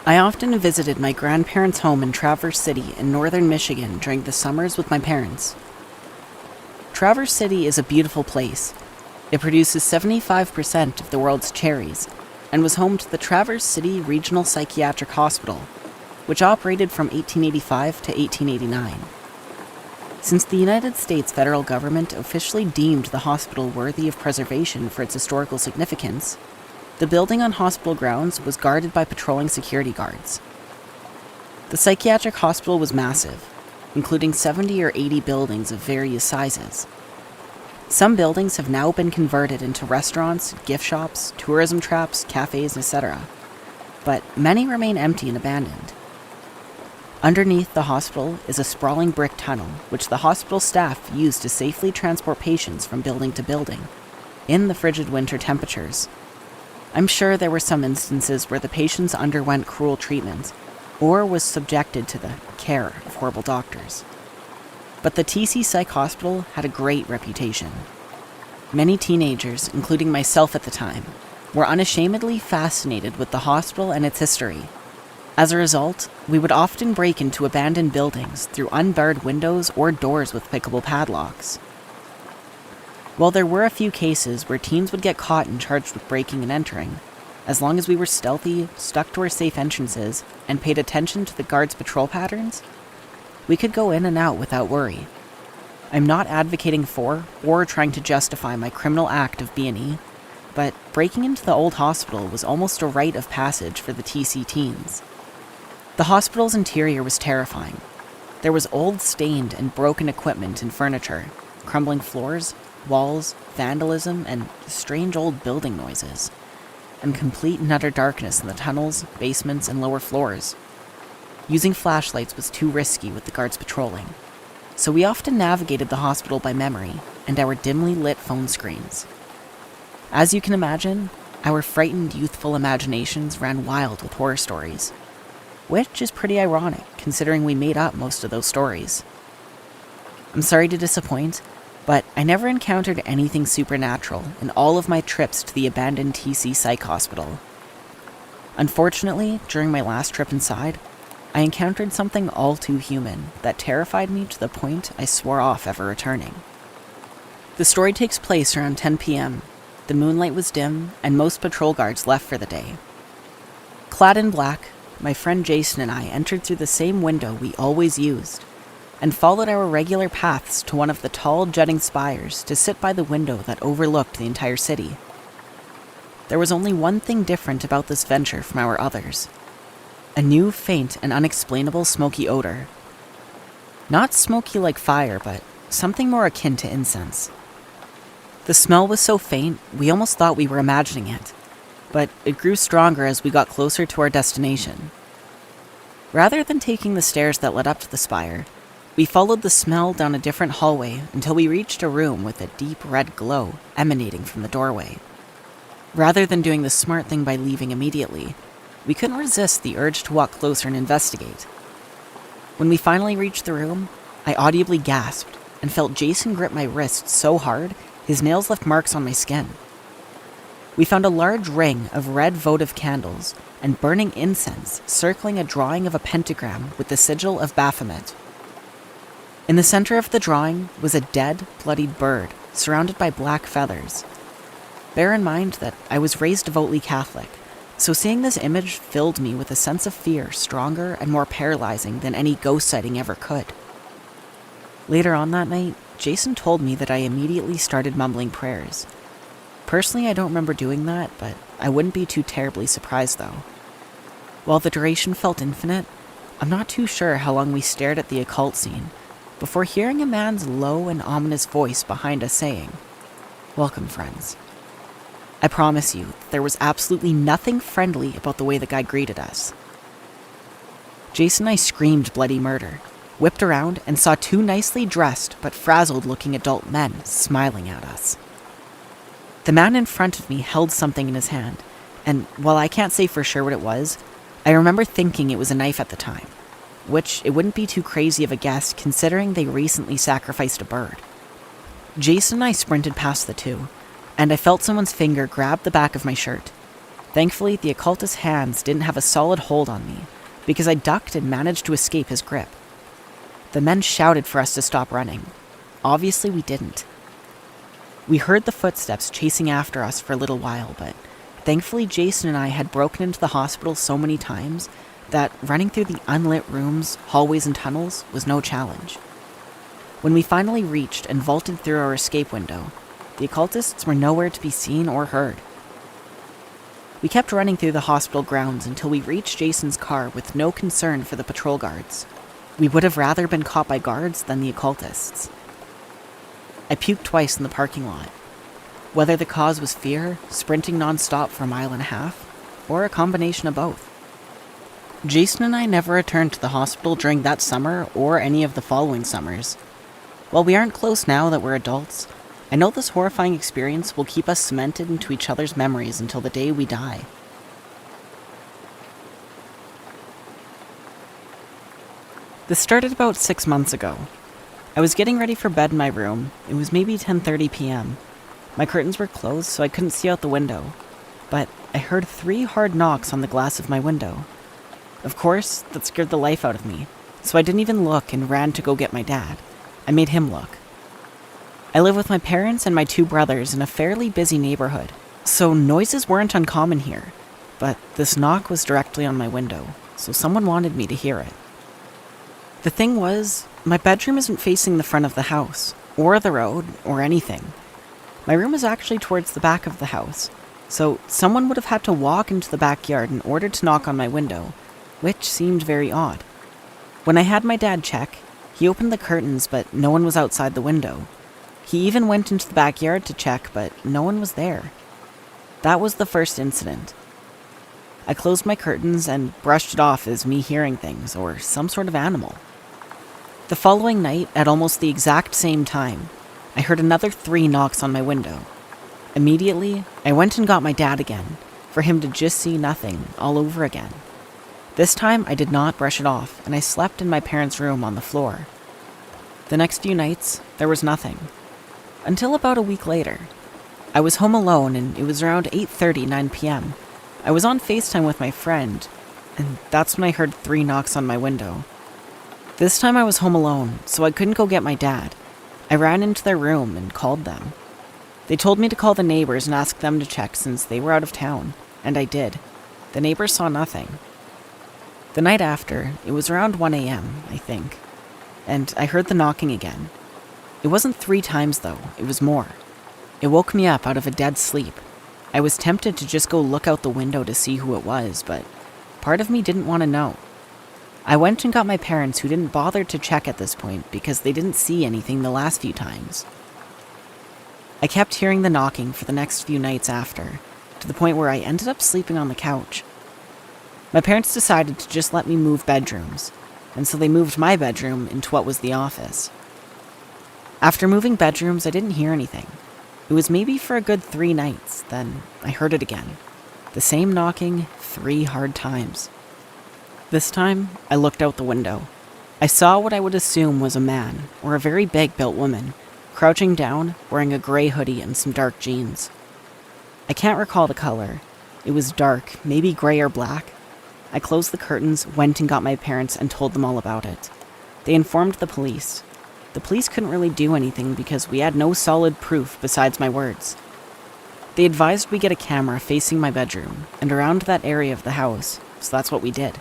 I often visited my grandparents' home in Traverse City in northern Michigan during the summers with my parents. Traverse City is a beautiful place. It produces 75% of the world's cherries and was home to the Traverse City Regional Psychiatric Hospital, which operated from 1885 to 1889. Since the United States federal government officially deemed the hospital worthy of preservation for its historical significance, the building on hospital grounds was guarded by patrolling security guards. The psychiatric hospital was massive, including 70 or 80 buildings of various sizes. Some buildings have now been converted into restaurants, gift shops, tourism traps, cafes, etc., but many remain empty and abandoned. Underneath the hospital is a sprawling brick tunnel, which the hospital staff use to safely transport patients from building to building, in the frigid winter temperatures. I'm sure there were some instances where the patients underwent cruel treatment, or was subjected to the care of horrible doctors. But the TC Psych Hospital had a great reputation. Many teenagers, including myself at the time, were unashamedly fascinated with the hospital and its history. As a result, we would often break into abandoned buildings through unbarred windows or doors with pickable padlocks. While there were a few cases where teens would get caught and charged with breaking and entering, as long as we were stealthy, stuck to our safe entrances, and paid attention to the guards' patrol patterns, we could go in and out without worry. I'm not advocating for or trying to justify my criminal act of B&E, but breaking into the old hospital was almost a rite of passage for the TC teens. The hospital's interior was terrifying. There was old, stained, and broken equipment and furniture, crumbling floors, walls, vandalism, and strange old building noises, and complete and utter darkness in the tunnels, basements, and lower floors. Using flashlights was too risky with the guards patrolling, so we often navigated the hospital by memory and our dimly lit phone screens. As you can imagine, our frightened youthful imaginations ran wild with horror stories, which is pretty ironic considering we made up most of those stories. I'm sorry to disappoint, but I never encountered anything supernatural in all of my trips to the abandoned TC Psych Hospital. Unfortunately, during my last trip inside, I encountered something all too human that terrified me to the point I swore off ever returning. The story takes place around 10 p.m. The moonlight was dim, and most patrol guards left for the day. Clad in black, my friend Jason and I entered through the same window we always used, and followed our regular paths to one of the tall, jutting spires to sit by the window that overlooked the entire city. There was only one thing different about this venture from our others: a new, faint, and unexplainable smoky odor. Not smoky like fire, but something more akin to incense. The smell was so faint, we almost thought we were imagining it, but it grew stronger as we got closer to our destination. Rather than taking the stairs that led up to the spire, we followed the smell down a different hallway until we reached a room with a deep red glow emanating from the doorway. Rather than doing the smart thing by leaving immediately, we couldn't resist the urge to walk closer and investigate. When we finally reached the room, I audibly gasped and felt Jason grip my wrist so hard his nails left marks on my skin. We found a large ring of red votive candles and burning incense circling a drawing of a pentagram with the sigil of Baphomet. In the center of the drawing was a dead, bloodied bird surrounded by black feathers. Bear in mind that I was raised devoutly Catholic, so seeing this image filled me with a sense of fear stronger and more paralyzing than any ghost sighting ever could. Later on that night, Jason told me that I immediately started mumbling prayers. Personally, I don't remember doing that, but I wouldn't be too terribly surprised though. While the duration felt infinite, I'm not too sure how long we stared at the occult scene before hearing a man's low and ominous voice behind us saying, "Welcome, friends." I promise you, there was absolutely nothing friendly about the way the guy greeted us. Jason and I screamed bloody murder, whipped around, and saw two nicely dressed but frazzled-looking adult men smiling at us. The man in front of me held something in his hand, and while I can't say for sure what it was, I remember thinking it was a knife at the time, which it wouldn't be too crazy of a guess considering they recently sacrificed a bird. Jason and I sprinted past the two, and I felt someone's finger grab the back of my shirt. Thankfully, the occultist's hands didn't have a solid hold on me, because I ducked and managed to escape his grip. The men shouted for us to stop running. Obviously, we didn't. We heard the footsteps chasing after us for a little while, but thankfully Jason and I had broken into the hospital so many times that running through the unlit rooms, hallways, and tunnels was no challenge. When we finally reached and vaulted through our escape window, the occultists were nowhere to be seen or heard. We kept running through the hospital grounds until we reached Jason's car with no concern for the patrol guards. We would have rather been caught by guards than the occultists. I puked twice in the parking lot. Whether the cause was fear, sprinting nonstop for a mile and a half, or a combination of both. Jason and I never returned to the hospital during that summer or any of the following summers. While we aren't close now that we're adults, I know this horrifying experience will keep us cemented into each other's memories until the day we die. This started about 6 months ago. I was getting ready for bed in my room. It was maybe 10:30 p.m. My curtains were closed, so I couldn't see out the window, but I heard 3 hard knocks on the glass of my window. Of course, that scared the life out of me, so I didn't even look and ran to go get my dad. I made him look. I live with my parents and my 2 brothers in a fairly busy neighborhood, so noises weren't uncommon here, but this knock was directly on my window, so someone wanted me to hear it. The thing was, my bedroom isn't facing the front of the house, or the road, or anything. My room is actually towards the back of the house, so someone would have had to walk into the backyard in order to knock on my window, which seemed very odd. When I had my dad check, he opened the curtains, but no one was outside the window. He even went into the backyard to check, but no one was there. That was the first incident. I closed my curtains and brushed it off as me hearing things, or some sort of animal. The following night, at almost the exact same time, I heard another 3 knocks on my window. Immediately, I went and got my dad again, for him to just see nothing all over again. This time, I did not brush it off, and I slept in my parents' room on the floor. The next few nights, there was nothing. Until about a week later. I was home alone, and it was around 8:30, 9 p.m. I was on FaceTime with my friend, and that's when I heard 3 knocks on my window. This time I was home alone, so I couldn't go get my dad. I ran into their room and called them. They told me to call the neighbors and ask them to check since they were out of town, and I did. The neighbors saw nothing. The night after, it was around 1 a.m., I think, and I heard the knocking again. It wasn't 3 times, though, it was more. It woke me up out of a dead sleep. I was tempted to just go look out the window to see who it was, but part of me didn't want to know. I went and got my parents, who didn't bother to check at this point because they didn't see anything the last few times. I kept hearing the knocking for the next few nights after, to the point where I ended up sleeping on the couch. My parents decided to just let me move bedrooms, and so they moved my bedroom into what was the office. After moving bedrooms, I didn't hear anything. It was maybe for a good 3 nights, then I heard it again. The same knocking 3 hard times. This time, I looked out the window. I saw what I would assume was a man, or a very big-built woman, crouching down, wearing a gray hoodie and some dark jeans. I can't recall the color. It was dark, maybe gray or black. I closed the curtains, went and got my parents, and told them all about it. They informed the police. The police couldn't really do anything because we had no solid proof besides my words. They advised we get a camera facing my bedroom and around that area of the house, so that's what we did.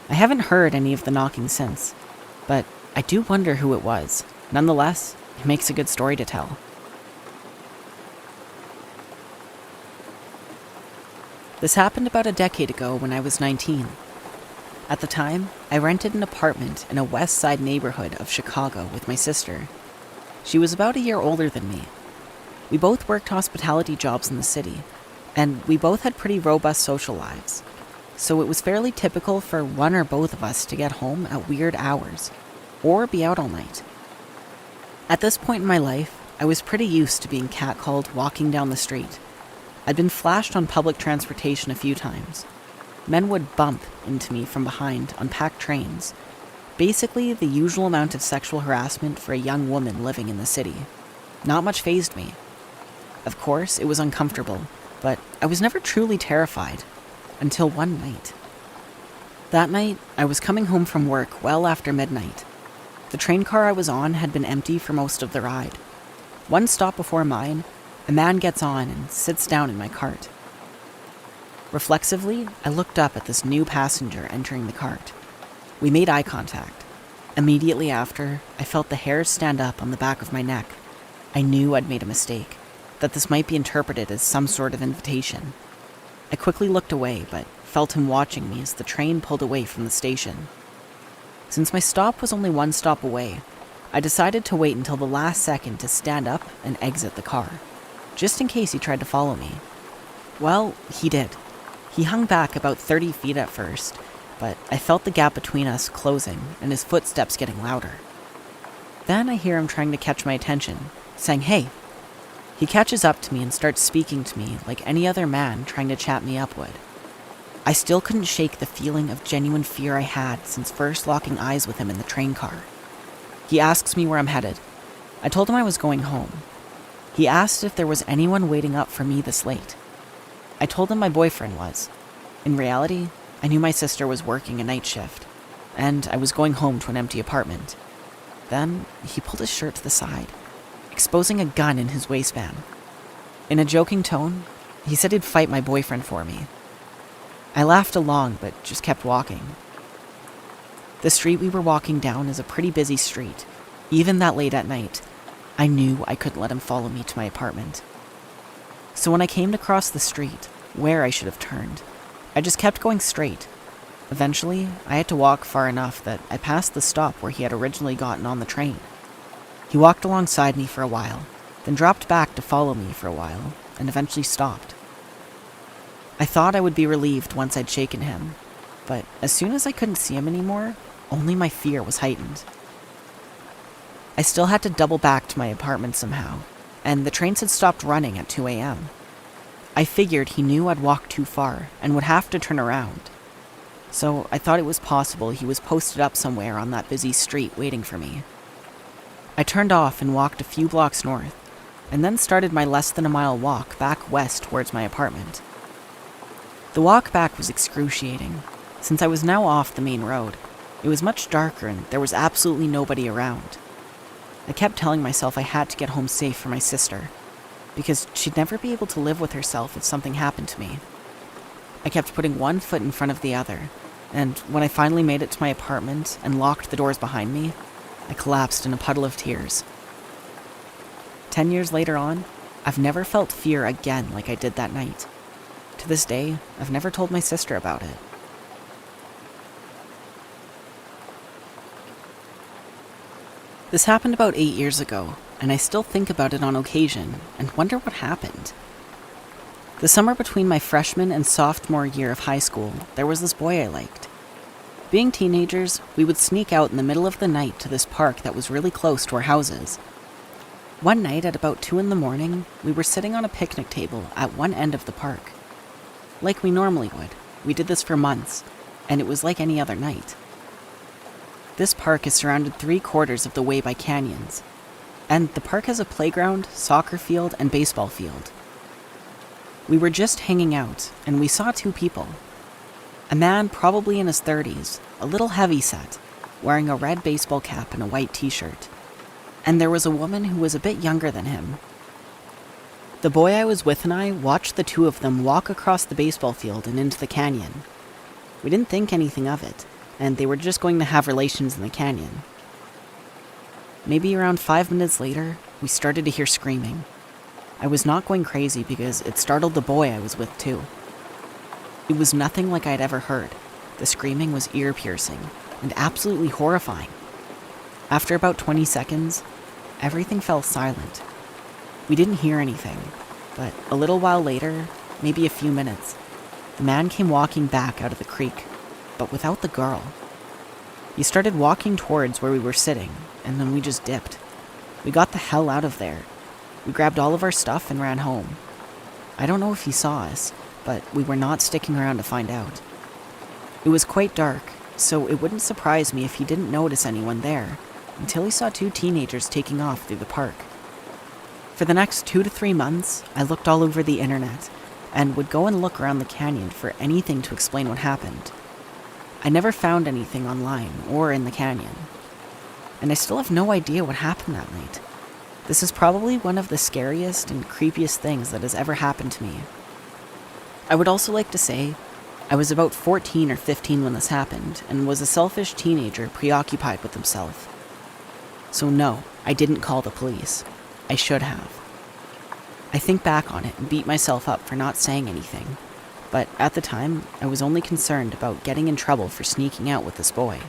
I haven't heard any of the knocking since, but I do wonder who it was. Nonetheless, it makes a good story to tell. This happened about a decade ago when I was 19. At the time, I rented an apartment in a west side neighborhood of Chicago with my sister. She was about a year older than me. We both worked hospitality jobs in the city, and we both had pretty robust social lives. So it was fairly typical for one or both of us to get home at weird hours, or be out all night. At this point in my life, I was pretty used to being catcalled walking down the street. I'd been flashed on public transportation a few times. Men would bump into me from behind on packed trains. Basically, the usual amount of sexual harassment for a young woman living in the city. Not much fazed me. Of course, it was uncomfortable, But I was never truly terrified until one night. That night, I was coming home from work well after midnight. The train car I was on had been empty for most of the ride. One stop before mine, a man gets on and sits down in my cart. Reflexively, I looked up at this new passenger entering the cart. We made eye contact. Immediately after, I felt the hairs stand up on the back of my neck. I knew I'd made a mistake, that this might be interpreted as some sort of invitation. I quickly looked away, but felt him watching me as the train pulled away from the station. Since my stop was only one stop away, I decided to wait until the last second to stand up and exit the car, just in case he tried to follow me. Well, he did. He hung back about 30 feet at first, but I felt the gap between us closing and his footsteps getting louder. Then I hear him trying to catch my attention, saying, "Hey." He catches up to me and starts speaking to me like any other man trying to chat me up would. I still couldn't shake the feeling of genuine fear I had since first locking eyes with him in the train car. He asks me where I'm headed. I told him I was going home. He asked if there was anyone waiting up for me this late. I told him my boyfriend was. In reality, I knew my sister was working a night shift, and I was going home to an empty apartment. Then he pulled his shirt to the side, exposing a gun in his waistband. In a joking tone, he said he'd fight my boyfriend for me. I laughed along, but just kept walking. The street we were walking down is a pretty busy street. Even that late at night, I knew I couldn't let him follow me to my apartment. So when I came to cross the street, where I should have turned, I just kept going straight. Eventually, I had to walk far enough that I passed the stop where he had originally gotten on the train. He walked alongside me for a while, then dropped back to follow me for a while, and eventually stopped. I thought I would be relieved once I'd shaken him, but as soon as I couldn't see him anymore, only my fear was heightened. I still had to double back to my apartment somehow, and the trains had stopped running at 2 a.m. I figured he knew I'd walked too far and would have to turn around. So I thought it was possible he was posted up somewhere on that busy street waiting for me. I turned off and walked a few blocks north, and then started my less than a mile walk back west towards my apartment. The walk back was excruciating, since I was now off the main road. It was much darker and there was absolutely nobody around. I kept telling myself I had to get home safe for my sister, because she'd never be able to live with herself if something happened to me. I kept putting one foot in front of the other, and when I finally made it to my apartment and locked the doors behind me, I collapsed in a puddle of tears. 10 years later on, I've never felt fear again like I did that night. To this day, I've never told my sister about it. This happened about 8 years ago, and I still think about it on occasion and wonder what happened. The summer between my freshman and sophomore year of high school, there was this boy I liked. Being teenagers, we would sneak out in the middle of the night to this park that was really close to our houses. One night at about 2 a.m, we were sitting on a picnic table at one end of the park. Like we normally would, we did this for months, and it was like any other night. This park is surrounded 3/4 of the way by canyons, and the park has a playground, soccer field, and baseball field. We were just hanging out, and we saw 2 people. A man probably in his 30s, a little heavy-set, wearing a red baseball cap and a white t-shirt. And there was a woman who was a bit younger than him. The boy I was with and I watched the 2 of them walk across the baseball field and into the canyon. We didn't think anything of it, and they were just going to have relations in the canyon. Maybe around 5 minutes later, we started to hear screaming. I was not going crazy because it startled the boy I was with too. It was nothing like I'd ever heard. The screaming was ear-piercing and absolutely horrifying. After about 20 seconds, everything fell silent. We didn't hear anything, but a little while later, maybe a few minutes, the man came walking back out of the creek, but without the girl. He started walking towards where we were sitting, and then we just dipped. We got the hell out of there. We grabbed all of our stuff and ran home. I don't know if he saw us, but we were not sticking around to find out. It was quite dark, so it wouldn't surprise me if he didn't notice anyone there, until he saw 2 teenagers taking off through the park. For the next 2 to 3 months, I looked all over the internet, and would go and look around the canyon for anything to explain what happened. I never found anything online or in the canyon, and I still have no idea what happened that night. This is probably one of the scariest and creepiest things that has ever happened to me. I would also like to say, I was about 14 or 15 when this happened, and was a selfish teenager preoccupied with himself. So no, I didn't call the police. I should have. I think back on it and beat myself up for not saying anything, but at the time, I was only concerned about getting in trouble for sneaking out with this boy.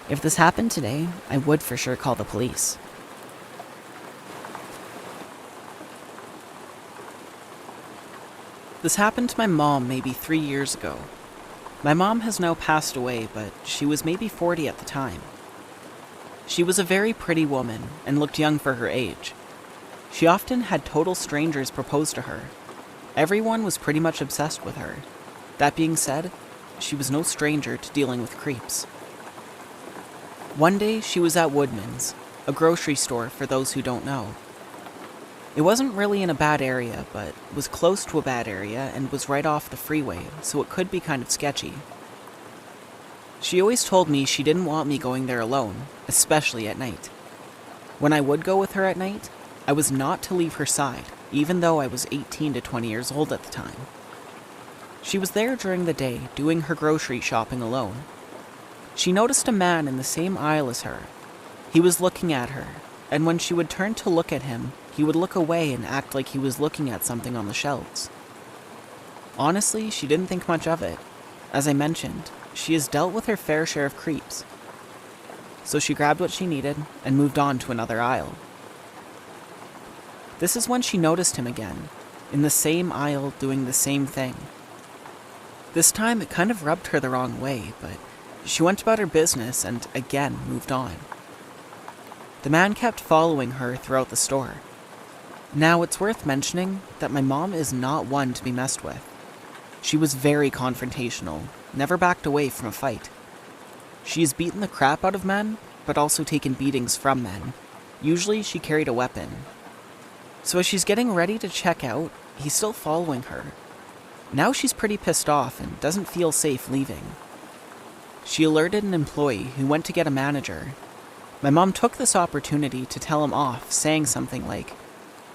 If this happened today, I would for sure call the police. This happened to my mom maybe 3 years ago. My mom has now passed away, but she was maybe 40 at the time. She was a very pretty woman and looked young for her age. She often had total strangers propose to her. Everyone was pretty much obsessed with her. That being said, she was no stranger to dealing with creeps. One day, she was at Woodman's, a grocery store for those who don't know. It wasn't really in a bad area, but was close to a bad area and was right off the freeway, so it could be kind of sketchy. She always told me she didn't want me going there alone, especially at night. When I would go with her at night, I was not to leave her side, even though I was 18 to 20 years old at the time. She was there during the day, doing her grocery shopping alone. She noticed a man in the same aisle as her. He was looking at her, and when she would turn to look at him, he would look away and act like he was looking at something on the shelves. Honestly, she didn't think much of it. As I mentioned, she has dealt with her fair share of creeps. So she grabbed what she needed and moved on to another aisle. This is when she noticed him again, in the same aisle doing the same thing. This time it kind of rubbed her the wrong way, but she went about her business and again moved on. The man kept following her throughout the store. Now, it's worth mentioning that my mom is not one to be messed with. She was very confrontational, never backed away from a fight. She has beaten the crap out of men, but also taken beatings from men. Usually, she carried a weapon. So as she's getting ready to check out, he's still following her. Now she's pretty pissed off and doesn't feel safe leaving. She alerted an employee who went to get a manager. My mom took this opportunity to tell him off, saying something like,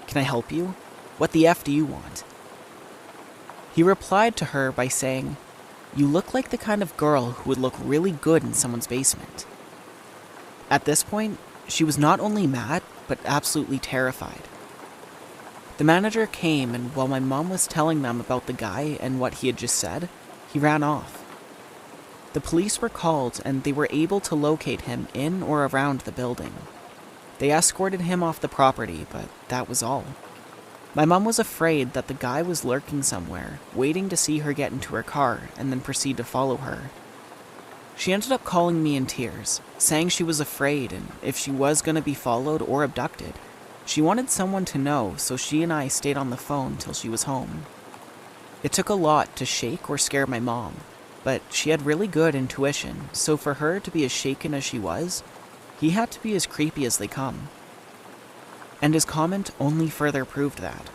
"Can I help you? What the F do you want?" He replied to her by saying, "You look like the kind of girl who would look really good in someone's basement." At this point, she was not only mad, but absolutely terrified. The manager came, and while my mom was telling them about the guy and what he had just said, he ran off. The police were called, and they were able to locate him in or around the building. They escorted him off the property, but that was all. My mom was afraid that the guy was lurking somewhere, waiting to see her get into her car and then proceed to follow her. She ended up calling me in tears, saying she was afraid and if she was going to be followed or abducted, she wanted someone to know, so she and I stayed on the phone till she was home. It took a lot to shake or scare my mom, but she had really good intuition, so for her to be as shaken as she was, he had to be as creepy as they come. And his comment only further proved that.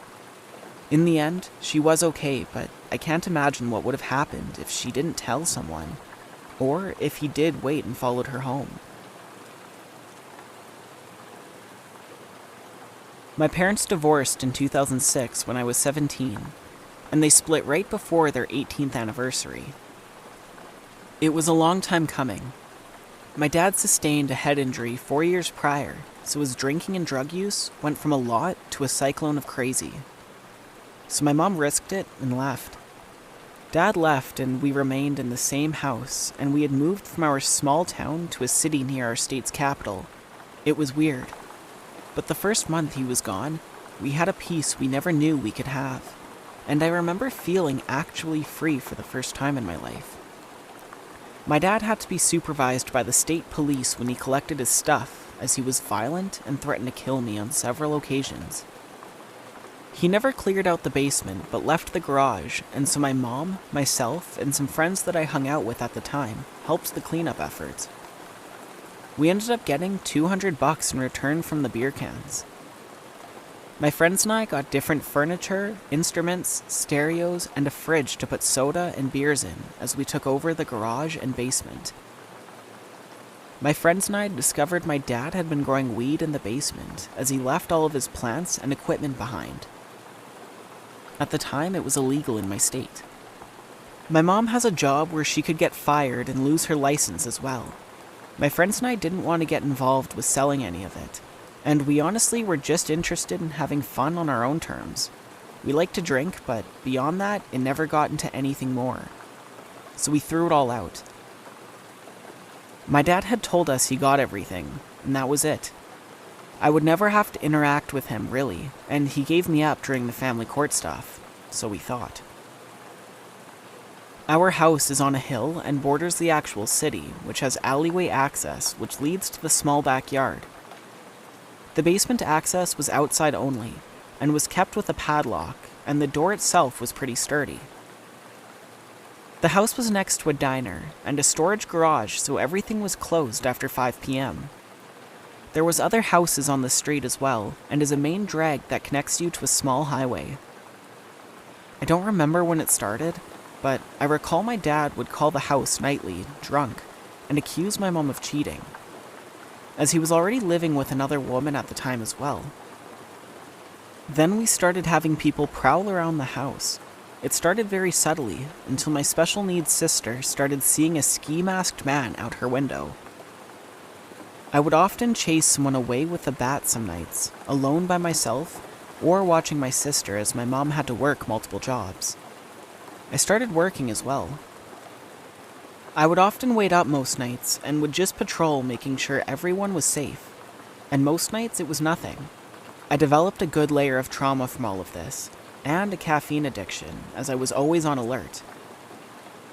In the end, she was okay, but I can't imagine what would have happened if she didn't tell someone, or if he did wait and followed her home. My parents divorced in 2006 when I was 17, and they split right before their 18th anniversary. It was a long time coming. My dad sustained a head injury 4 years prior, so his drinking and drug use went from a lot to a cyclone of crazy. So my mom risked it and left. Dad left and we remained in the same house, and we had moved from our small town to a city near our state's capital. It was weird. But the first month he was gone, we had a peace we never knew we could have, and I remember feeling actually free for the first time in my life. My dad had to be supervised by the state police when he collected his stuff, as he was violent and threatened to kill me on several occasions. He never cleared out the basement, but left the garage, and so my mom, myself, and some friends that I hung out with at the time helped the cleanup efforts. We ended up getting $200 in return from the beer cans. My friends and I got different furniture, instruments, stereos, and a fridge to put soda and beers in as we took over the garage and basement. My friends and I discovered my dad had been growing weed in the basement as he left all of his plants and equipment behind. At the time, it was illegal in my state. My mom has a job where she could get fired and lose her license as well. My friends and I didn't want to get involved with selling any of it, and we honestly were just interested in having fun on our own terms. We liked to drink, but beyond that, it never got into anything more. So we threw it all out. My dad had told us he got everything, and that was it. I would never have to interact with him, really, and he gave me up during the family court stuff, so we thought. Our house is on a hill and borders the actual city, which has alleyway access which leads to the small backyard. The basement access was outside only, and was kept with a padlock, and the door itself was pretty sturdy. The house was next to a diner and a storage garage, so everything was closed after 5 p.m. There was other houses on the street as well, and is a main drag that connects you to a small highway. I don't remember when it started, but I recall my dad would call the house nightly, drunk, and accuse my mom of cheating, as he was already living with another woman at the time as well. Then we started having people prowl around the house. It started very subtly, until my special needs sister started seeing a ski-masked man out her window. I would often chase someone away with a bat some nights, alone by myself, or watching my sister as my mom had to work multiple jobs. I started working as well. I would often wait up most nights and would just patrol making sure everyone was safe, and most nights it was nothing. I developed a good layer of trauma from all of this, and a caffeine addiction, as I was always on alert.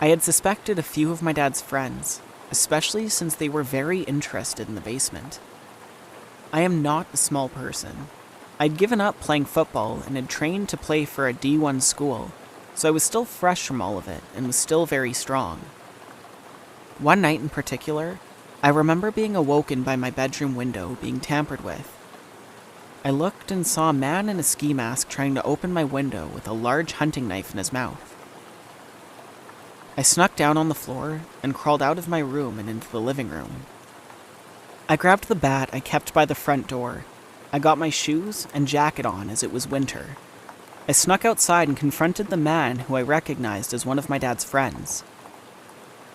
I had suspected a few of my dad's friends, especially since they were very interested in the basement. I am not a small person. I'd given up playing football and had trained to play for a D1 school, so I was still fresh from all of it and was still very strong. One night in particular, I remember being awoken by my bedroom window being tampered with. I looked and saw a man in a ski mask trying to open my window with a large hunting knife in his mouth. I snuck down on the floor and crawled out of my room and into the living room. I grabbed the bat I kept by the front door. I got my shoes and jacket on as it was winter. I snuck outside and confronted the man who I recognized as one of my dad's friends.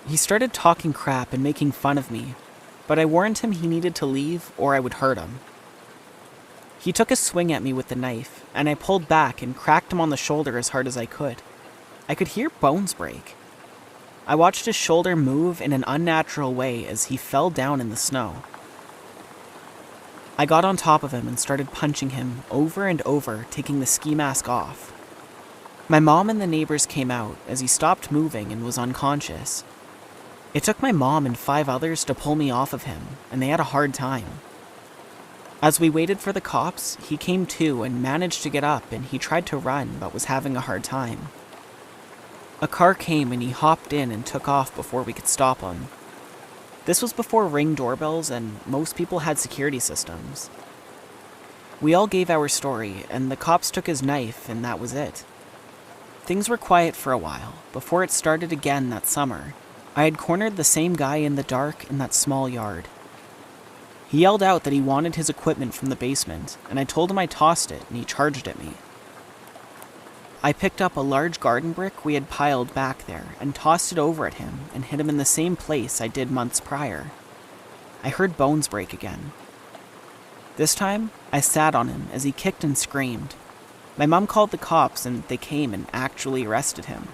He started talking crap and making fun of me, but I warned him he needed to leave or I would hurt him. He took a swing at me with the knife, and I pulled back and cracked him on the shoulder as hard as I could. I could hear bones break. I watched his shoulder move in an unnatural way as he fell down in the snow. I got on top of him and started punching him over and over, taking the ski mask off. My mom and the neighbors came out as he stopped moving and was unconscious. It took my mom and 5 others to pull me off of him, and they had a hard time. As we waited for the cops, he came to and managed to get up, and he tried to run but was having a hard time. A car came and he hopped in and took off before we could stop him. This was before Ring doorbells and most people had security systems. We all gave our story, and the cops took his knife, and that was it. Things were quiet for a while, before it started again that summer. I had cornered the same guy in the dark in that small yard. He yelled out that he wanted his equipment from the basement, and I told him I tossed it, and he charged at me. I picked up a large garden brick we had piled back there and tossed it over at him and hit him in the same place I did months prior. I heard bones break again. This time, I sat on him as he kicked and screamed. My mom called the cops and they came and actually arrested him.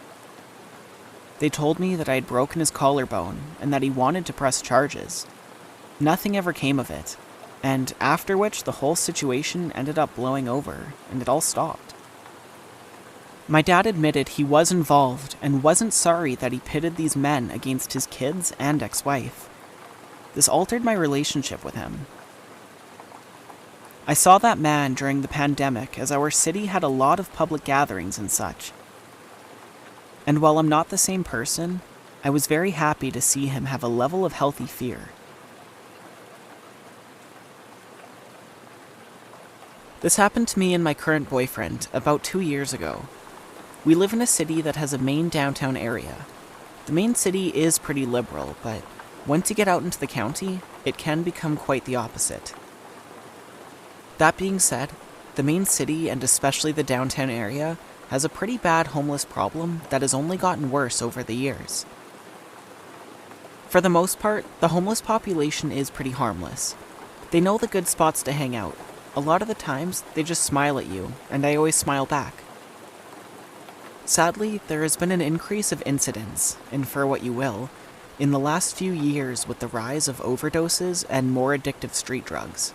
They told me that I had broken his collarbone and that he wanted to press charges. Nothing ever came of it, and after which the whole situation ended up blowing over and it all stopped. My dad admitted he was involved and wasn't sorry that he pitted these men against his kids and ex-wife. This altered my relationship with him. I saw that man during the pandemic as our city had a lot of public gatherings and such. And while I'm not the same person, I was very happy to see him have a level of healthy fear. This happened to me and my current boyfriend about 2 years ago. We live in a city that has a main downtown area. The main city is pretty liberal, but once you get out into the county, it can become quite the opposite. That being said, the main city, and especially the downtown area, has a pretty bad homeless problem that has only gotten worse over the years. For the most part, the homeless population is pretty harmless. They know the good spots to hang out. A lot of the times, they just smile at you, and I always smile back. Sadly, there has been an increase of incidents, infer what you will, in the last few years with the rise of overdoses and more addictive street drugs.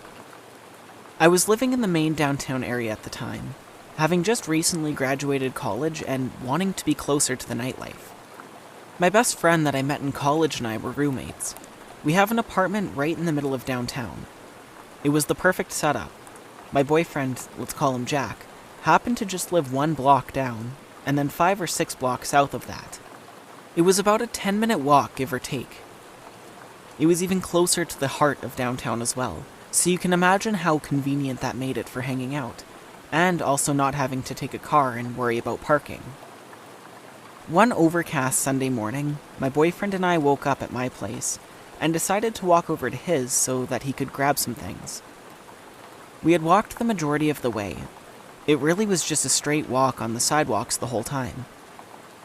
I was living in the main downtown area at the time, having just recently graduated college and wanting to be closer to the nightlife. My best friend that I met in college and I were roommates. We have an apartment right in the middle of downtown. It was the perfect setup. My boyfriend, let's call him Jack, happened to just live 1 block down, and then 5 or 6 blocks south of that. It was about a 10-minute walk, give or take. It was even closer to the heart of downtown as well, so you can imagine how convenient that made it for hanging out, and also not having to take a car and worry about parking. One overcast Sunday morning, my boyfriend and I woke up at my place and decided to walk over to his so that he could grab some things. We had walked the majority of the way. It really was just a straight walk on the sidewalks the whole time.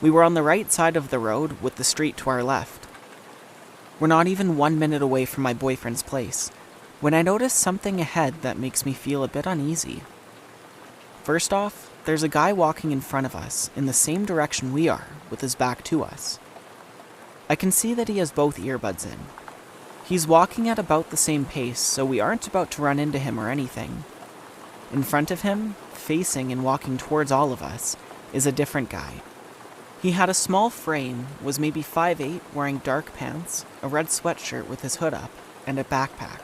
We were on the right side of the road with the street to our left. We're not even 1 minute away from my boyfriend's place when I notice something ahead that makes me feel a bit uneasy. First off, there's a guy walking in front of us in the same direction we are, with his back to us. I can see that he has both earbuds in. He's walking at about the same pace, so we aren't about to run into him or anything. In front of him, facing and walking towards all of us, is a different guy. He had a small frame, was maybe 5'8", wearing dark pants, a red sweatshirt with his hood up, and a backpack.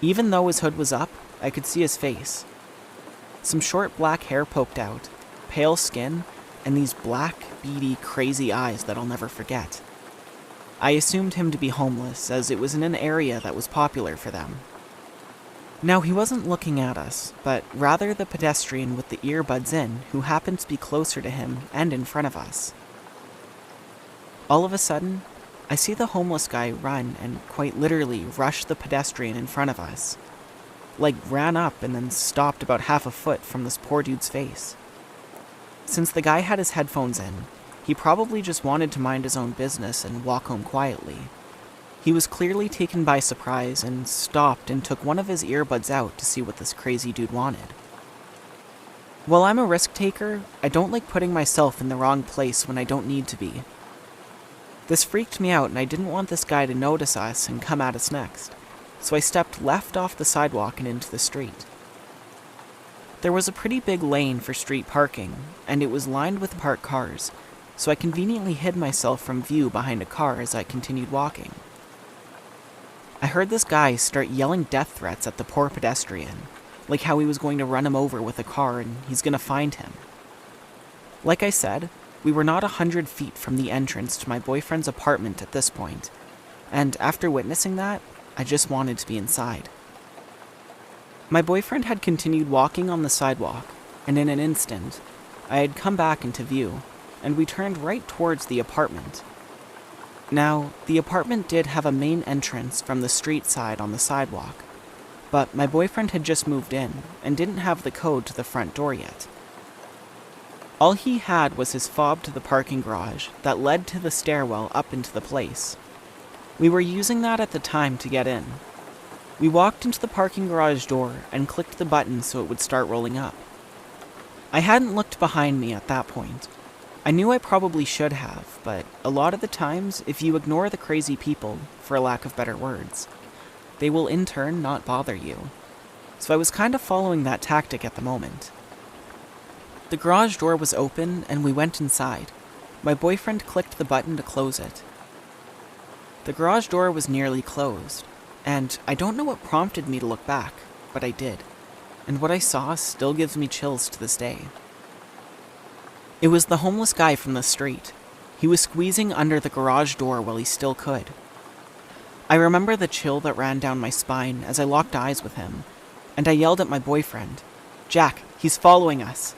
Even though his hood was up, I could see his face. Some short black hair poked out, pale skin, and these black, beady, crazy eyes that I'll never forget. I assumed him to be homeless, as it was in an area that was popular for them. Now, he wasn't looking at us, but rather the pedestrian with the earbuds in who happened to be closer to him and in front of us. All of a sudden, I see the homeless guy run and quite literally rush the pedestrian in front of us. Like, ran up and then stopped about half a foot from this poor dude's face. Since the guy had his headphones in, he probably just wanted to mind his own business and walk home quietly. He was clearly taken by surprise and stopped and took one of his earbuds out to see what this crazy dude wanted. While I'm a risk taker, I don't like putting myself in the wrong place when I don't need to be. This freaked me out and I didn't want this guy to notice us and come at us next, so I stepped left off the sidewalk and into the street. There was a pretty big lane for street parking, and it was lined with parked cars, so I conveniently hid myself from view behind a car as I continued walking. I heard this guy start yelling death threats at the poor pedestrian, like how he was going to run him over with a car and he's going to find him. Like I said, we were not 100 feet from the entrance to my boyfriend's apartment at this point, and after witnessing that, I just wanted to be inside. My boyfriend had continued walking on the sidewalk, and in an instant, I had come back into view, and we turned right towards the apartment. Now, the apartment did have a main entrance from the street side on the sidewalk, but my boyfriend had just moved in and didn't have the code to the front door yet. All he had was his fob to the parking garage that led to the stairwell up into the place. We were using that at the time to get in. We walked into the parking garage door and clicked the button so it would start rolling up. I hadn't looked behind me at that point. I knew I probably should have, but a lot of the times, if you ignore the crazy people, for lack of better words, they will in turn not bother you. So I was kind of following that tactic at the moment. The garage door was open and we went inside. My boyfriend clicked the button to close it. The garage door was nearly closed, and I don't know what prompted me to look back, but I did. And what I saw still gives me chills to this day. It was the homeless guy from the street. He was squeezing under the garage door while he still could. I remember the chill that ran down my spine as I locked eyes with him, and I yelled at my boyfriend, "Jack, he's following us."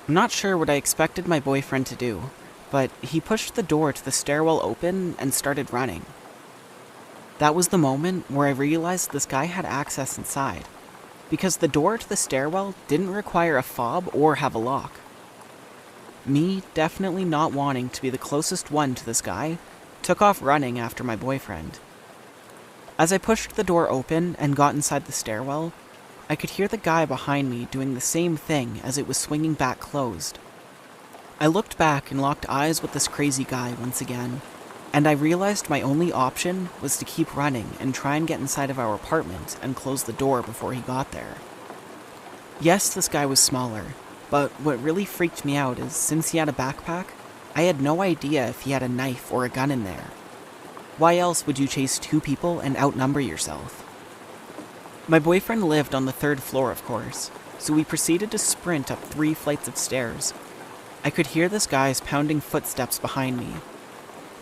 I'm not sure what I expected my boyfriend to do, but he pushed the door to the stairwell open and started running. That was the moment where I realized this guy had access inside, because the door to the stairwell didn't require a fob or have a lock. Me, definitely not wanting to be the closest one to this guy, took off running after my boyfriend. As I pushed the door open and got inside the stairwell, I could hear the guy behind me doing the same thing as it was swinging back closed. I looked back and locked eyes with this crazy guy once again, and I realized my only option was to keep running and try and get inside of our apartment and close the door before he got there. Yes, this guy was smaller, but what really freaked me out is since he had a backpack, I had no idea if he had a knife or a gun in there. Why else would you chase two people and outnumber yourself? My boyfriend lived on the 3rd floor, of course, so we proceeded to sprint up 3 flights of stairs. I could hear this guy's pounding footsteps behind me.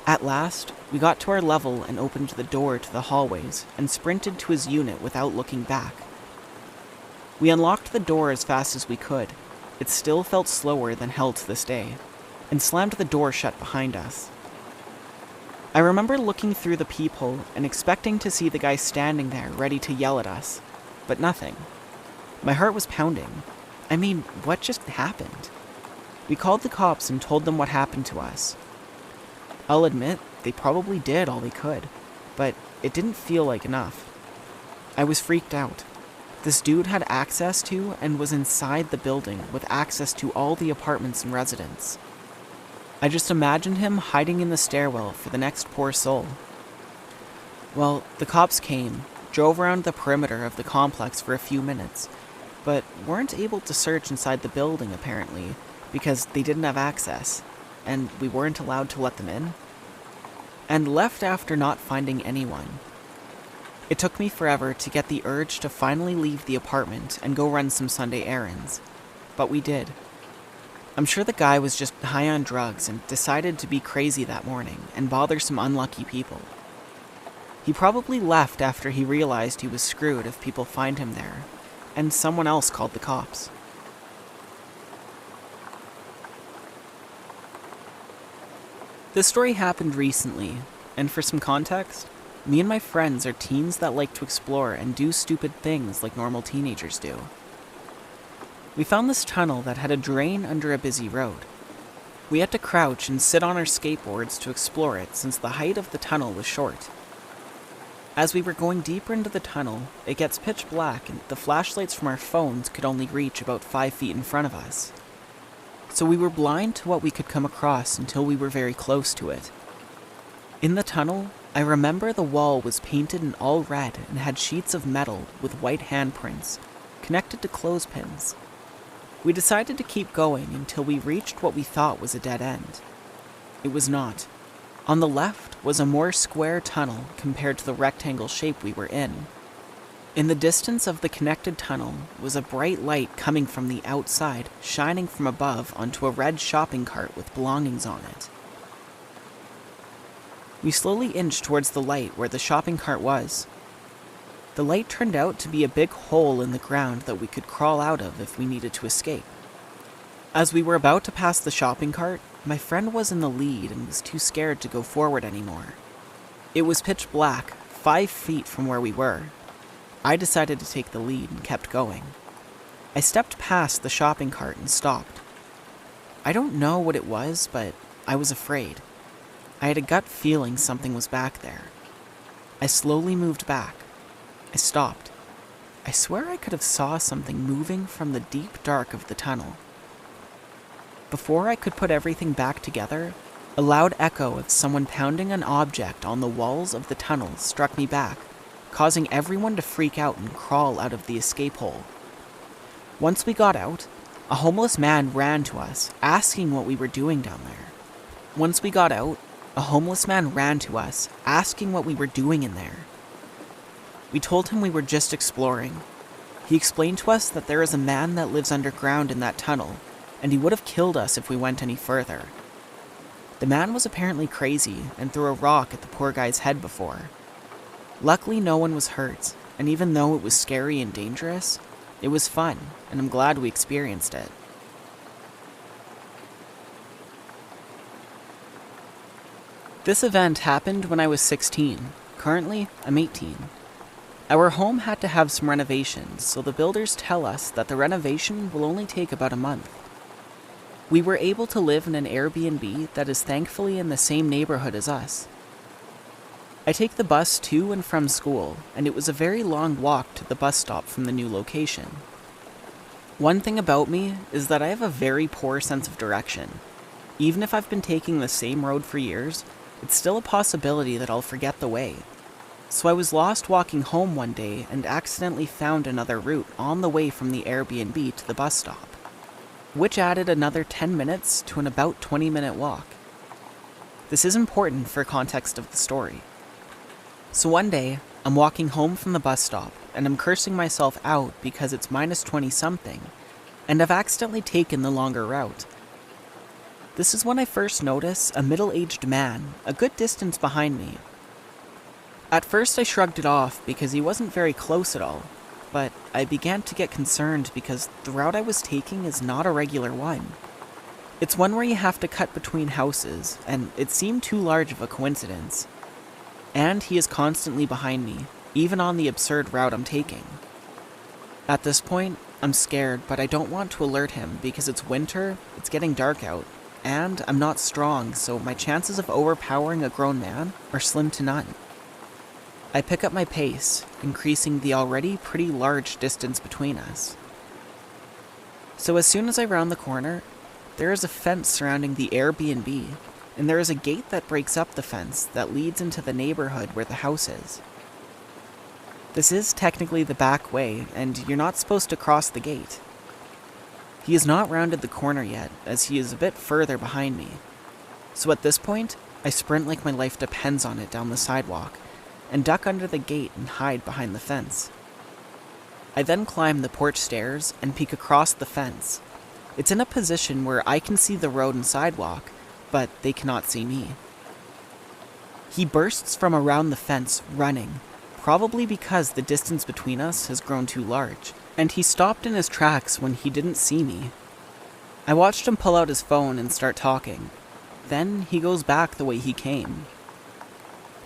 At last, we got to our level and opened the door to the hallways and sprinted to his unit without looking back. We unlocked the door as fast as we could. It still felt slower than hell to this day, and slammed the door shut behind us. I remember looking through the peephole and expecting to see the guy standing there ready to yell at us, but nothing. My heart was pounding. I mean, what just happened? We called the cops and told them what happened to us. I'll admit, they probably did all they could, but it didn't feel like enough. I was freaked out. This dude had access to and was inside the building with access to all the apartments and residents. I just imagined him hiding in the stairwell for the next poor soul. Well, the cops came, drove around the perimeter of the complex for a few minutes, but weren't able to search inside the building apparently, because they didn't have access, and we weren't allowed to let them in, and left after not finding anyone. It took me forever to get the urge to finally leave the apartment and go run some Sunday errands, but we did. I'm sure the guy was just high on drugs and decided to be crazy that morning and bother some unlucky people. He probably left after he realized he was screwed if people find him there, and someone else called the cops. This story happened recently, and for some context, me and my friends are teens that like to explore and do stupid things like normal teenagers do. We found this tunnel that had a drain under a busy road. We had to crouch and sit on our skateboards to explore it since the height of the tunnel was short. As we were going deeper into the tunnel, it gets pitch black and the flashlights from our phones could only reach about 5 feet in front of us. So we were blind to what we could come across until we were very close to it. In the tunnel, I remember the wall was painted in all red and had sheets of metal with white handprints connected to clothespins. We decided to keep going until we reached what we thought was a dead end. It was not. On the left was a more square tunnel compared to the rectangle shape we were in. In the distance of the connected tunnel was a bright light coming from the outside, shining from above onto a red shopping cart with belongings on it. We slowly inched towards the light where the shopping cart was. The light turned out to be a big hole in the ground that we could crawl out of if we needed to escape. As we were about to pass the shopping cart, my friend was in the lead and was too scared to go forward anymore. It was pitch black, 5 feet from where we were. I decided to take the lead and kept going. I stepped past the shopping cart and stopped. I don't know what it was, but I was afraid. I had a gut feeling something was back there. I slowly moved back. I stopped. I swear I could have saw something moving from the deep dark of the tunnel. Before I could put everything back together, a loud echo of someone pounding an object on the walls of the tunnel struck me back, causing everyone to freak out and crawl out of the escape hole. Once we got out, a homeless man ran to us, asking what we were doing down there. We told him we were just exploring. He explained to us that there is a man that lives underground in that tunnel, and he would have killed us if we went any further. The man was apparently crazy and threw a rock at the poor guy's head before. Luckily, no one was hurt, and even though it was scary and dangerous, it was fun, and I'm glad we experienced it. This event happened when I was 16. Currently, I'm 18. Our home had to have some renovations, so the builders tell us that the renovation will only take about a month. We were able to live in an Airbnb that is thankfully in the same neighborhood as us. I take the bus to and from school, and it was a very long walk to the bus stop from the new location. One thing about me is that I have a very poor sense of direction. Even if I've been taking the same road for years, it's still a possibility that I'll forget the way. So I was lost walking home one day and accidentally found another route on the way from the Airbnb to the bus stop, which added another 10 minutes to an about 20-minute walk. This is important for context of the story. So one day, I'm walking home from the bus stop, and I'm cursing myself out because it's minus 20-something, and I've accidentally taken the longer route. This is when I first notice a middle-aged man, a good distance behind me. At first I shrugged it off because he wasn't very close at all, but I began to get concerned because the route I was taking is not a regular one. It's one where you have to cut between houses, and it seemed too large of a coincidence. And he is constantly behind me, even on the absurd route I'm taking. At this point, I'm scared, but I don't want to alert him because it's winter, it's getting dark out, and I'm not strong, so my chances of overpowering a grown man are slim to none. I pick up my pace, increasing the already pretty large distance between us. So as soon as I round the corner, there is a fence surrounding the Airbnb, and there is a gate that breaks up the fence that leads into the neighborhood where the house is. This is technically the back way, and you're not supposed to cross the gate. He has not rounded the corner yet, as he is a bit further behind me. So at this point, I sprint like my life depends on it down the sidewalk, and duck under the gate and hide behind the fence. I then climb the porch stairs and peek across the fence. It's in a position where I can see the road and sidewalk, but they cannot see me. He bursts from around the fence, running, probably because the distance between us has grown too large, and he stopped in his tracks when he didn't see me. I watched him pull out his phone and start talking. Then he goes back the way he came.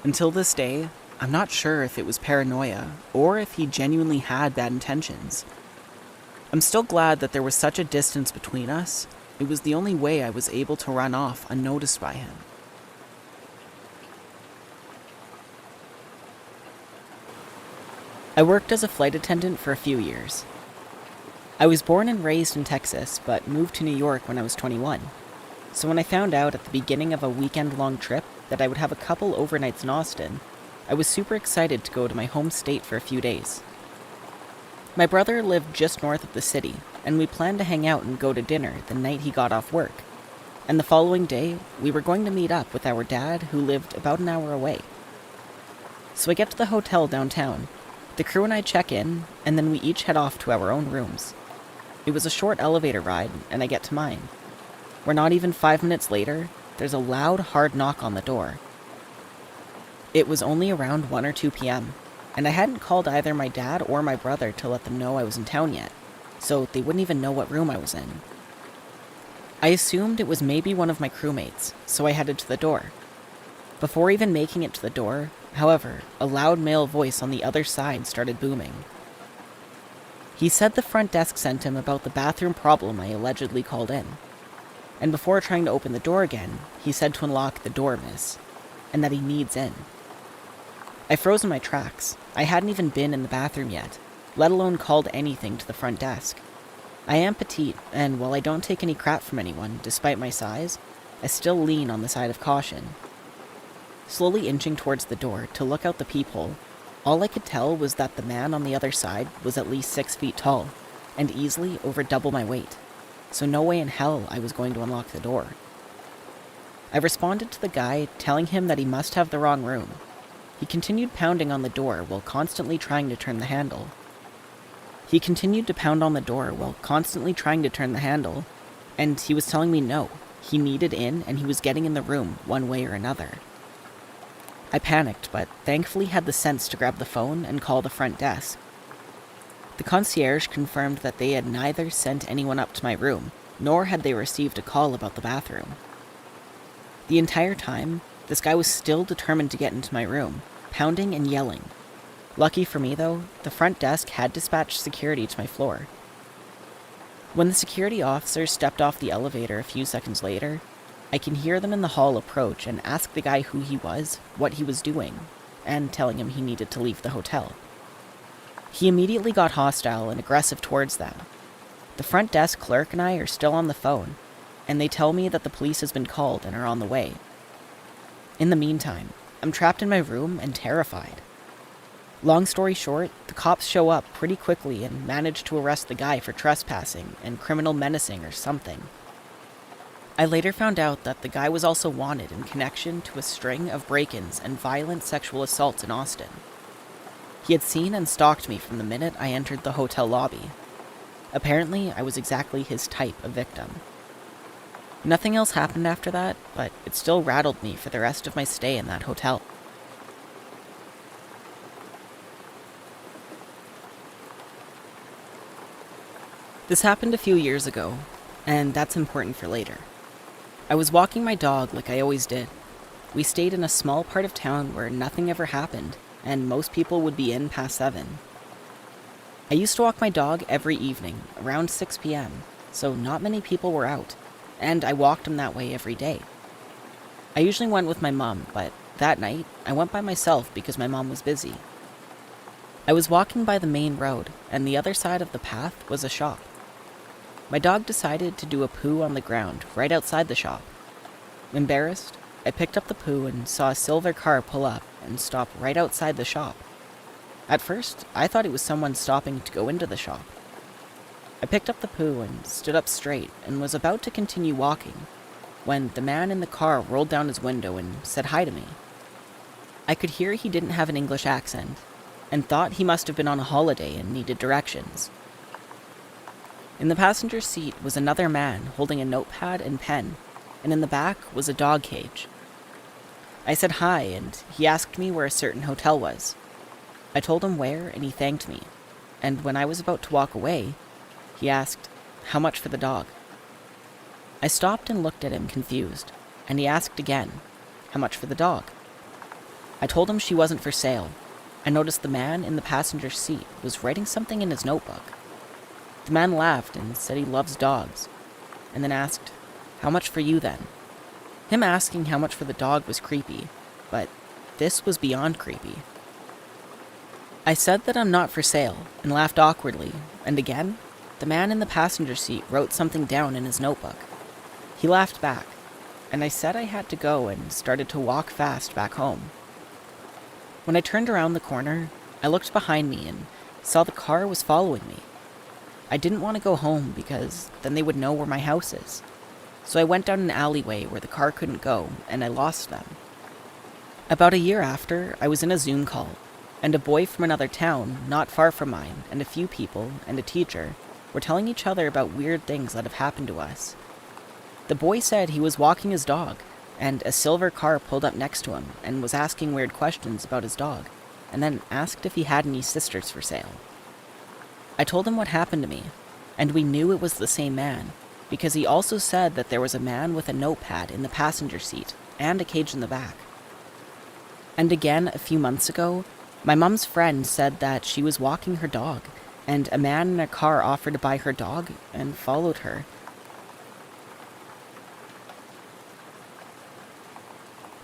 Until this day, I'm not sure if it was paranoia or if he genuinely had bad intentions. I'm still glad that there was such a distance between us. It was the only way I was able to run off unnoticed by him. I worked as a flight attendant for a few years. I was born and raised in Texas, but moved to New York when I was 21. So when I found out at the beginning of a weekend-long trip that I would have a couple overnights in Austin, I was super excited to go to my home state for a few days. My brother lived just north of the city, and we planned to hang out and go to dinner the night he got off work. And the following day, we were going to meet up with our dad, who lived about an hour away. So I get to the hotel downtown. The crew and I check in, and then we each head off to our own rooms. It was a short elevator ride, and I get to mine. We're not even 5 minutes later, there's a loud, hard knock on the door. It was only around 1 or 2 p.m., and I hadn't called either my dad or my brother to let them know I was in town yet, so they wouldn't even know what room I was in. I assumed it was maybe one of my crewmates, so I headed to the door. Before even making it to the door, however, a loud male voice on the other side started booming. He said the front desk sent him about the bathroom problem I allegedly called in. And before trying to open the door again, he said to unlock the door, miss, and that he needs in. I froze in my tracks. I hadn't even been in the bathroom yet, let alone called anything to the front desk. I am petite, and while I don't take any crap from anyone, despite my size, I still lean on the side of caution. Slowly inching towards the door to look out the peephole, all I could tell was that the man on the other side was at least 6 feet tall, and easily over double my weight, so no way in hell I was going to unlock the door. I responded to the guy, telling him that he must have the wrong room. He continued pounding on the door while constantly trying to turn the handle. And he was telling me no, he needed in and he was getting in the room one way or another. I panicked, but thankfully had the sense to grab the phone and call the front desk. The concierge confirmed that they had neither sent anyone up to my room, nor had they received a call about the bathroom. The entire time, this guy was still determined to get into my room, pounding and yelling. Lucky for me, though, the front desk had dispatched security to my floor. When the security officers stepped off the elevator a few seconds later, I can hear them in the hall approach and ask the guy who he was, what he was doing, and telling him he needed to leave the hotel. He immediately got hostile and aggressive towards them. The front desk clerk and I are still on the phone, and they tell me that the police has been called and are on the way. In the meantime, I'm trapped in my room and terrified. Long story short, the cops show up pretty quickly and manage to arrest the guy for trespassing and criminal menacing or something. I later found out that the guy was also wanted in connection to a string of break-ins and violent sexual assaults in Austin. He had seen and stalked me from the minute I entered the hotel lobby. Apparently, I was exactly his type of victim. Nothing else happened after that, but it still rattled me for the rest of my stay in that hotel. This happened a few years ago, and that's important for later. I was walking my dog like I always did. We stayed in a small part of town where nothing ever happened, and most people would be in past 7. I used to walk my dog every evening, around 6 p.m., so not many people were out, and I walked him that way every day. I usually went with my mom, but that night, I went by myself because my mom was busy. I was walking by the main road, and the other side of the path was a shop. My dog decided to do a poo on the ground right outside the shop. Embarrassed, I picked up the poo and saw a silver car pull up and stop right outside the shop. At first, I thought it was someone stopping to go into the shop. I picked up the poo and stood up straight and was about to continue walking when the man in the car rolled down his window and said hi to me. I could hear he didn't have an English accent and thought he must have been on a holiday and needed directions. In the passenger seat was another man holding a notepad and pen, and in the back was a dog cage. I said hi, and he asked me where a certain hotel was. I told him where, and he thanked me, and when I was about to walk away, he asked, "How much for the dog?" I stopped and looked at him confused, and he asked again, "How much for the dog?" I told him she wasn't for sale. I noticed the man in the passenger seat was writing something in his notebook. The man laughed and said he loves dogs, and then asked, "How much for you then?" Him asking how much for the dog was creepy, but this was beyond creepy. I said that I'm not for sale, and laughed awkwardly, and again, the man in the passenger seat wrote something down in his notebook. He laughed back, and I said I had to go and started to walk fast back home. When I turned around the corner, I looked behind me and saw the car was following me. I didn't want to go home because then they would know where my house is. So I went down an alleyway where the car couldn't go, and I lost them. About a year after, I was in a Zoom call, and a boy from another town, not far from mine, and a few people, and a teacher, were telling each other about weird things that have happened to us. The boy said he was walking his dog, and a silver car pulled up next to him and was asking weird questions about his dog, and then asked if he had any sisters for sale. I told him what happened to me, and we knew it was the same man, because he also said that there was a man with a notepad in the passenger seat and a cage in the back. And again, a few months ago, my mom's friend said that she was walking her dog, and a man in a car offered to buy her dog and followed her.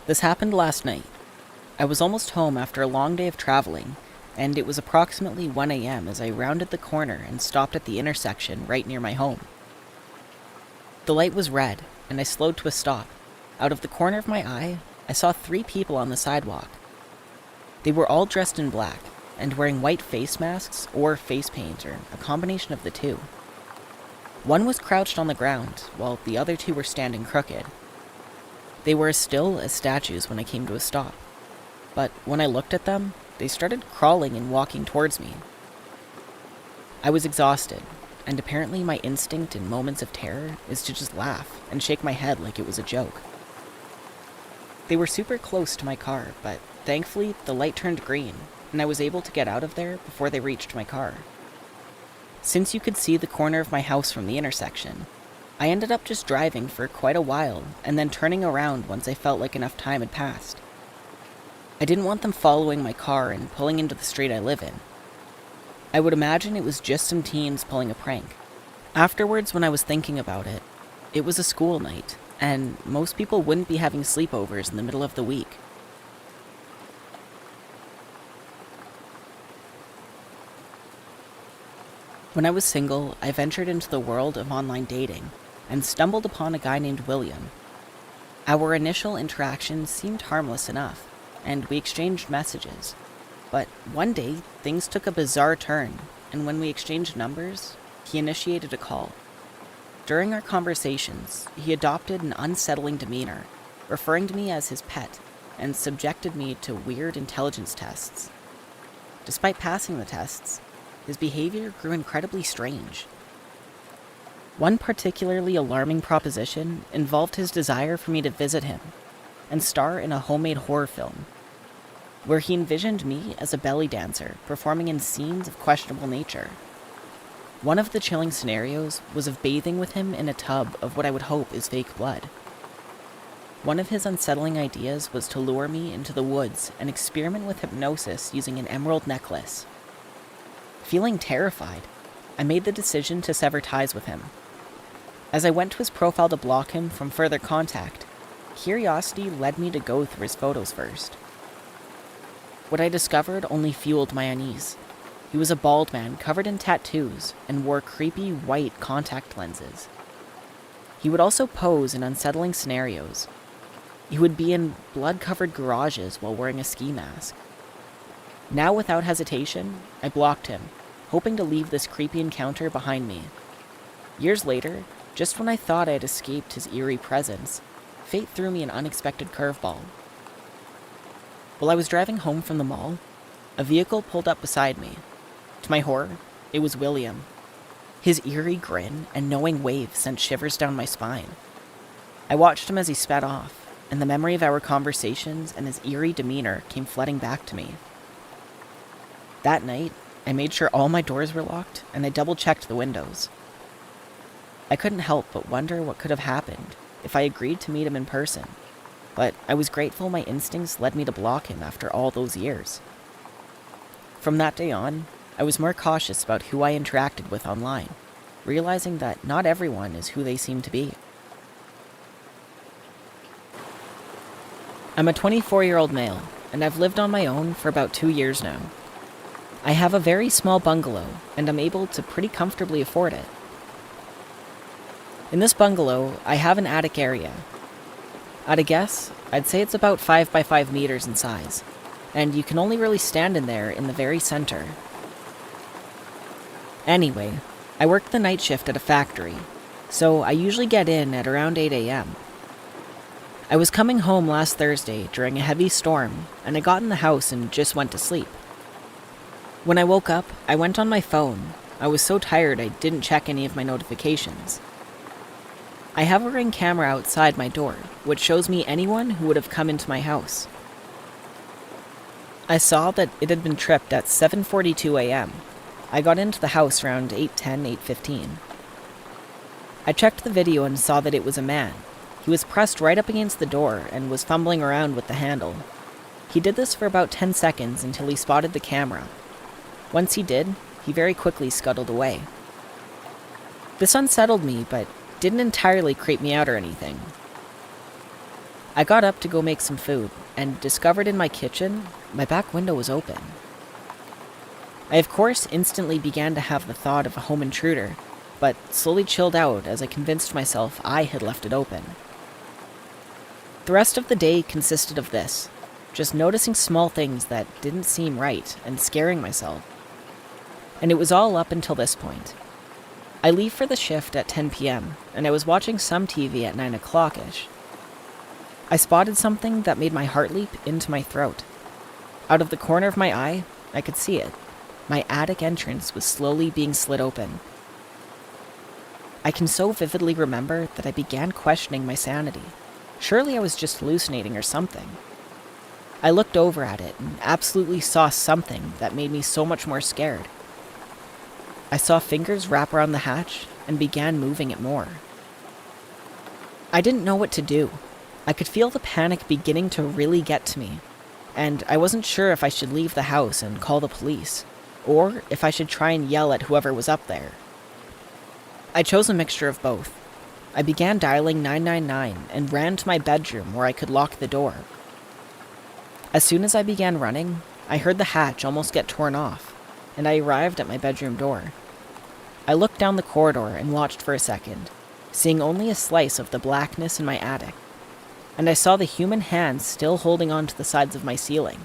This happened last night. I was almost home after a long day of traveling, and it was approximately 1 a.m. as I rounded the corner and stopped at the intersection right near my home. The light was red, and I slowed to a stop. Out of the corner of my eye, I saw 3 people on the sidewalk. They were all dressed in black, and wearing white face masks or face paint, or a combination of the two. One was crouched on the ground, while the other 2 were standing crooked. They were as still as statues when I came to a stop. But when I looked at them, they started crawling and walking towards me. I was exhausted, and apparently my instinct in moments of terror is to just laugh and shake my head like it was a joke. They were super close to my car, but Thankfully, the light turned green, and I was able to get out of there before they reached my car. Since you could see the corner of my house from the intersection, I ended up just driving for quite a while and then turning around once I felt like enough time had passed. I didn't want them following my car and pulling into the street I live in. I would imagine it was just some teens pulling a prank. Afterwards, when I was thinking about it, it was a school night, and most people wouldn't be having sleepovers in the middle of the week. When I was single, I ventured into the world of online dating and stumbled upon a guy named William. Our initial interaction seemed harmless enough, and we exchanged messages. But one day, things took a bizarre turn, and when we exchanged numbers, he initiated a call. During our conversations, he adopted an unsettling demeanor, referring to me as his pet, and subjected me to weird intelligence tests. Despite passing the tests, his behavior grew incredibly strange. One particularly alarming proposition involved his desire for me to visit him and star in a homemade horror film, where he envisioned me as a belly dancer performing in scenes of questionable nature. One of the chilling scenarios was of bathing with him in a tub of what I would hope is fake blood. One of his unsettling ideas was to lure me into the woods and experiment with hypnosis using an emerald necklace. Feeling terrified, I made the decision to sever ties with him. As I went to his profile to block him from further contact, curiosity led me to go through his photos first. What I discovered only fueled my unease. He was a bald man covered in tattoos and wore creepy white contact lenses. He would also pose in unsettling scenarios. He would be in blood-covered garages while wearing a ski mask. Now, without hesitation, I blocked him, hoping to leave this creepy encounter behind me. Years later, just when I thought I had escaped his eerie presence, fate threw me an unexpected curveball. While I was driving home from the mall, a vehicle pulled up beside me. To my horror, it was William. His eerie grin and knowing wave sent shivers down my spine. I watched him as he sped off, and the memory of our conversations and his eerie demeanor came flooding back to me. That night, I made sure all my doors were locked, and I double-checked the windows. I couldn't help but wonder what could have happened if I agreed to meet him in person, but I was grateful my instincts led me to block him after all those years. From that day on, I was more cautious about who I interacted with online, realizing that not everyone is who they seem to be. I'm a 24-year-old male, and I've lived on my own for about 2 years now. I have a very small bungalow, and I'm able to pretty comfortably afford it. In this bungalow, I have an attic area. At a guess, I'd say it's about 5 by 5 meters in size, and you can only really stand in there in the very center. Anyway, I work the night shift at a factory, so I usually get in at around 8 a.m. I was coming home last Thursday during a heavy storm, and I got in the house and just went to sleep. When I woke up, I went on my phone. I was so tired I didn't check any of my notifications. I have a Ring camera outside my door, which shows me anyone who would have come into my house. I saw that it had been tripped at 7:42 a.m. I got into the house around 8:10, 8:15. I checked the video and saw that it was a man. He was pressed right up against the door and was fumbling around with the handle. He did this for about 10 seconds until he spotted the camera. Once he did, he very quickly scuttled away. This unsettled me, but didn't entirely creep me out or anything. I got up to go make some food, and discovered in my kitchen, my back window was open. I of course instantly began to have the thought of a home intruder, but slowly chilled out as I convinced myself I had left it open. The rest of the day consisted of this, just noticing small things that didn't seem right and scaring myself. And it was all up until this point. I leave for the shift at 10 p.m., and I was watching some TV at 9 o'clock-ish. I spotted something that made my heart leap into my throat. Out of the corner of my eye, I could see it. My attic entrance was slowly being slid open. I can so vividly remember that I began questioning my sanity. Surely I was just hallucinating or something. I looked over at it and absolutely saw something that made me so much more scared. I saw fingers wrap around the hatch and began moving it more. I didn't know what to do. I could feel the panic beginning to really get to me, and I wasn't sure if I should leave the house and call the police, or if I should try and yell at whoever was up there. I chose a mixture of both. I began dialing 999 and ran to my bedroom where I could lock the door. As soon as I began running, I heard the hatch almost get torn off, and I arrived at my bedroom door. I looked down the corridor and watched for a second, seeing only a slice of the blackness in my attic, and I saw the human hands still holding on to the sides of my ceiling.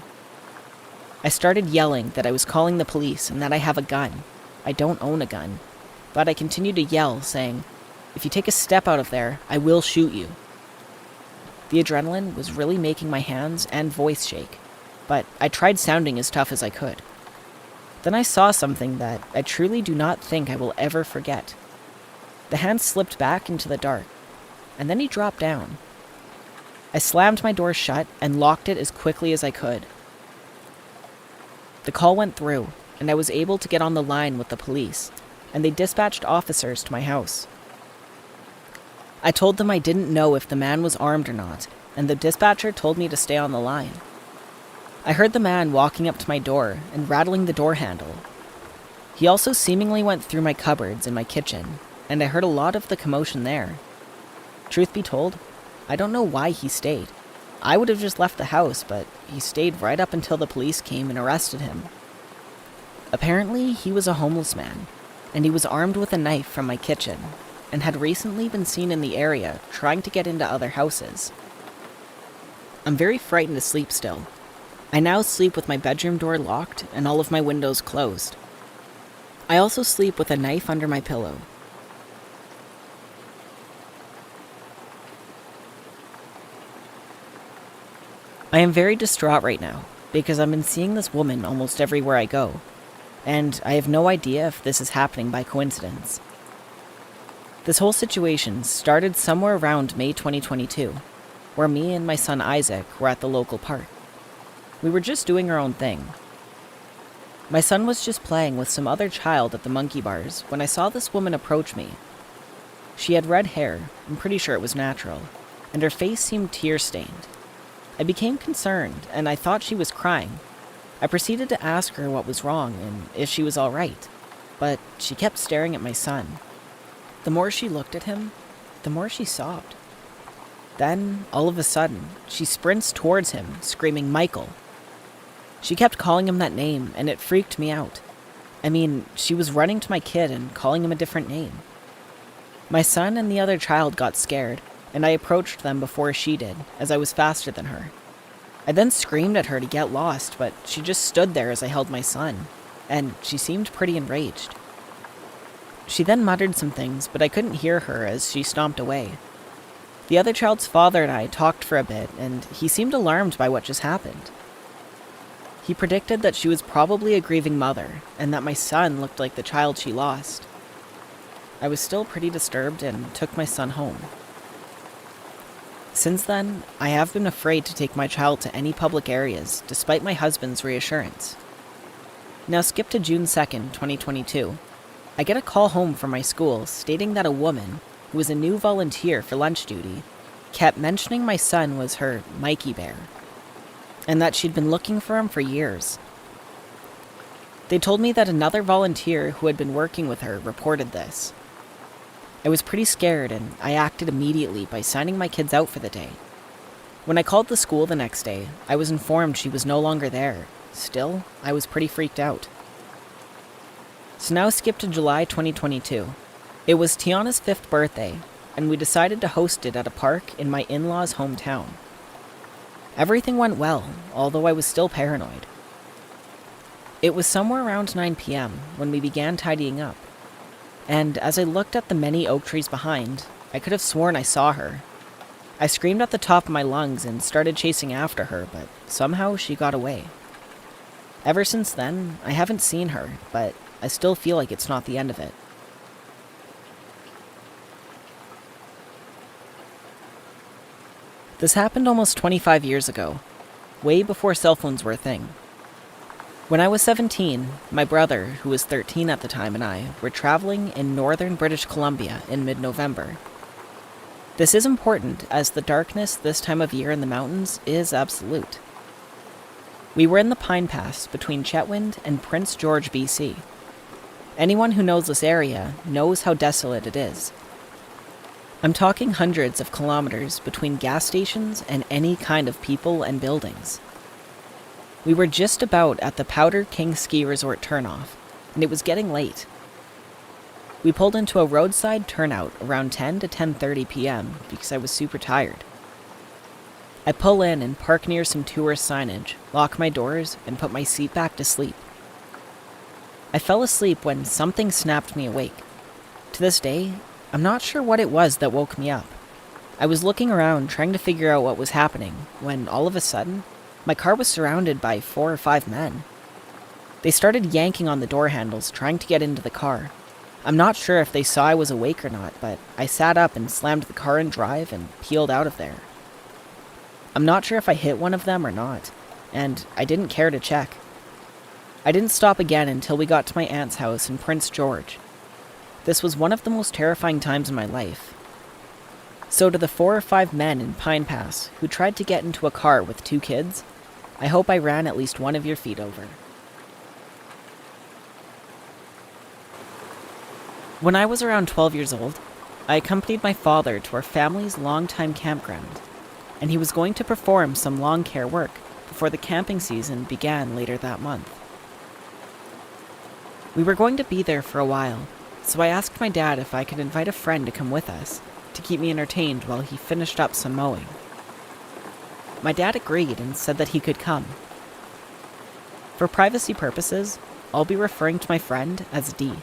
I started yelling that I was calling the police and that I have a gun. I don't own a gun, but I continued to yell, saying, "If you take a step out of there, I will shoot you." The adrenaline was really making my hands and voice shake, but I tried sounding as tough as I could. Then I saw something that I truly do not think I will ever forget. The hand slipped back into the dark, and then he dropped down. I slammed my door shut and locked it as quickly as I could. The call went through, and I was able to get on the line with the police, and they dispatched officers to my house. I told them I didn't know if the man was armed or not, and the dispatcher told me to stay on the line. I heard the man walking up to my door and rattling the door handle. He also seemingly went through my cupboards in my kitchen, and I heard a lot of the commotion there. Truth be told, I don't know why he stayed. I would have just left the house, but he stayed right up until the police came and arrested him. Apparently, he was a homeless man, and he was armed with a knife from my kitchen, and had recently been seen in the area trying to get into other houses. I'm very frightened to sleep still. I now sleep with my bedroom door locked and all of my windows closed. I also sleep with a knife under my pillow. I am very distraught right now because I've been seeing this woman almost everywhere I go, and I have no idea if this is happening by coincidence. This whole situation started somewhere around May 2022, where me and my son Isaac were at the local park. We were just doing our own thing. My son was just playing with some other child at the monkey bars when I saw this woman approach me. She had red hair, I'm pretty sure it was natural, and her face seemed tear-stained. I became concerned, and I thought she was crying. I proceeded to ask her what was wrong and if she was all right, but she kept staring at my son. The more she looked at him, the more she sobbed. Then, all of a sudden, she sprints towards him, screaming, "Michael." She kept calling him that name, and it freaked me out. I mean, she was running to my kid and calling him a different name. My son and the other child got scared, and I approached them before she did, as I was faster than her. I then screamed at her to get lost, but she just stood there as I held my son, and she seemed pretty enraged. She then muttered some things, but I couldn't hear her as she stomped away. The other child's father and I talked for a bit, and he seemed alarmed by what just happened. He predicted that she was probably a grieving mother, and that my son looked like the child she lost. I was still pretty disturbed and took my son home. Since then, I have been afraid to take my child to any public areas, despite my husband's reassurance. Now skip to June 2nd, 2022. I get a call home from my school stating that a woman, who was a new volunteer for lunch duty, kept mentioning my son was her Mikey Bear, and that she'd been looking for him for years. They told me that another volunteer who had been working with her reported this. I was pretty scared, and I acted immediately by signing my kids out for the day. When I called the school the next day, I was informed she was no longer there. Still, I was pretty freaked out. So now skip to July 2022. It was Tiana's 5th birthday, and we decided to host it at a park in my in-laws' hometown. Everything went well, although I was still paranoid. It was somewhere around 9 p.m. when we began tidying up, and as I looked at the many oak trees behind, I could have sworn I saw her. I screamed at the top of my lungs and started chasing after her, but somehow she got away. Ever since then, I haven't seen her, but I still feel like it's not the end of it. This happened almost 25 years ago. way before cell phones were a thing. When I was 17, my brother, who was 13 at the time, and I were traveling in northern British Columbia in mid-November. This is important as the darkness this time of year in the mountains is absolute. We were in the Pine Pass between Chetwynd and Prince George, BC. Anyone who knows this area knows how desolate it is. I'm talking hundreds of kilometers between gas stations and any kind of people and buildings. We were just about at the Powder King Ski Resort turnoff, and it was getting late. We pulled into a roadside turnout around 10 to 10:30 p.m. because I was super tired. I pull in and park near some tourist signage, lock my doors, and put my seat back to sleep. I fell asleep when something snapped me awake. To this day, I'm not sure what it was that woke me up. I was looking around trying to figure out what was happening when all of a sudden, my car was surrounded by 4 or 5 men. They started yanking on the door handles, trying to get into the car. I'm not sure if they saw I was awake or not, but I sat up and slammed the car in drive and peeled out of there. I'm not sure if I hit one of them or not, and I didn't care to check. I didn't stop again until we got to my aunt's house in Prince George. This was one of the most terrifying times in my life. So to the 4 or 5 men in Pine Pass who tried to get into a car with 2 kids, I hope I ran at least one of your feet over. When I was around 12 years old, I accompanied my father to our family's longtime campground, and he was going to perform some lawn care work before the camping season began later that month. We were going to be there for a while, so I asked my dad if I could invite a friend to come with us to keep me entertained while he finished up some mowing. My dad agreed and said that he could come. For privacy purposes, I'll be referring to my friend as Dee.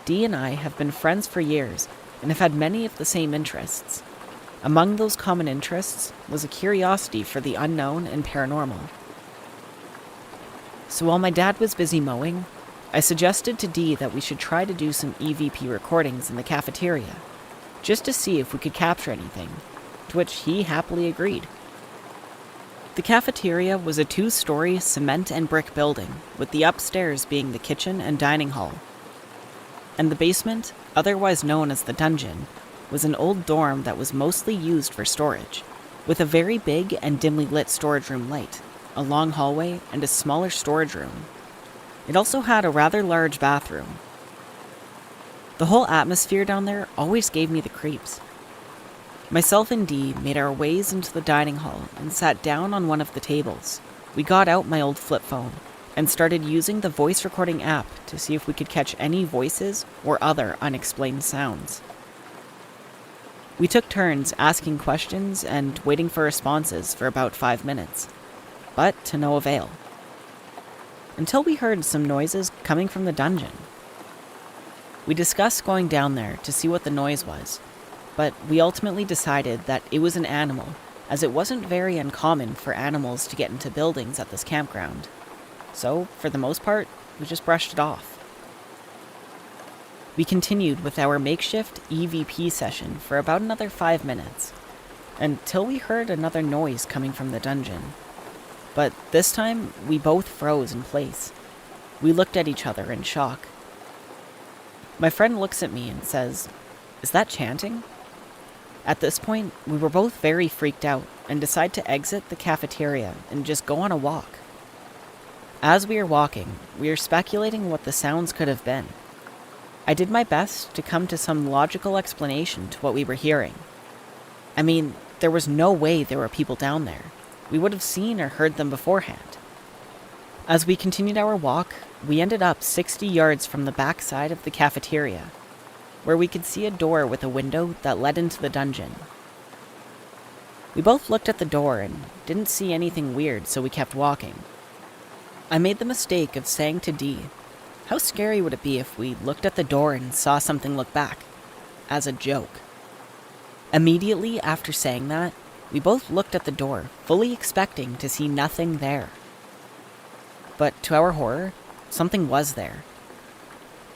Dee and I have been friends for years and have had many of the same interests. Among those common interests was a curiosity for the unknown and paranormal. So while my dad was busy mowing, I suggested to Dee that we should try to do some EVP recordings in the cafeteria, just to see if we could capture anything, to which he happily agreed. The cafeteria was a 2-story cement and brick building, with the upstairs being the kitchen and dining hall. And the basement, otherwise known as the dungeon, was an old dorm that was mostly used for storage, with a very big and dimly lit storage room light, a long hallway, and a smaller storage room. It also had a rather large bathroom. The whole atmosphere down there always gave me the creeps. Myself and Dee made our ways into the dining hall and sat down on one of the tables. We got out my old flip phone and started using the voice recording app to see if we could catch any voices or other unexplained sounds. We took turns asking questions and waiting for responses for about 5 minutes, but to no avail. Until we heard some noises coming from the dungeon. We discussed going down there to see what the noise was, but we ultimately decided that it was an animal, as it wasn't very uncommon for animals to get into buildings at this campground. So, for the most part, we just brushed it off. We continued with our makeshift EVP session for about another 5 minutes, until we heard another noise coming from the dungeon. But this time, we both froze in place. We looked at each other in shock. My friend looks at me and says, "Is that chanting?" At this point, we were both very freaked out and decide to exit the cafeteria and just go on a walk. As we are walking, we are speculating what the sounds could have been. I did my best to come to some logical explanation to what we were hearing. I mean, there was no way there were people down there. We would have seen or heard them beforehand. As we continued our walk, we ended up 60 yards from the back side of the cafeteria, where we could see a door with a window that led into the dungeon. We both looked at the door and didn't see anything weird, so we kept walking. I made the mistake of saying to Dee, "How scary would it be if we looked at the door and saw something look back?" as a joke. Immediately after saying that, we both looked at the door, fully expecting to see nothing there. But to our horror, something was there.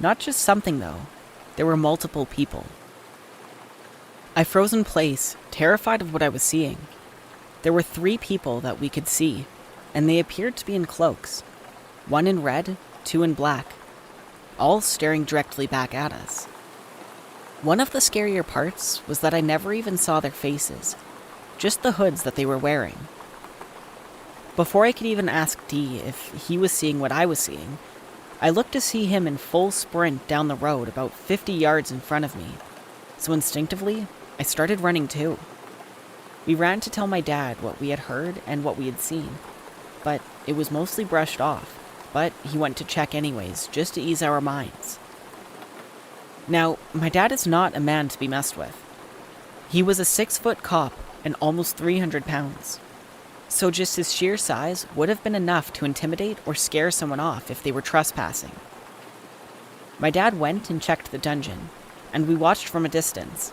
Not just something, though. There were multiple people. I froze in place, terrified of what I was seeing. There were 3 people that we could see, and they appeared to be in cloaks. 1 in red, 2 in black, all staring directly back at us. One of the scarier parts was that I never even saw their faces, just the hoods that they were wearing. Before I could even ask D if he was seeing what I was seeing, I looked to see him in full sprint down the road about 50 yards in front of me, so instinctively, I started running too. We ran to tell my dad what we had heard and what we had seen, but it was mostly brushed off, but he went to check anyways, just to ease our minds. Now, my dad is not a man to be messed with. He was a 6-foot cop and almost 300 pounds. So just his sheer size would have been enough to intimidate or scare someone off if they were trespassing. My dad went and checked the dungeon, and we watched from a distance.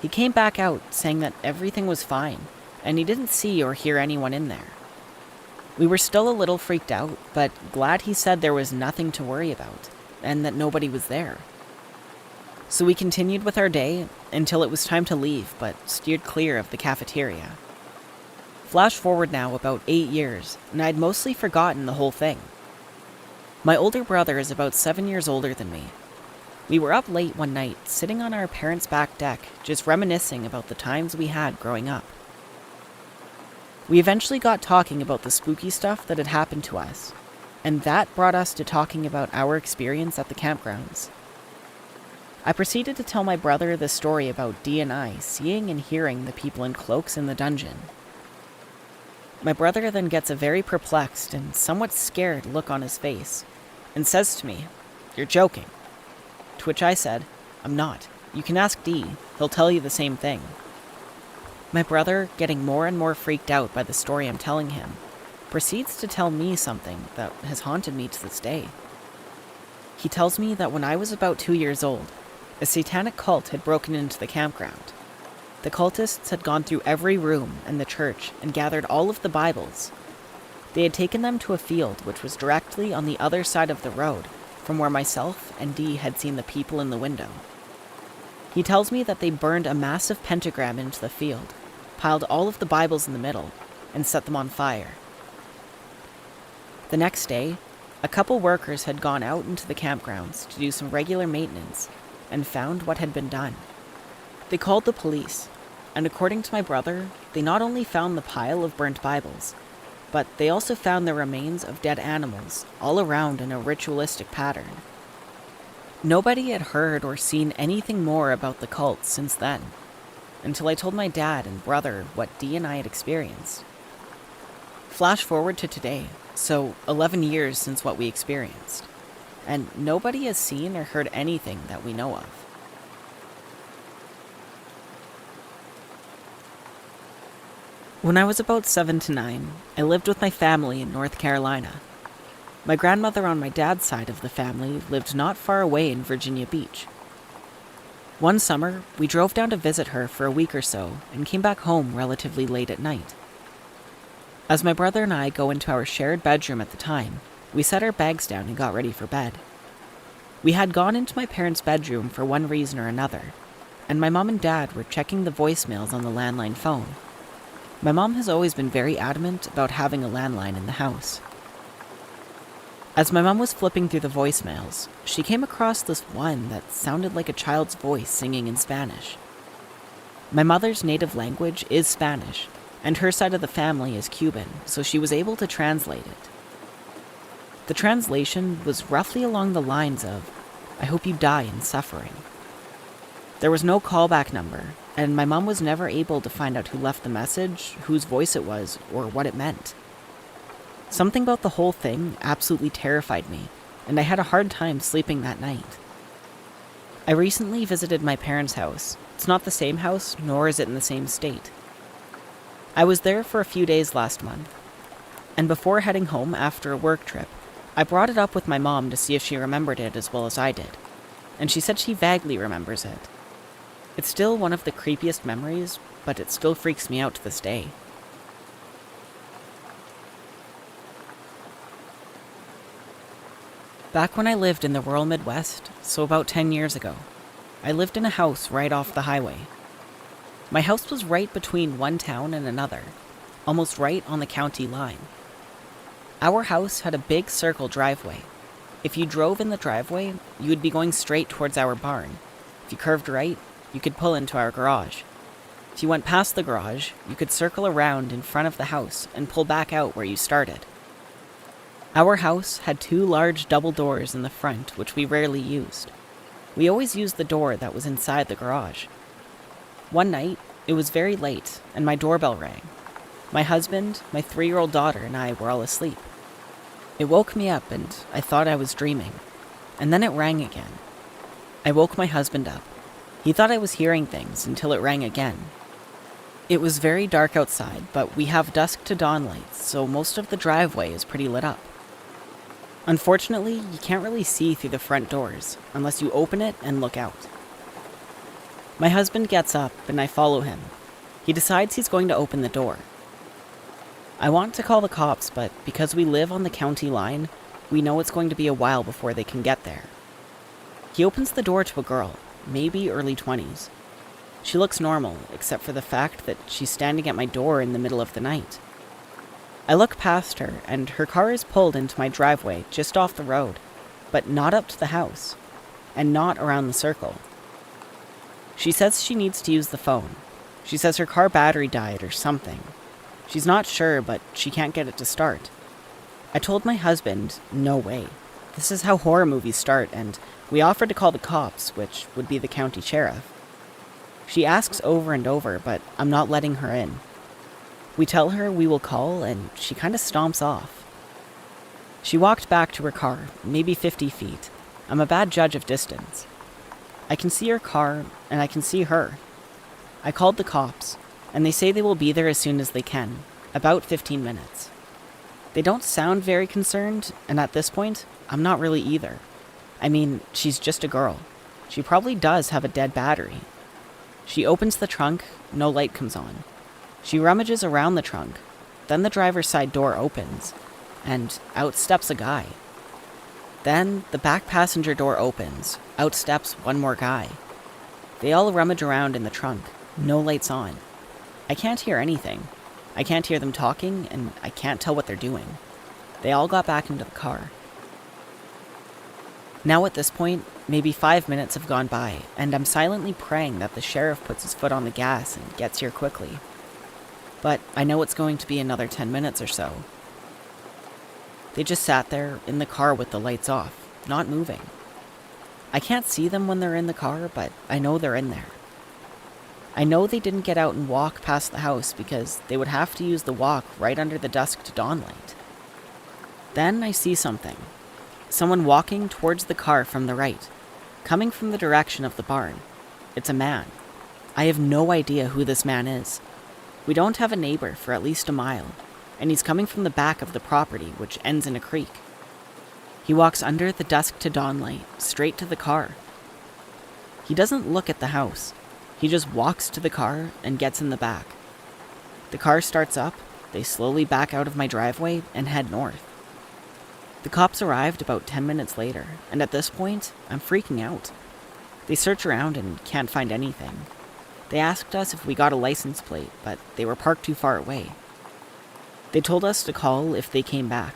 He came back out saying that everything was fine, and he didn't see or hear anyone in there. We were still a little freaked out, but glad he said there was nothing to worry about, and that nobody was there. So we continued with our day until it was time to leave, but steered clear of the cafeteria. Flash forward now about 8 years, and I'd mostly forgotten the whole thing. My older brother is about 7 years older than me. We were up late one night, sitting on our parents' back deck, just reminiscing about the times we had growing up. We eventually got talking about the spooky stuff that had happened to us, and that brought us to talking about our experience at the campgrounds. I proceeded to tell my brother the story about D and I seeing and hearing the people in cloaks in the dungeon. My brother then gets a very perplexed and somewhat scared look on his face, and says to me, "You're joking." To which I said, "I'm not. You can ask D. He'll tell you the same thing." My brother, getting more and more freaked out by the story I'm telling him, proceeds to tell me something that has haunted me to this day. He tells me that when I was about 2 years old, a satanic cult had broken into the campground. The cultists had gone through every room in the church and gathered all of the Bibles. They had taken them to a field which was directly on the other side of the road from where myself and Dee had seen the people in the window. He tells me that they burned a massive pentagram into the field, piled all of the Bibles in the middle, and set them on fire. The next day, a couple workers had gone out into the campgrounds to do some regular maintenance and found what had been done. They called the police, and according to my brother, they not only found the pile of burnt Bibles, but they also found the remains of dead animals all around in a ritualistic pattern. Nobody had heard or seen anything more about the cult since then, until I told my dad and brother what Dee and I had experienced. Flash forward to today, so 11 years since what we experienced, and nobody has seen or heard anything that we know of. When I was about 7 to 9, I lived with my family in North Carolina. My grandmother on my dad's side of the family lived not far away in Virginia Beach. One summer, we drove down to visit her for a week or so and came back home relatively late at night. As my brother and I go into our shared bedroom at the time, we set our bags down and got ready for bed. We had gone into my parents' bedroom for one reason or another, and my mom and dad were checking the voicemails on the landline phone. My mom has always been very adamant about having a landline in the house. As my mom was flipping through the voicemails, she came across this one that sounded like a child's voice singing in Spanish. My mother's native language is Spanish, and her side of the family is Cuban, so she was able to translate it. The translation was roughly along the lines of, "I hope you die in suffering." There was no callback number, and my mom was never able to find out who left the message, whose voice it was, or what it meant. Something about the whole thing absolutely terrified me, and I had a hard time sleeping that night. I recently visited my parents' house. It's not the same house, nor is it in the same state. I was there for a few days last month, and before heading home after a work trip, I brought it up with my mom to see if she remembered it as well as I did, and she said she vaguely remembers it. It's still one of the creepiest memories, but it still freaks me out to this day. Back when I lived in the rural Midwest, so about 10 years ago, I lived in a house right off the highway. My house was right between one town and another, almost right on the county line. Our house had a big circle driveway. If you drove in the driveway, you would be going straight towards our barn. If you curved right, you could pull into our garage. If you went past the garage, you could circle around in front of the house and pull back out where you started. Our house had 2 large double doors in the front, which we rarely used. We always used the door that was inside the garage. One night, it was very late, and my doorbell rang. My husband, my 3-year-old daughter, and I were all asleep. It woke me up, and I thought I was dreaming. And then it rang again. I woke my husband up. He thought I was hearing things until it rang again. It was very dark outside, but we have dusk to dawn lights, so most of the driveway is pretty lit up. Unfortunately, you can't really see through the front doors unless you open it and look out. My husband gets up and I follow him. He decides he's going to open the door. I want to call the cops, but because we live on the county line, we know it's going to be a while before they can get there. He opens the door to a girl, maybe early 20s. She looks normal, except for the fact that she's standing at my door in the middle of the night. I look past her, and her car is pulled into my driveway just off the road, but not up to the house, and not around the circle. She says she needs to use the phone. She says her car battery died or something. She's not sure, but she can't get it to start. I told my husband, no way. This is how horror movies start, and we offered to call the cops, which would be the county sheriff. She asks over and over, but I'm not letting her in. We tell her we will call, and she kind of stomps off. She walked back to her car, maybe 50 feet. I'm a bad judge of distance. I can see her car, and I can see her. I called the cops, and they say they will be there as soon as they can, about 15 minutes. They don't sound very concerned, and at this point, I'm not really either. I mean, she's just a girl. She probably does have a dead battery. She opens the trunk, no light comes on. She rummages around the trunk, then the driver's side door opens, and out steps a guy. Then the back passenger door opens, out steps one more guy. They all rummage around in the trunk, no lights on. I can't hear anything. I can't hear them talking, and I can't tell what they're doing. They all got back into the car. Now at this point, maybe 5 minutes have gone by, and I'm silently praying that the sheriff puts his foot on the gas and gets here quickly. But I know it's going to be another 10 minutes or so. They just sat there in the car with the lights off, not moving. I can't see them when they're in the car, but I know they're in there. I know they didn't get out and walk past the house because they would have to use the walk right under the dusk to dawn light. Then I see something. Someone walking towards the car from the right, coming from the direction of the barn. It's a man. I have no idea who this man is. We don't have a neighbor for at least a mile, and he's coming from the back of the property, which ends in a creek. He walks under the dusk to dawn light, straight to the car. He doesn't look at the house. He just walks to the car and gets in the back. The car starts up, they slowly back out of my driveway and head north. The cops arrived about 10 minutes later, and at this point, I'm freaking out. They search around and can't find anything. They asked us if we got a license plate, but they were parked too far away. They told us to call if they came back.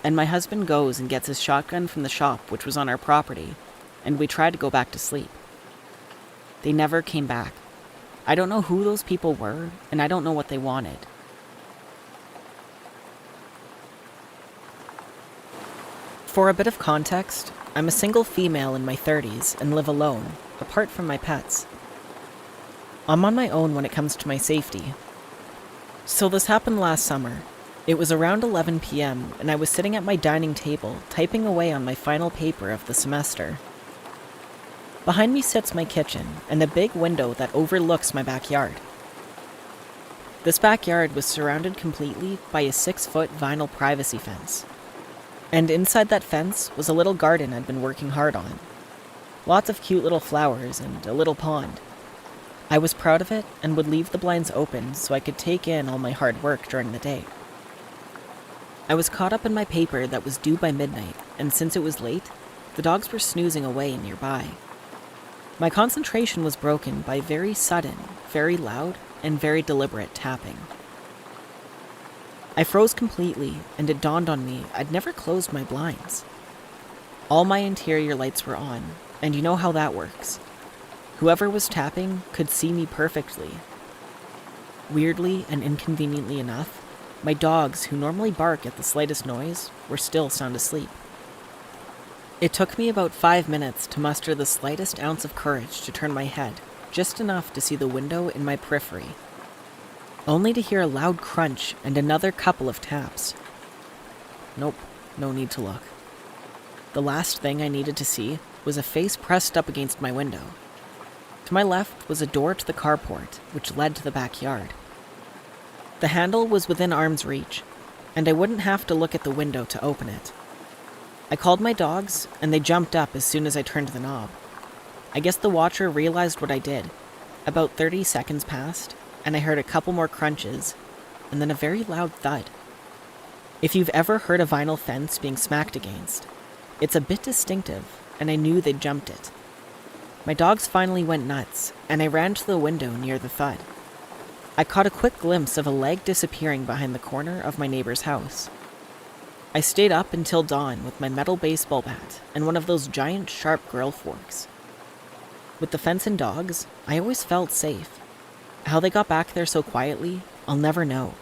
And my husband goes and gets his shotgun from the shop, which was on our property, and we tried to go back to sleep. They never came back. I don't know who those people were, and I don't know what they wanted. For a bit of context, I'm a single female in my 30s and live alone, apart from my pets. I'm on my own when it comes to my safety. So this happened last summer. It was around 11 p.m. and I was sitting at my dining table, typing away on my final paper of the semester. Behind me sits my kitchen and a big window that overlooks my backyard. This backyard was surrounded completely by a 6-foot vinyl privacy fence. And inside that fence was a little garden I'd been working hard on. Lots of cute little flowers and a little pond. I was proud of it and would leave the blinds open so I could take in all my hard work during the day. I was caught up in my paper that was due by midnight, and since it was late, the dogs were snoozing away nearby. My concentration was broken by very sudden, very loud, and very deliberate tapping. I froze completely, and it dawned on me I'd never closed my blinds. All my interior lights were on, and you know how that works. Whoever was tapping could see me perfectly. Weirdly and inconveniently enough, my dogs, who normally bark at the slightest noise, were still sound asleep. It took me about 5 minutes to muster the slightest ounce of courage to turn my head, just enough to see the window in my periphery, only to hear a loud crunch and another couple of taps. Nope, no need to look. The last thing I needed to see was a face pressed up against my window. To my left was a door to the carport, which led to the backyard. The handle was within arm's reach, and I wouldn't have to look at the window to open it. I called my dogs, and they jumped up as soon as I turned the knob. I guess the watcher realized what I did. About 30 seconds passed, and I heard a couple more crunches, and then a very loud thud. If you've ever heard a vinyl fence being smacked against, it's a bit distinctive, and I knew they'd jumped it. My dogs finally went nuts, and I ran to the window near the thud. I caught a quick glimpse of a leg disappearing behind the corner of my neighbor's house. I stayed up until dawn with my metal baseball bat and one of those giant sharp grill forks. With the fence and dogs, I always felt safe. How they got back there so quietly, I'll never know.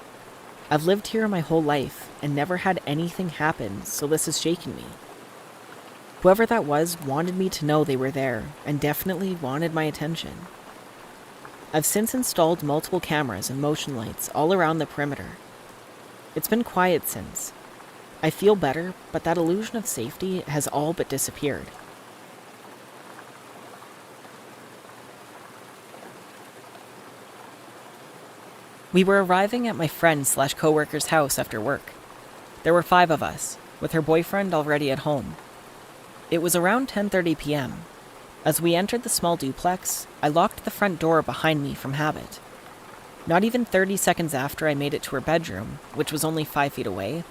I've lived here my whole life and never had anything happen, so this has shaken me. Whoever that was wanted me to know they were there and definitely wanted my attention. I've since installed multiple cameras and motion lights all around the perimeter. It's been quiet since. I feel better, but that illusion of safety has all but disappeared. We were arriving at my friend/coworker's house after work. There were 5 of us, with her boyfriend already at home. It was around 10:30 p.m. As we entered the small duplex, I locked the front door behind me from habit. Not even 30 seconds after I made it to her bedroom, which was only 5 feet away,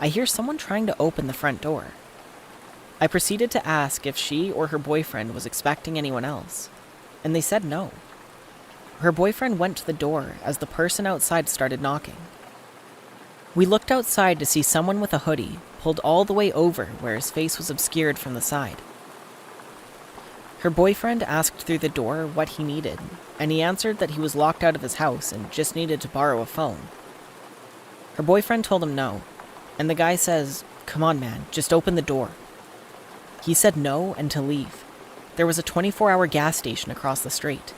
I hear someone trying to open the front door. I proceeded to ask if she or her boyfriend was expecting anyone else, and they said no. Her boyfriend went to the door as the person outside started knocking. We looked outside to see someone with a hoodie pulled all the way over where his face was obscured from the side. Her boyfriend asked through the door what he needed, and he answered that he was locked out of his house and just needed to borrow a phone. Her boyfriend told him no, and the guy says, "Come on, man, just open the door." He said no and to leave. There was a 24-hour gas station across the street.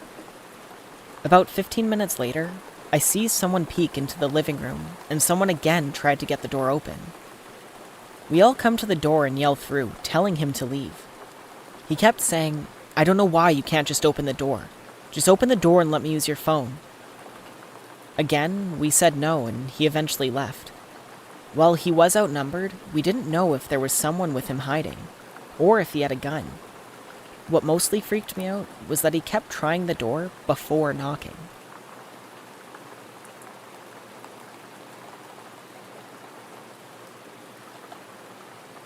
About 15 minutes later, I see someone peek into the living room, and someone again tried to get the door open. We all come to the door and yell through, telling him to leave. He kept saying, "I don't know why you can't just open the door. Just open the door and let me use your phone." Again, we said no, and he eventually left. While he was outnumbered, we didn't know if there was someone with him hiding, or if he had a gun. What mostly freaked me out was that he kept trying the door before knocking.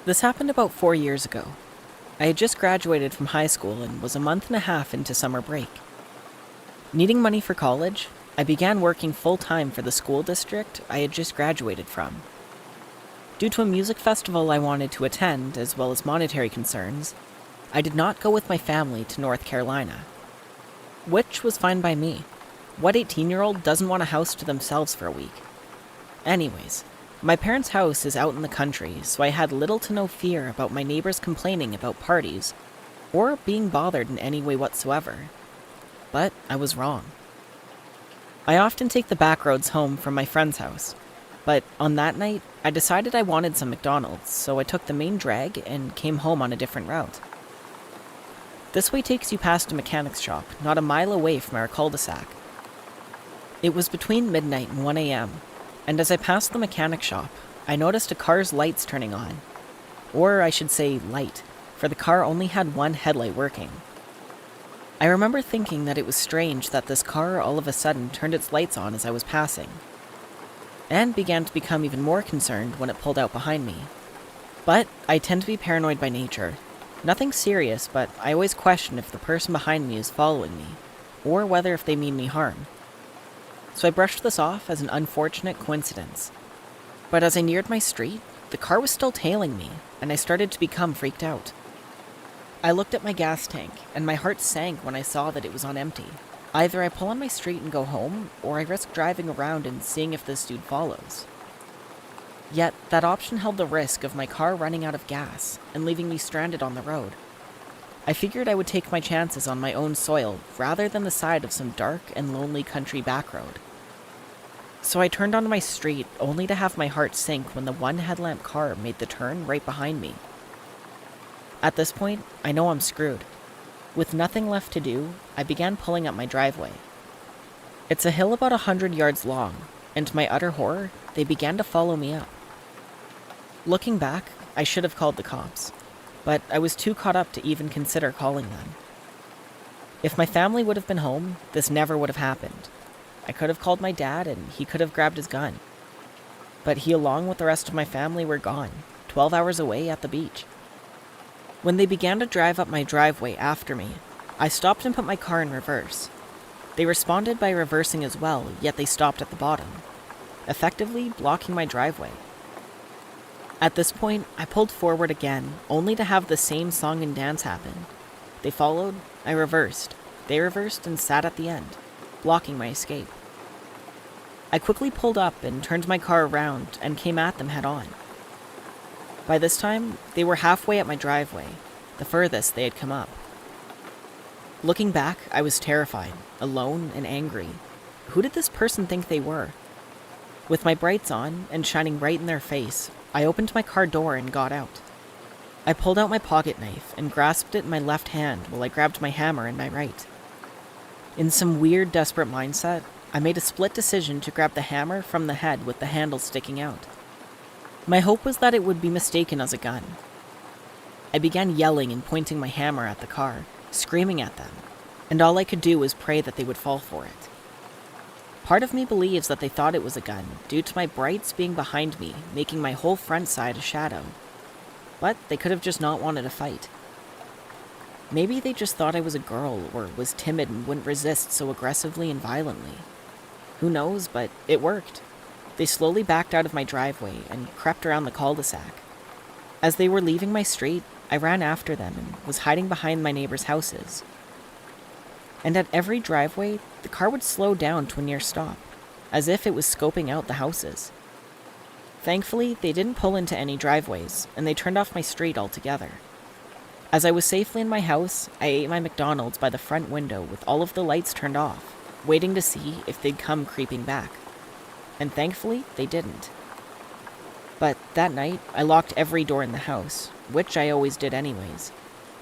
This happened about 4 years ago. I had just graduated from high school and was a month and a half into summer break. Needing money for college, I began working full-time for the school district I had just graduated from. Due to a music festival I wanted to attend, as well as monetary concerns, I did not go with my family to North Carolina. Which was fine by me. What 18-year-old doesn't want a house to themselves for a week? Anyways, my parents' house is out in the country, so I had little to no fear about my neighbors complaining about parties, or being bothered in any way whatsoever. But I was wrong. I often take the back roads home from my friend's house, but on that night, I decided I wanted some McDonald's, so I took the main drag and came home on a different route. This way takes you past a mechanic's shop, not a mile away from our cul-de-sac. It was between midnight and 1 a.m., and as I passed the mechanic shop, I noticed a car's lights turning on. Or I should say light, for the car only had one headlight working. I remember thinking that it was strange that this car all of a sudden turned its lights on as I was passing, and began to become even more concerned when it pulled out behind me. But I tend to be paranoid by nature. Nothing serious, but I always question if the person behind me is following me, or whether if they mean me harm. So I brushed this off as an unfortunate coincidence. But as I neared my street, the car was still tailing me, and I started to become freaked out. I looked at my gas tank, and my heart sank when I saw that it was on empty. Either I pull on my street and go home, or I risk driving around and seeing if this dude follows. Yet, that option held the risk of my car running out of gas and leaving me stranded on the road. I figured I would take my chances on my own soil rather than the side of some dark and lonely country backroad. So I turned onto my street only to have my heart sink when the one headlamp car made the turn right behind me. At this point, I know I'm screwed. With nothing left to do, I began pulling up my driveway. It's a hill about 100 yards long, and to my utter horror, they began to follow me up. Looking back, I should have called the cops, but I was too caught up to even consider calling them. If my family would have been home, this never would have happened. I could have called my dad and he could have grabbed his gun. But he, along with the rest of my family, were gone, 12 hours away at the beach. When they began to drive up my driveway after me, I stopped and put my car in reverse. They responded by reversing as well, yet they stopped at the bottom, effectively blocking my driveway. At this point, I pulled forward again, only to have the same song and dance happen. They followed, I reversed, they reversed and sat at the end, blocking my escape. I quickly pulled up and turned my car around and came at them head on. By this time, they were halfway up my driveway, the furthest they had come up. Looking back, I was terrified, alone and angry. Who did this person think they were? With my brights on and shining right in their face, I opened my car door and got out. I pulled out my pocket knife and grasped it in my left hand while I grabbed my hammer in my right. In some weird, desperate mindset, I made a split decision to grab the hammer from the head with the handle sticking out. My hope was that it would be mistaken as a gun. I began yelling and pointing my hammer at the car, screaming at them, and all I could do was pray that they would fall for it. Part of me believes that they thought it was a gun due to my brights being behind me, making my whole front side a shadow. But they could have just not wanted a fight. Maybe they just thought I was a girl or was timid and wouldn't resist so aggressively and violently. Who knows, but it worked. They slowly backed out of my driveway and crept around the cul-de-sac. As they were leaving my street, I ran after them and was hiding behind my neighbors' houses. And at every driveway, the car would slow down to a near stop, as if it was scoping out the houses. Thankfully, they didn't pull into any driveways, and they turned off my street altogether. As I was safely in my house, I ate my McDonald's by the front window with all of the lights turned off, waiting to see if they'd come creeping back. And thankfully, they didn't. But that night, I locked every door in the house, which I always did anyways,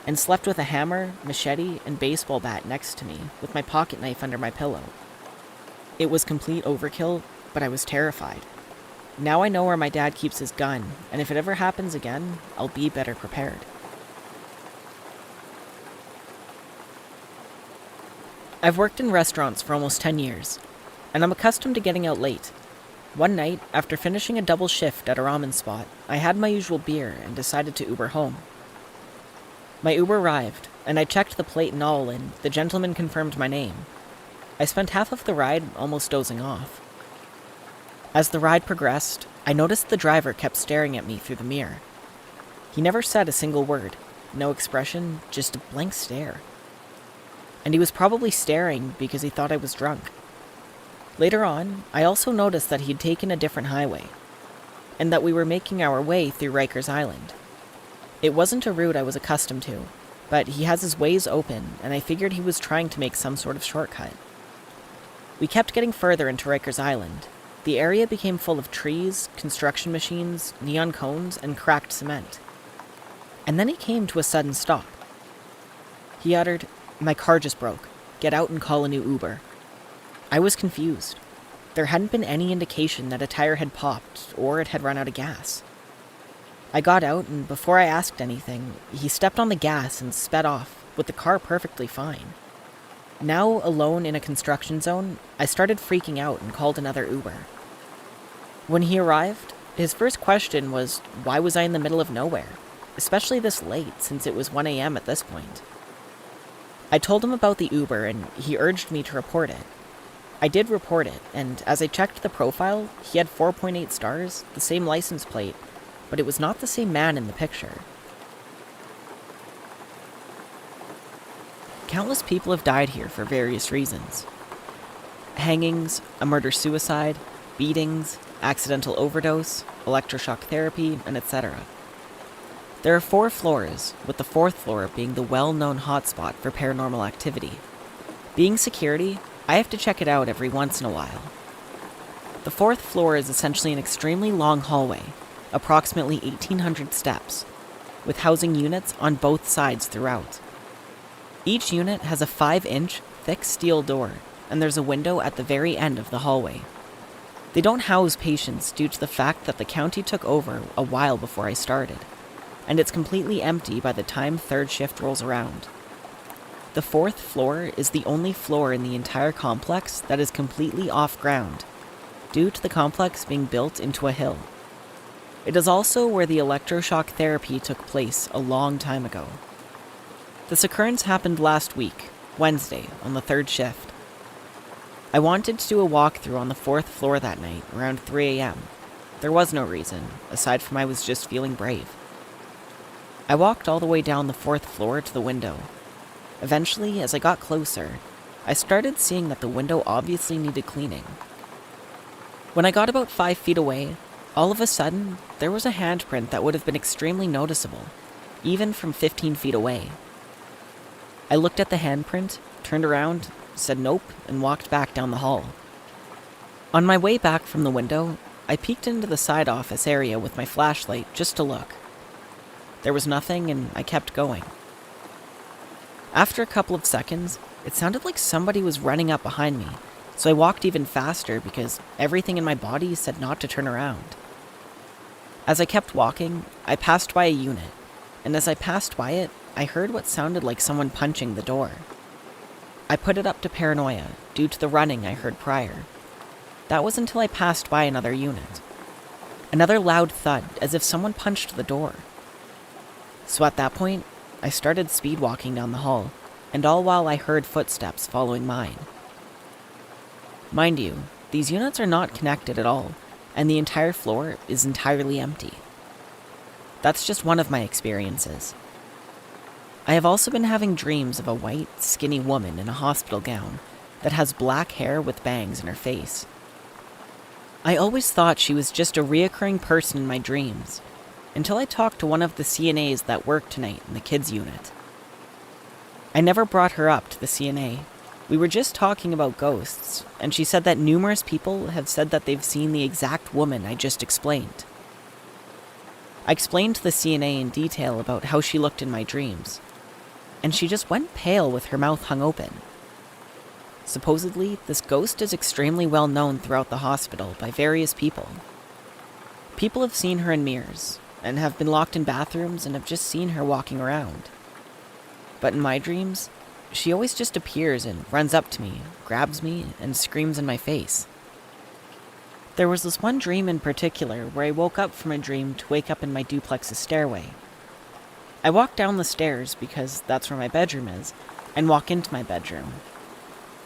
and slept with a hammer, machete, and baseball bat next to me, with my pocket knife under my pillow. It was complete overkill, but I was terrified. Now I know where my dad keeps his gun, and if it ever happens again, I'll be better prepared. I've worked in restaurants for almost 10 years, and I'm accustomed to getting out late. One night, after finishing a double shift at a ramen spot, I had my usual beer and decided to Uber home. My Uber arrived, and I checked the plate and all, and the gentleman confirmed my name. I spent half of the ride almost dozing off. As the ride progressed, I noticed the driver kept staring at me through the mirror. He never said a single word, no expression, just a blank stare. And he was probably staring because he thought I was drunk. Later on, I also noticed that he'd taken a different highway, and that we were making our way through Rikers Island. It wasn't a route I was accustomed to, but he has his ways open, and I figured he was trying to make some sort of shortcut. We kept getting further into Rikers Island. The area became full of trees, construction machines, neon cones, and cracked cement. And then he came to a sudden stop. He uttered, "My car just broke. Get out and call a new Uber." I was confused. There hadn't been any indication that a tire had popped or it had run out of gas. I got out, and before I asked anything, he stepped on the gas and sped off, with the car perfectly fine. Now, alone in a construction zone, I started freaking out and called another Uber. When he arrived, his first question was, why was I in the middle of nowhere, especially this late, since it was 1 a.m. at this point. I told him about the Uber, and he urged me to report it. I did report it, and as I checked the profile, he had 4.8 stars, the same license plate, but it was not the same man in the picture. Countless people have died here for various reasons. Hangings, a murder-suicide, beatings, accidental overdose, electroshock therapy, and etc. There are 4 floors, with the 4th floor being the well-known hotspot for paranormal activity. Being security, I have to check it out every once in a while. The 4th floor is essentially an extremely long hallway, approximately 1,800 steps, with housing units on both sides throughout. Each unit has a 5-inch, thick steel door, and there's a window at the very end of the hallway. They don't house patients due to the fact that the county took over a while before I started, and it's completely empty by the time 3rd shift rolls around. The 4th floor is the only floor in the entire complex that is completely off-ground, due to the complex being built into a hill. It is also where the electroshock therapy took place a long time ago. This occurrence happened last week, Wednesday, on the 3rd shift. I wanted to do a walkthrough on the 4th floor that night, around 3 a.m. There was no reason, aside from I was just feeling brave. I walked all the way down the 4th floor to the window. Eventually, as I got closer, I started seeing that the window obviously needed cleaning. When I got about 5 feet away, all of a sudden, there was a handprint that would have been extremely noticeable, even from 15 feet away. I looked at the handprint, turned around, said nope, and walked back down the hall. On my way back from the window, I peeked into the side office area with my flashlight just to look. There was nothing, and I kept going. After a couple of seconds, it sounded like somebody was running up behind me, so I walked even faster because everything in my body said not to turn around. As I kept walking, I passed by a unit, and as I passed by it, I heard what sounded like someone punching the door. I put it up to paranoia due to the running I heard prior. That was until I passed by another unit. Another loud thud as if someone punched the door. So at that point, I started speed walking down the hall, and all while I heard footsteps following mine. Mind you, these units are not connected at all, and the entire floor is entirely empty. That's just one of my experiences. I have also been having dreams of a white, skinny woman in a hospital gown that has black hair with bangs in her face. I always thought she was just a reoccurring person in my dreams, until I talked to one of the CNAs that worked tonight in the kids unit. I never brought her up to the CNA. We were just talking about ghosts, and she said that numerous people have said that they've seen the exact woman I just explained. I explained to the CNA in detail about how she looked in my dreams, and she just went pale with her mouth hung open. Supposedly, this ghost is extremely well known throughout the hospital by various people. People have seen her in mirrors, and have been locked in bathrooms and have just seen her walking around. But in my dreams, she always just appears and runs up to me, grabs me, and screams in my face. There was this one dream in particular where I woke up from a dream to wake up in my duplex's stairway. I walk down the stairs because that's where my bedroom is, and walk into my bedroom.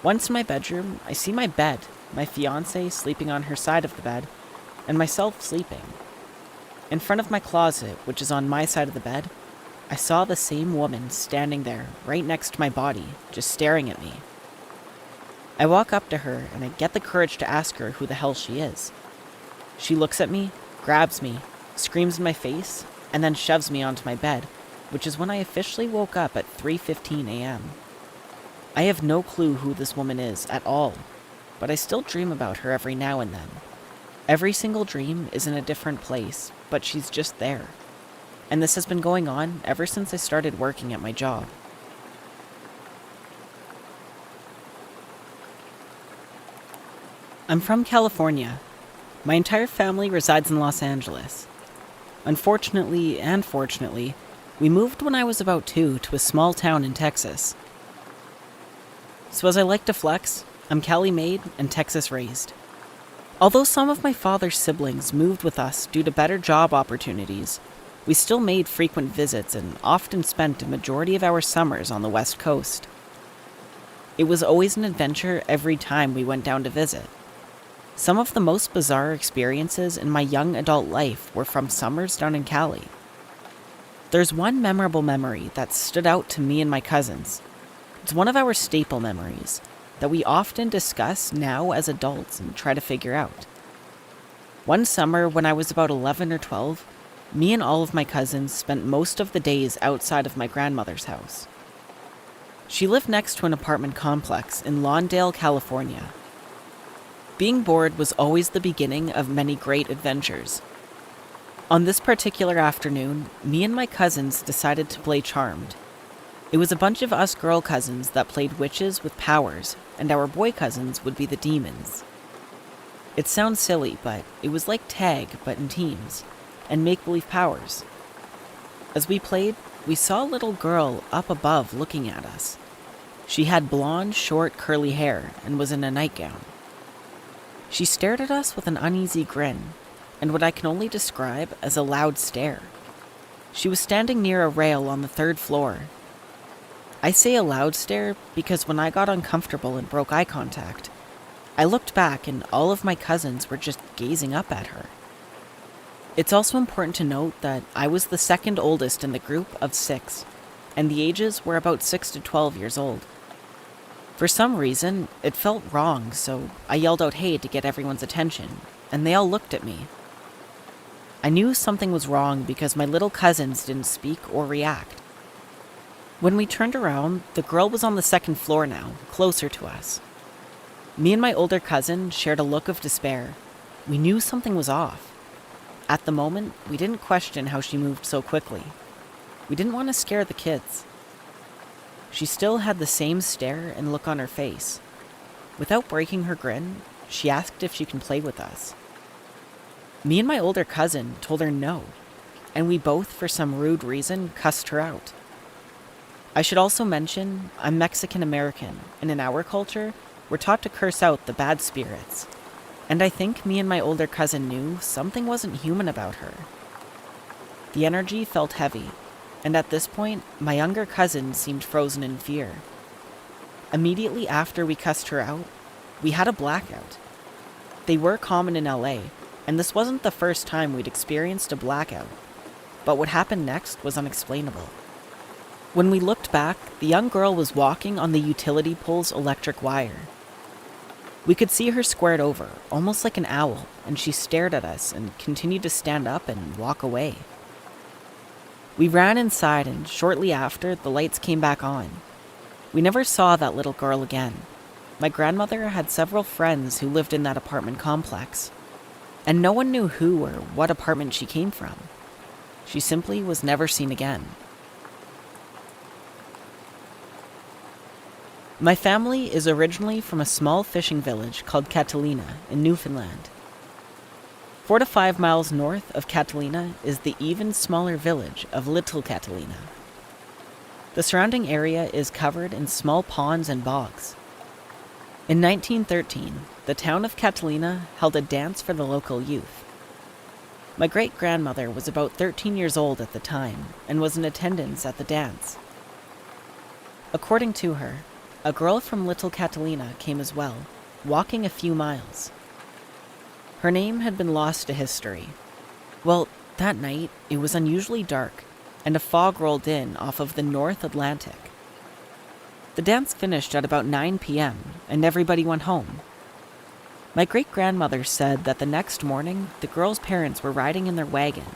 Once in my bedroom, I see my bed, my fiancé sleeping on her side of the bed, and myself sleeping. In front of my closet, which is on my side of the bed, I saw the same woman standing there, right next to my body, just staring at me. I walk up to her, and I get the courage to ask her who the hell she is. She looks at me, grabs me, screams in my face, and then shoves me onto my bed, which is when I officially woke up at 3:15 a.m. I have no clue who this woman is at all, but I still dream about her every now and then. Every single dream is in a different place, but she's just there. And this has been going on ever since I started working at my job. I'm from California. My entire family resides in Los Angeles. Unfortunately and fortunately, we moved when I was about 2 to a small town in Texas. So as I like to flex, I'm Cali-made and Texas-raised. Although some of my father's siblings moved with us due to better job opportunities, we still made frequent visits and often spent a majority of our summers on the West Coast. It was always an adventure every time we went down to visit. Some of the most bizarre experiences in my young adult life were from summers down in Cali. There's one memorable memory that stood out to me and my cousins. It's one of our staple memories that we often discuss now as adults and try to figure out. One summer when I was about 11 or 12, me and all of my cousins spent most of the days outside of my grandmother's house. She lived next to an apartment complex in Lawndale, California. Being bored was always the beginning of many great adventures. On this particular afternoon, me and my cousins decided to play Charmed. It was a bunch of us girl cousins that played witches with powers, and our boy cousins would be the demons. It sounds silly, but it was like tag, but in teams, and make-believe powers. As we played, we saw a little girl up above looking at us. She had blonde, short, curly hair and was in a nightgown. She stared at us with an uneasy grin, and what I can only describe as a loud stare. She was standing near a rail on the 3rd floor. I say a loud stare because when I got uncomfortable and broke eye contact, I looked back and all of my cousins were just gazing up at her. It's also important to note that I was the second oldest in the group of 6, and the ages were about 6 to 12 years old. For some reason, it felt wrong, so I yelled out "hey" to get everyone's attention, and they all looked at me. I knew something was wrong because my little cousins didn't speak or react. When we turned around, the girl was on the 2nd floor now, closer to us. Me and my older cousin shared a look of despair. We knew something was off. At the moment, we didn't question how she moved so quickly. We didn't want to scare the kids. She still had the same stare and look on her face. Without breaking her grin, she asked if she can play with us. Me and my older cousin told her no, and we both, for some rude reason, cussed her out. I should also mention, I'm Mexican American, and in our culture, we're taught to curse out the bad spirits. And I think me and my older cousin knew something wasn't human about her. The energy felt heavy, and at this point, my younger cousin seemed frozen in fear. Immediately after we cussed her out, we had a blackout. They were common in LA, and this wasn't the first time we'd experienced a blackout. But what happened next was unexplainable. When we looked back, the young girl was walking on the utility pole's electric wire. We could see her squared over, almost like an owl, and she stared at us and continued to stand up and walk away. We ran inside, and shortly after, the lights came back on. We never saw that little girl again. My grandmother had several friends who lived in that apartment complex, and no one knew who or what apartment she came from. She simply was never seen again. My family is originally from a small fishing village called Catalina in Newfoundland. 4 to 5 miles north of Catalina is the even smaller village of Little Catalina. The surrounding area is covered in small ponds and bogs. In 1913, the town of Catalina held a dance for the local youth. My great-grandmother was about 13 years old at the time and was in attendance at the dance. According to her, a girl from Little Catalina came as well, walking a few miles. Her name had been lost to history. Well, that night, it was unusually dark, and a fog rolled in off of the North Atlantic. The dance finished at about 9 p.m., and everybody went home. My great-grandmother said that the next morning, the girl's parents were riding in their wagon.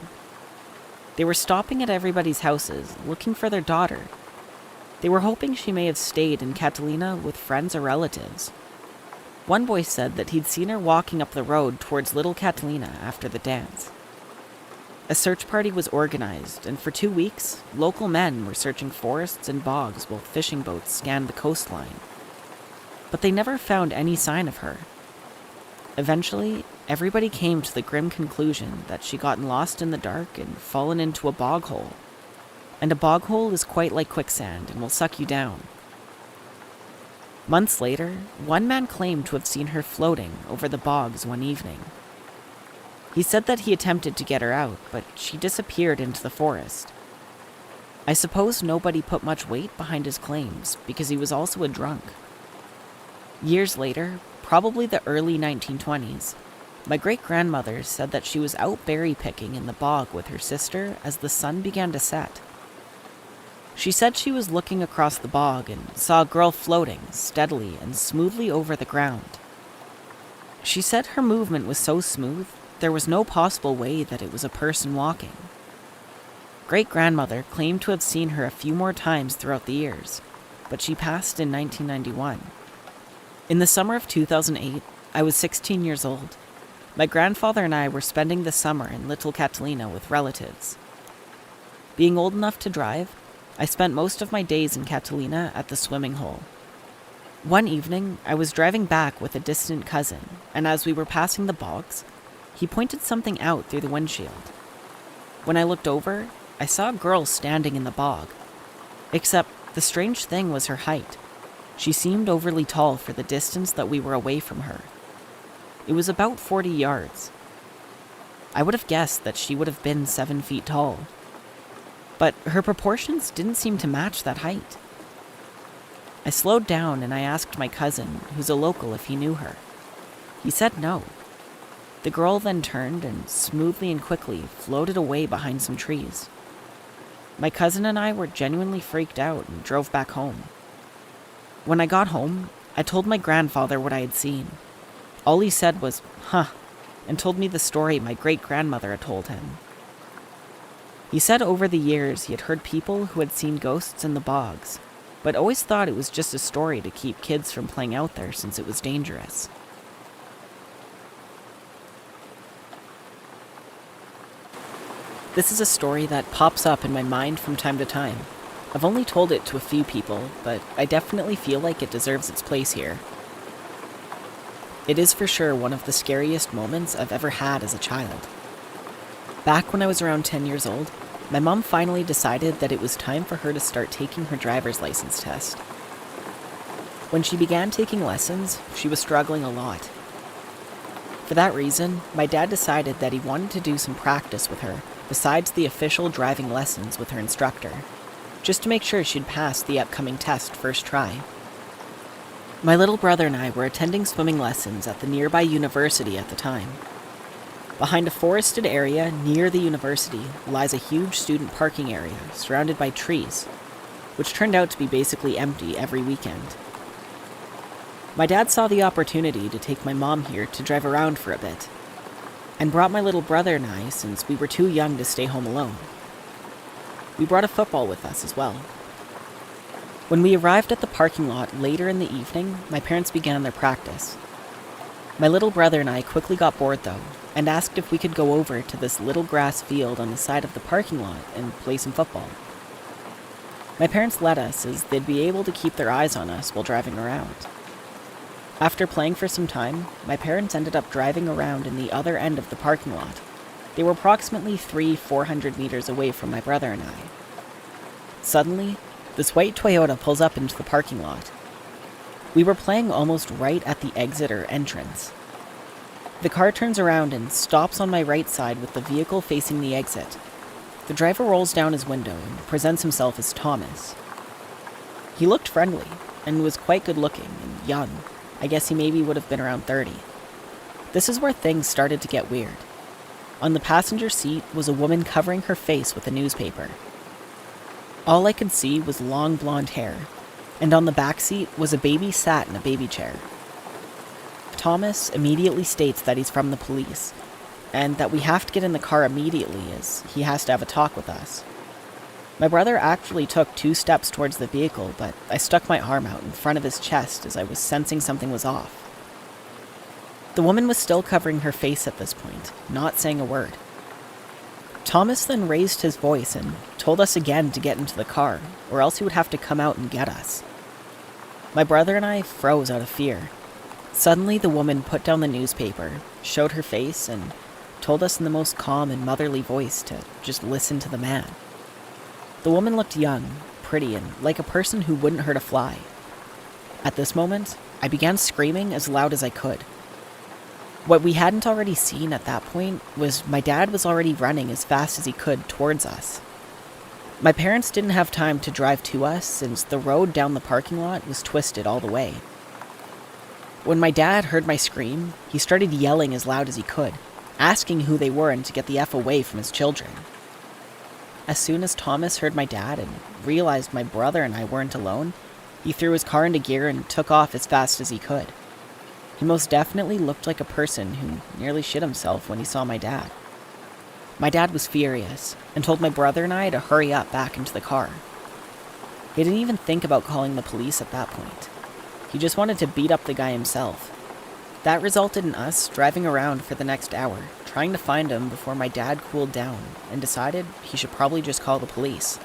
They were stopping at everybody's houses, looking for their daughter. They were hoping she may have stayed in Catalina with friends or relatives. One boy said that he'd seen her walking up the road towards Little Catalina after the dance. A search party was organized, and for 2 weeks, local men were searching forests and bogs while fishing boats scanned the coastline. But they never found any sign of her. Eventually, everybody came to the grim conclusion that she'd gotten lost in the dark and fallen into a bog hole. And a bog hole is quite like quicksand and will suck you down. Months later, one man claimed to have seen her floating over the bogs one evening. He said that he attempted to get her out, but she disappeared into the forest. I suppose nobody put much weight behind his claims because he was also a drunk. Years later, probably the early 1920s, my great-grandmother said that she was out berry picking in the bog with her sister as the sun began to set. She said she was looking across the bog and saw a girl floating steadily and smoothly over the ground. She said her movement was so smooth, there was no possible way that it was a person walking. Great-grandmother claimed to have seen her a few more times throughout the years, but she passed in 1991. In the summer of 2008, I was 16 years old. My grandfather and I were spending the summer in Little Catalina with relatives. Being old enough to drive, I spent most of my days in Catalina at the swimming hole. One evening, I was driving back with a distant cousin, and as we were passing the bogs, he pointed something out through the windshield. When I looked over, I saw a girl standing in the bog. Except the strange thing was her height. She seemed overly tall for the distance that we were away from her. It was about 40 yards. I would have guessed that she would have been 7 feet tall. But her proportions didn't seem to match that height. I slowed down and I asked my cousin, who's a local, if he knew her. He said no. The girl then turned and smoothly and quickly floated away behind some trees. My cousin and I were genuinely freaked out and drove back home. When I got home, I told my grandfather what I had seen. All he said was, "Huh," and told me the story my great-grandmother had told him. He said over the years he had heard people who had seen ghosts in the bogs, but always thought it was just a story to keep kids from playing out there since it was dangerous. This is a story that pops up in my mind from time to time. I've only told it to a few people, but I definitely feel like it deserves its place here. It is for sure one of the scariest moments I've ever had as a child. Back when I was around 10 years old, my mom finally decided that it was time for her to start taking her driver's license test. When she began taking lessons, she was struggling a lot. For that reason, my dad decided that he wanted to do some practice with her besides the official driving lessons with her instructor, just to make sure she'd pass the upcoming test first try. My little brother and I were attending swimming lessons at the nearby university at the time. Behind a forested area near the university lies a huge student parking area surrounded by trees, which turned out to be basically empty every weekend. My dad saw the opportunity to take my mom here to drive around for a bit, and brought my little brother and I since we were too young to stay home alone. We brought a football with us as well. When we arrived at the parking lot later in the evening, my parents began their practice. My little brother and I quickly got bored though, and asked if we could go over to this little grass field on the side of the parking lot and play some football. My parents let us as they'd be able to keep their eyes on us while driving around. After playing for some time, my parents ended up driving around in the other end of the parking lot. They were approximately 400 meters away from my brother and I. Suddenly, this white Toyota pulls up into the parking lot. We were playing almost right at the exit or entrance. The car turns around and stops on my right side with the vehicle facing the exit. The driver rolls down his window and presents himself as Thomas. He looked friendly and was quite good looking and young. I guess he maybe would have been around 30. This is where things started to get weird. On the passenger seat was a woman covering her face with a newspaper. All I could see was long blonde hair, and on the back seat was a baby sat in a baby chair. Thomas immediately states that he's from the police, and that we have to get in the car immediately as he has to have a talk with us. My brother actually took 2 steps towards the vehicle, but I stuck my arm out in front of his chest as I was sensing something was off. The woman was still covering her face at this point, not saying a word. Thomas then raised his voice and told us again to get into the car, or else he would have to come out and get us. My brother and I froze out of fear. Suddenly, the woman put down the newspaper, showed her face, and told us in the most calm and motherly voice to just listen to the man. The woman looked young, pretty, and like a person who wouldn't hurt a fly. At this moment, I began screaming as loud as I could. What we hadn't already seen at that point was my dad was already running as fast as he could towards us. My parents didn't have time to drive to us since the road down the parking lot was twisted all the way. When my dad heard my scream, he started yelling as loud as he could, asking who they were and to get the F away from his children. As soon as Thomas heard my dad and realized my brother and I weren't alone, he threw his car into gear and took off as fast as he could. He most definitely looked like a person who nearly shit himself when he saw my dad. My dad was furious and told my brother and I to hurry up back into the car. He didn't even think about calling the police at that point. He just wanted to beat up the guy himself. That resulted in us driving around for the next hour, trying to find him before my dad cooled down and decided he should probably just call the police.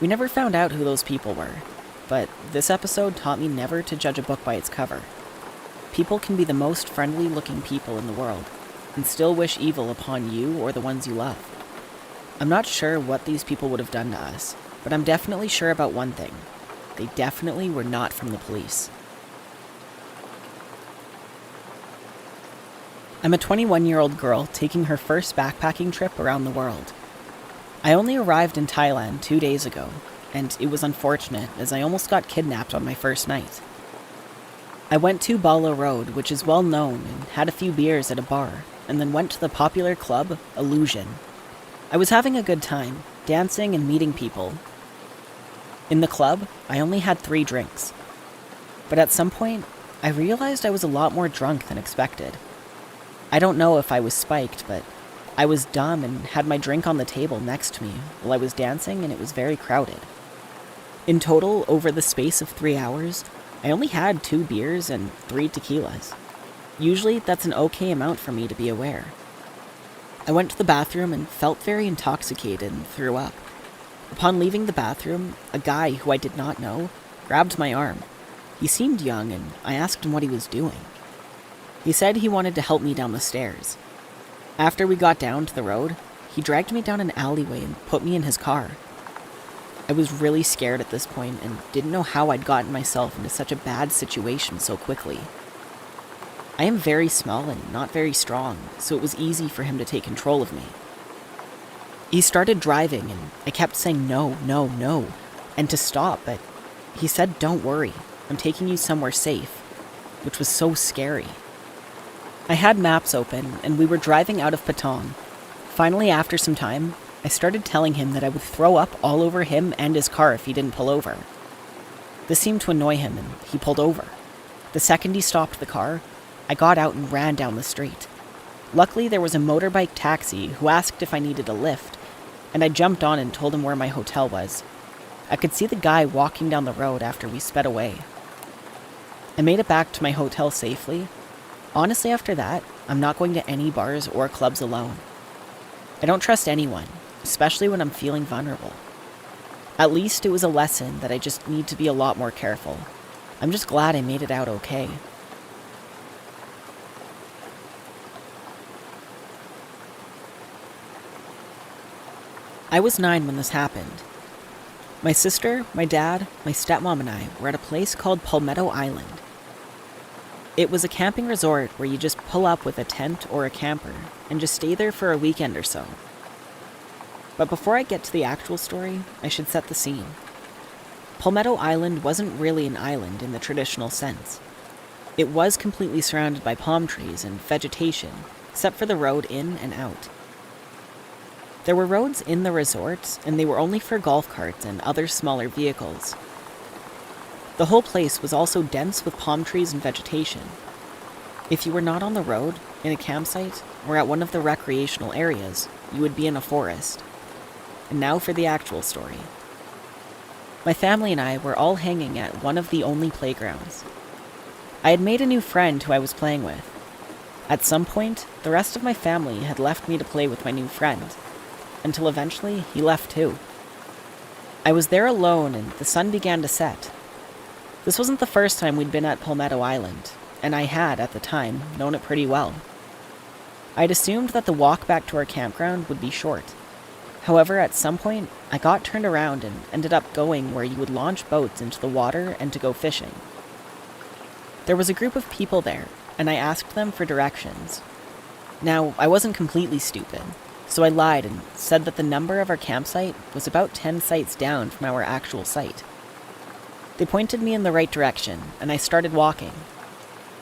We never found out who those people were, but this episode taught me never to judge a book by its cover. People can be the most friendly-looking people in the world, and still wish evil upon you or the ones you love. I'm not sure what these people would have done to us, but I'm definitely sure about one thing. They definitely were not from the police. I'm a 21-year-old girl taking her first backpacking trip around the world. I only arrived in Thailand 2 days ago, and it was unfortunate as I almost got kidnapped on my first night. I went to Bala Road, which is well known, and had a few beers at a bar, and then went to the popular club, Illusion. I was having a good time, dancing and meeting people. In the club, I only had 3 drinks. But at some point, I realized I was a lot more drunk than expected. I don't know if I was spiked, but I was dumb and had my drink on the table next to me while I was dancing, and it was very crowded. In total, over the space of 3 hours, I only had 2 beers and 3 tequilas. Usually, that's an okay amount for me to be aware. I went to the bathroom and felt very intoxicated and threw up. Upon leaving the bathroom, a guy who I did not know grabbed my arm. He seemed young, and I asked him what he was doing. He said he wanted to help me down the stairs. After we got down to the road, he dragged me down an alleyway and put me in his car. I was really scared at this point and didn't know how I'd gotten myself into such a bad situation so quickly. I am very small and not very strong, so it was easy for him to take control of me. He started driving, and I kept saying no, no, no, and to stop, but he said, "Don't worry, I'm taking you somewhere safe," which was so scary. I had maps open, and we were driving out of Patong. Finally, after some time, I started telling him that I would throw up all over him and his car if he didn't pull over. This seemed to annoy him, and he pulled over. The second he stopped the car, I got out and ran down the street. Luckily, there was a motorbike taxi who asked if I needed a lift, and I jumped on and told him where my hotel was. I could see the guy walking down the road after we sped away. I made it back to my hotel safely. Honestly, after that, I'm not going to any bars or clubs alone. I don't trust anyone, especially when I'm feeling vulnerable. At least it was a lesson that I just need to be a lot more careful. I'm just glad I made it out okay. I was 9 when this happened. My sister, my dad, my stepmom, and I were at a place called Palmetto Island. It was a camping resort where you just pull up with a tent or a camper and just stay there for a weekend or so. But before I get to the actual story, I should set the scene. Palmetto Island wasn't really an island in the traditional sense. It was completely surrounded by palm trees and vegetation, except for the road in and out. There were roads in the resort, and they were only for golf carts and other smaller vehicles. The whole place was also dense with palm trees and vegetation. If you were not on the road, in a campsite, or at one of the recreational areas, you would be in a forest. And now for the actual story. My family and I were all hanging at one of the only playgrounds. I had made a new friend who I was playing with. At some point, the rest of my family had left me to play with my new friend, until eventually he left too. I was there alone and the sun began to set. This wasn't the first time we'd been at Palmetto Island, and I had, at the time, known it pretty well. I'd assumed that the walk back to our campground would be short. However, at some point, I got turned around and ended up going where you would launch boats into the water and to go fishing. There was a group of people there, and I asked them for directions. Now, I wasn't completely stupid, so I lied and said that the number of our campsite was about 10 sites down from our actual site. They pointed me in the right direction, and I started walking.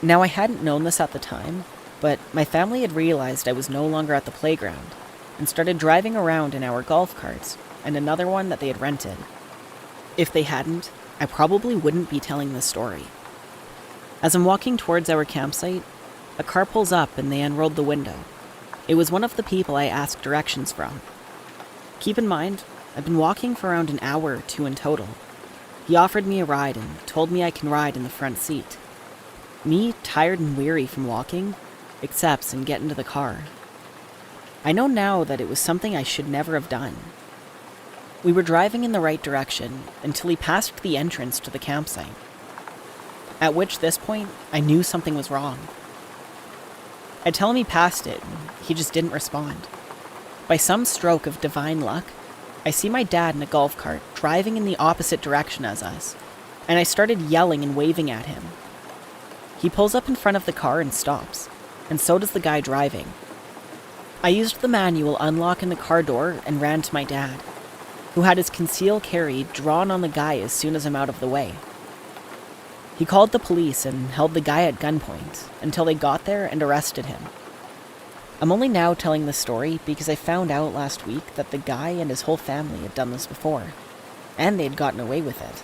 Now, I hadn't known this at the time, but my family had realized I was no longer at the playground and started driving around in our golf carts and another one that they had rented. If they hadn't, I probably wouldn't be telling this story. As I'm walking towards our campsite, a car pulls up and they unrolled the window. It was one of the people I asked directions from. Keep in mind, I've been walking for around an hour or two in total. He offered me a ride and told me I can ride in the front seat. Me, tired and weary from walking, accepts and get into the car. I know now that it was something I should never have done. We were driving in the right direction until he passed the entrance to the campsite. At this point, I knew something was wrong. I tell him he passed it, and he just didn't respond. By some stroke of divine luck, I see my dad in a golf cart driving in the opposite direction as us, and I started yelling and waving at him. He pulls up in front of the car and stops, and so does the guy driving. I used the manual unlock in the car door and ran to my dad, who had his conceal carry drawn on the guy as soon as I'm out of the way. He called the police and held the guy at gunpoint until they got there and arrested him. I'm only now telling this story because I found out last week that the guy and his whole family had done this before, and they'd gotten away with it.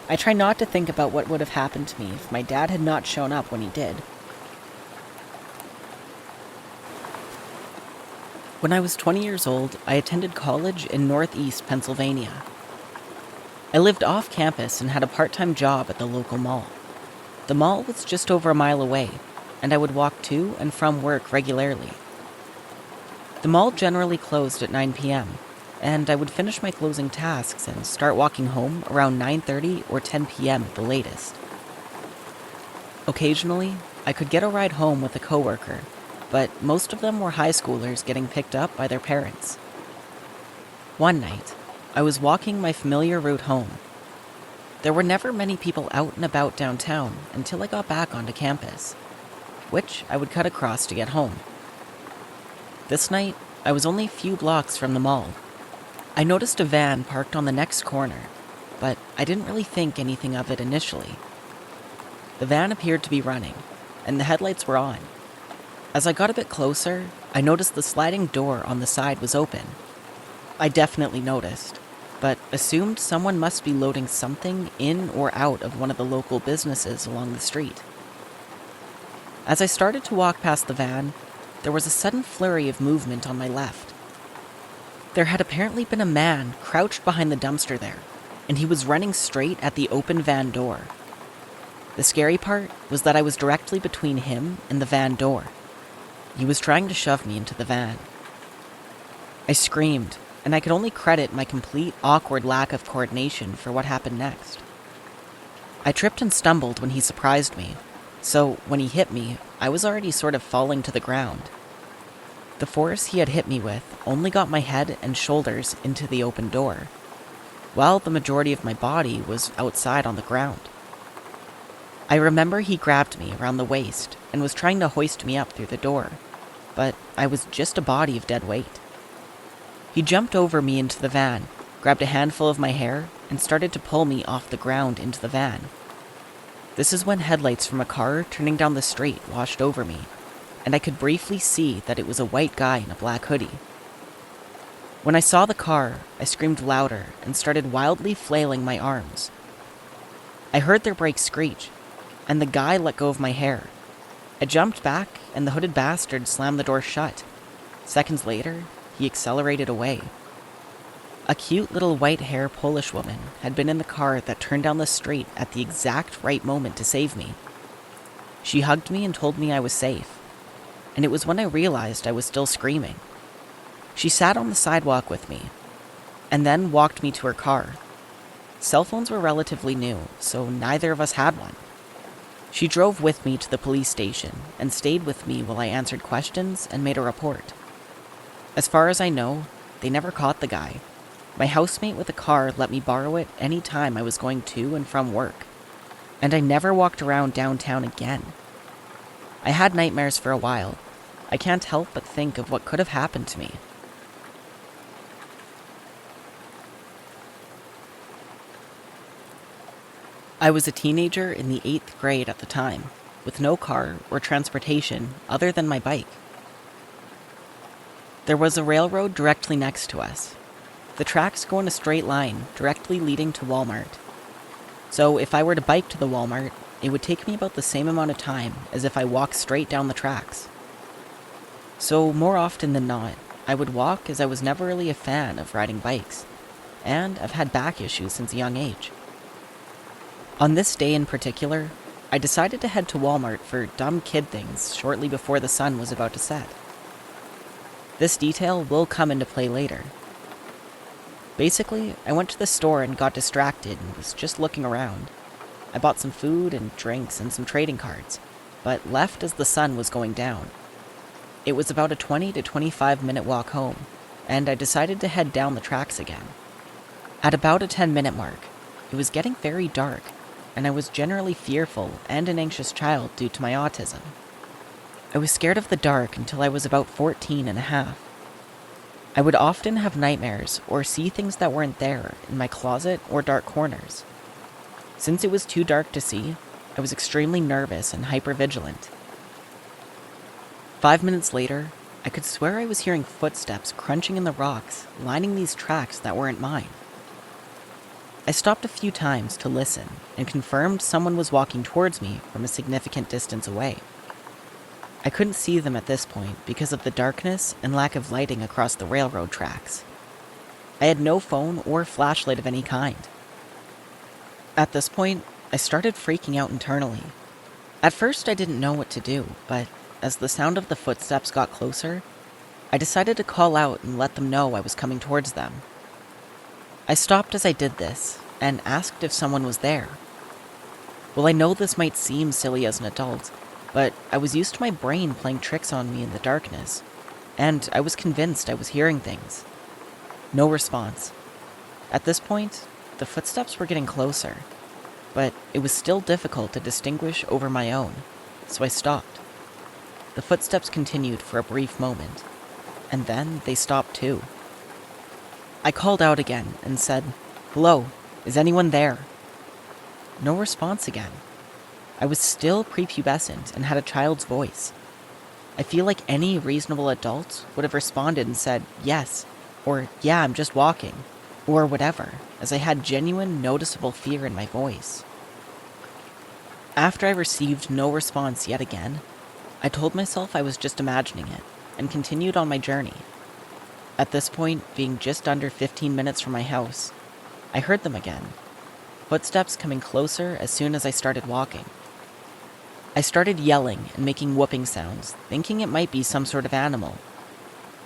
I try not to think about what would have happened to me if my dad had not shown up when he did. When I was 20 years old, I attended college in Northeast Pennsylvania. I lived off campus and had a part-time job at the local mall. The mall was just over a mile away, and I would walk to and from work regularly. The mall generally closed at 9 p.m., and I would finish my closing tasks and start walking home around 9:30 or 10 p.m. at the latest. Occasionally, I could get a ride home with a coworker, but most of them were high schoolers getting picked up by their parents. One night, I was walking my familiar route home. There were never many people out and about downtown until I got back onto campus, which I would cut across to get home. This night, I was only a few blocks from the mall. I noticed a van parked on the next corner, but I didn't really think anything of it initially. The van appeared to be running, and the headlights were on. As I got a bit closer, I noticed the sliding door on the side was open. I definitely noticed, but assumed someone must be loading something in or out of one of the local businesses along the street. As I started to walk past the van, there was a sudden flurry of movement on my left. There had apparently been a man crouched behind the dumpster there, and he was running straight at the open van door. The scary part was that I was directly between him and the van door. He was trying to shove me into the van. I screamed, and I could only credit my complete awkward lack of coordination for what happened next. I tripped and stumbled when he surprised me, so when he hit me, I was already sort of falling to the ground. The force he had hit me with only got my head and shoulders into the open door, while the majority of my body was outside on the ground. I remember he grabbed me around the waist and was trying to hoist me up through the door, but I was just a body of dead weight. He jumped over me into the van, grabbed a handful of my hair, and started to pull me off the ground into the van. This is when headlights from a car turning down the street washed over me, and I could briefly see that it was a white guy in a black hoodie. When I saw the car, I screamed louder and started wildly flailing my arms. I heard their brakes screech, and the guy let go of my hair. I jumped back, and the hooded bastard slammed the door shut. Seconds later, he accelerated away. A cute little white-hair Polish woman had been in the car that turned down the street at the exact right moment to save me. She hugged me and told me I was safe, and it was when I realized I was still screaming. She sat on the sidewalk with me, and then walked me to her car. Cell phones were relatively new, so neither of us had one. She drove with me to the police station and stayed with me while I answered questions and made a report. As far as I know, they never caught the guy. My housemate with a car let me borrow it any time I was going to and from work, and I never walked around downtown again. I had nightmares for a while. I can't help but think of what could have happened to me. I was a teenager in the 8th grade at the time. with no car or transportation other than my bike. There was a railroad directly next to us. The tracks go in a straight line directly leading to Walmart. So if I were to bike to the Walmart, it would take me about the same amount of time as if I walked straight down the tracks. So more often than not, I would walk as I was never really a fan of riding bikes, and I've had back issues since a young age. On this day in particular, I decided to head to Walmart for dumb kid things shortly before the sun was about to set. This detail will come into play later. Basically, I went to the store and got distracted and was just looking around. I bought some food and drinks and some trading cards, but left as the sun was going down. It was about a 20 to 25 minute walk home, and I decided to head down the tracks again. At about a 10-minute mark, it was getting very dark, and I was generally fearful and an anxious child due to my autism. I was scared of the dark until I was about 14 and a half. I would often have nightmares or see things that weren't there in my closet or dark corners. Since it was too dark to see, I was extremely nervous and hypervigilant. 5 minutes later, I could swear I was hearing footsteps crunching in the rocks, lining these tracks that weren't mine. I stopped a few times to listen and confirmed someone was walking towards me from a significant distance away. I couldn't see them at this point because of the darkness and lack of lighting across the railroad tracks. I had no phone or flashlight of any kind. At this point, I started freaking out internally. At first, I didn't know what to do, but as the sound of the footsteps got closer, I decided to call out and let them know I was coming towards them. I stopped as I did this and asked if someone was there. Well, I know this might seem silly as an adult, but I was used to my brain playing tricks on me in the darkness, and I was convinced I was hearing things. No response. At this point, the footsteps were getting closer, but it was still difficult to distinguish over my own, so I stopped. The footsteps continued for a brief moment, and then they stopped too. I called out again and said, "Hello, is anyone there?" No response again. I was still prepubescent and had a child's voice. I feel like any reasonable adult would have responded and said, "Yes," or "Yeah, I'm just walking," or whatever, as I had genuine, noticeable fear in my voice. After I received no response yet again, I told myself I was just imagining it and continued on my journey. At this point, being just under 15 minutes from my house, I heard them again, footsteps coming closer as soon as I started walking. I started yelling and making whooping sounds, thinking it might be some sort of animal.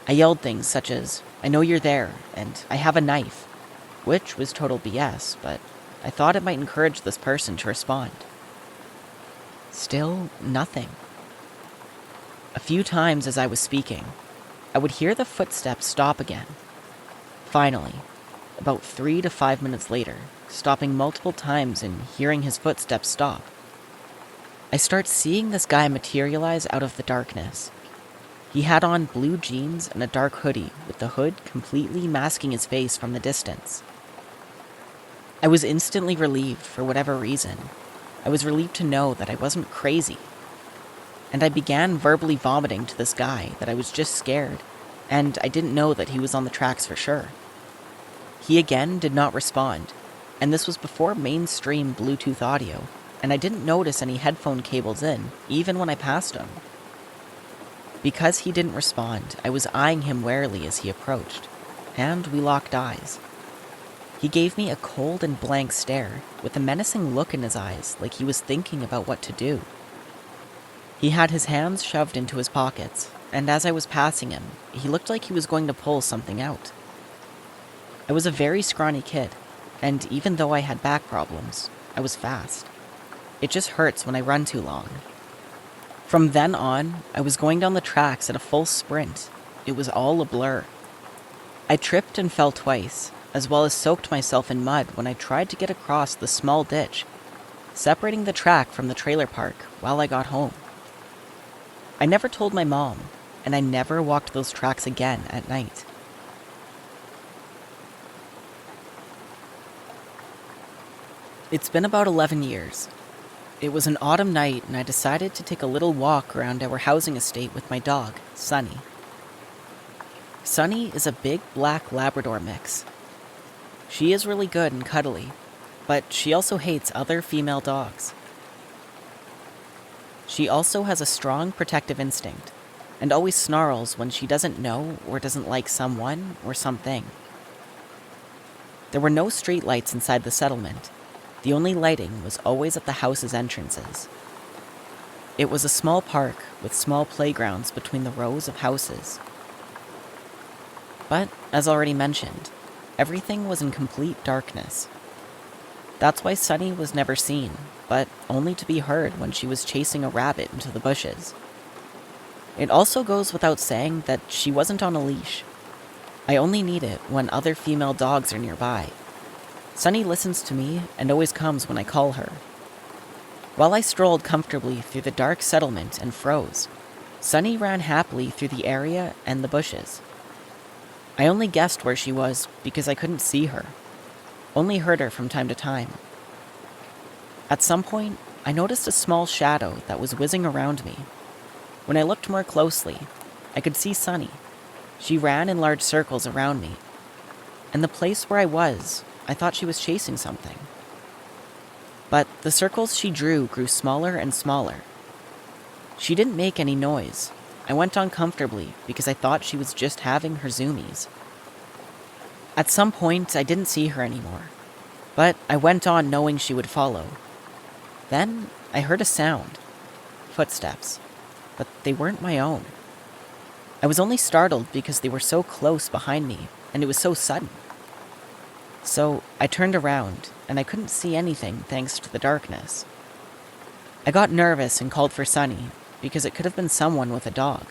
I yelled things such as, "I know you're there," and "I have a knife," which was total BS, but I thought it might encourage this person to respond. Still, nothing. A few times as I was speaking, I would hear the footsteps stop again. Finally, about 3 to 5 minutes later, stopping multiple times and hearing his footsteps stop, I start seeing this guy materialize out of the darkness. He had on blue jeans and a dark hoodie with the hood completely masking his face from the distance. I was instantly relieved for whatever reason. I was relieved to know that I wasn't crazy. And I began verbally vomiting to this guy that I was just scared, and I didn't know that he was on the tracks for sure. He again did not respond, and this was before mainstream Bluetooth audio, and I didn't notice any headphone cables in, even when I passed him. Because he didn't respond, I was eyeing him warily as he approached, and we locked eyes. He gave me a cold and blank stare, with a menacing look in his eyes, like he was thinking about what to do. He had his hands shoved into his pockets, and as I was passing him, he looked like he was going to pull something out. I was a very scrawny kid, and even though I had back problems, I was fast. It just hurts when I run too long. From then on, I was going down the tracks at a full sprint. It was all a blur. I tripped and fell twice, as well as soaked myself in mud when I tried to get across the small ditch, separating the track from the trailer park while I got home. I never told my mom, and I never walked those tracks again at night. It's been about 11 years. It was an autumn night, and I decided to take a little walk around our housing estate with my dog, Sunny. Sunny is a big black Labrador mix. She is really good and cuddly, but she also hates other female dogs. She also has a strong protective instinct, and always snarls when she doesn't know or doesn't like someone or something. There were no street lights inside the settlement. The only lighting was always at the house's entrances. It was a small park with small playgrounds between the rows of houses. But, as already mentioned, everything was in complete darkness. That's why Sunny was never seen, but only to be heard when she was chasing a rabbit into the bushes. It also goes without saying that she wasn't on a leash. I only need it when other female dogs are nearby. Sunny listens to me and always comes when I call her. While I strolled comfortably through the dark settlement and froze, Sunny ran happily through the area and the bushes. I only guessed where she was because I couldn't see her, only heard her from time to time. At some point, I noticed a small shadow that was whizzing around me. When I looked more closely, I could see Sunny. She ran in large circles around me, and the place where I was, I thought she was chasing something. But the circles she drew grew smaller and smaller. She didn't make any noise. I went on comfortably because I thought she was just having her zoomies. At some point, I didn't see her anymore, but I went on knowing she would follow. Then I heard a sound. Footsteps. But they weren't my own. I was only startled because they were so close behind me, and it was so sudden. So I turned around, and I couldn't see anything thanks to the darkness. I got nervous and called for Sunny, because it could have been someone with a dog.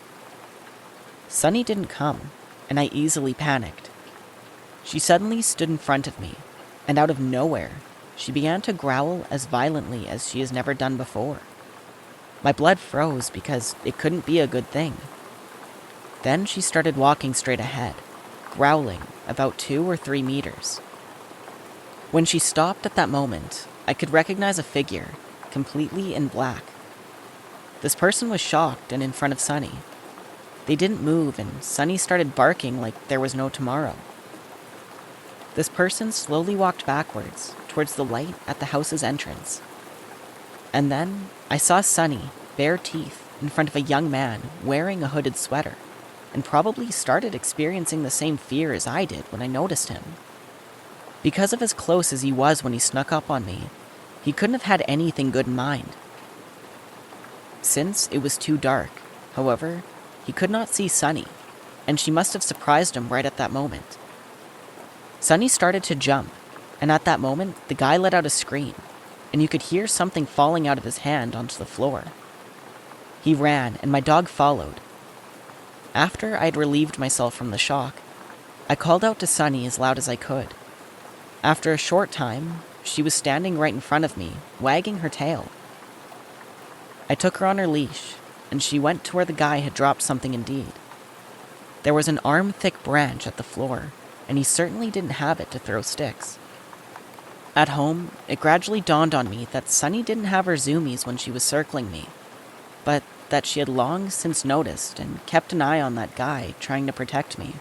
Sunny didn't come, and I easily panicked. She suddenly stood in front of me, and out of nowhere, she began to growl as violently as she has never done before. My blood froze because it couldn't be a good thing. Then she started walking straight ahead, growling about 2 or 3 meters. When she stopped at that moment, I could recognize a figure, completely in black. This person was shocked and in front of Sunny. They didn't move, and Sunny started barking like there was no tomorrow. This person slowly walked backwards, towards the light at the house's entrance. And then I saw Sunny, bare teeth, in front of a young man wearing a hooded sweater, and probably started experiencing the same fear as I did when I noticed him. Because of as close as he was when he snuck up on me, he couldn't have had anything good in mind. Since it was too dark, however, he could not see Sunny, and she must have surprised him right at that moment. Sunny started to jump, and at that moment, the guy let out a scream, and you could hear something falling out of his hand onto the floor. He ran, and my dog followed. After I'd relieved myself from the shock, I called out to Sunny as loud as I could. After a short time, she was standing right in front of me, wagging her tail. I took her on her leash, and she went to where the guy had dropped something indeed. There was an arm-thick branch at the floor, and he certainly didn't have it to throw sticks. At home, it gradually dawned on me that Sunny didn't have her zoomies when she was circling me, but that she had long since noticed and kept an eye on that guy trying to protect me.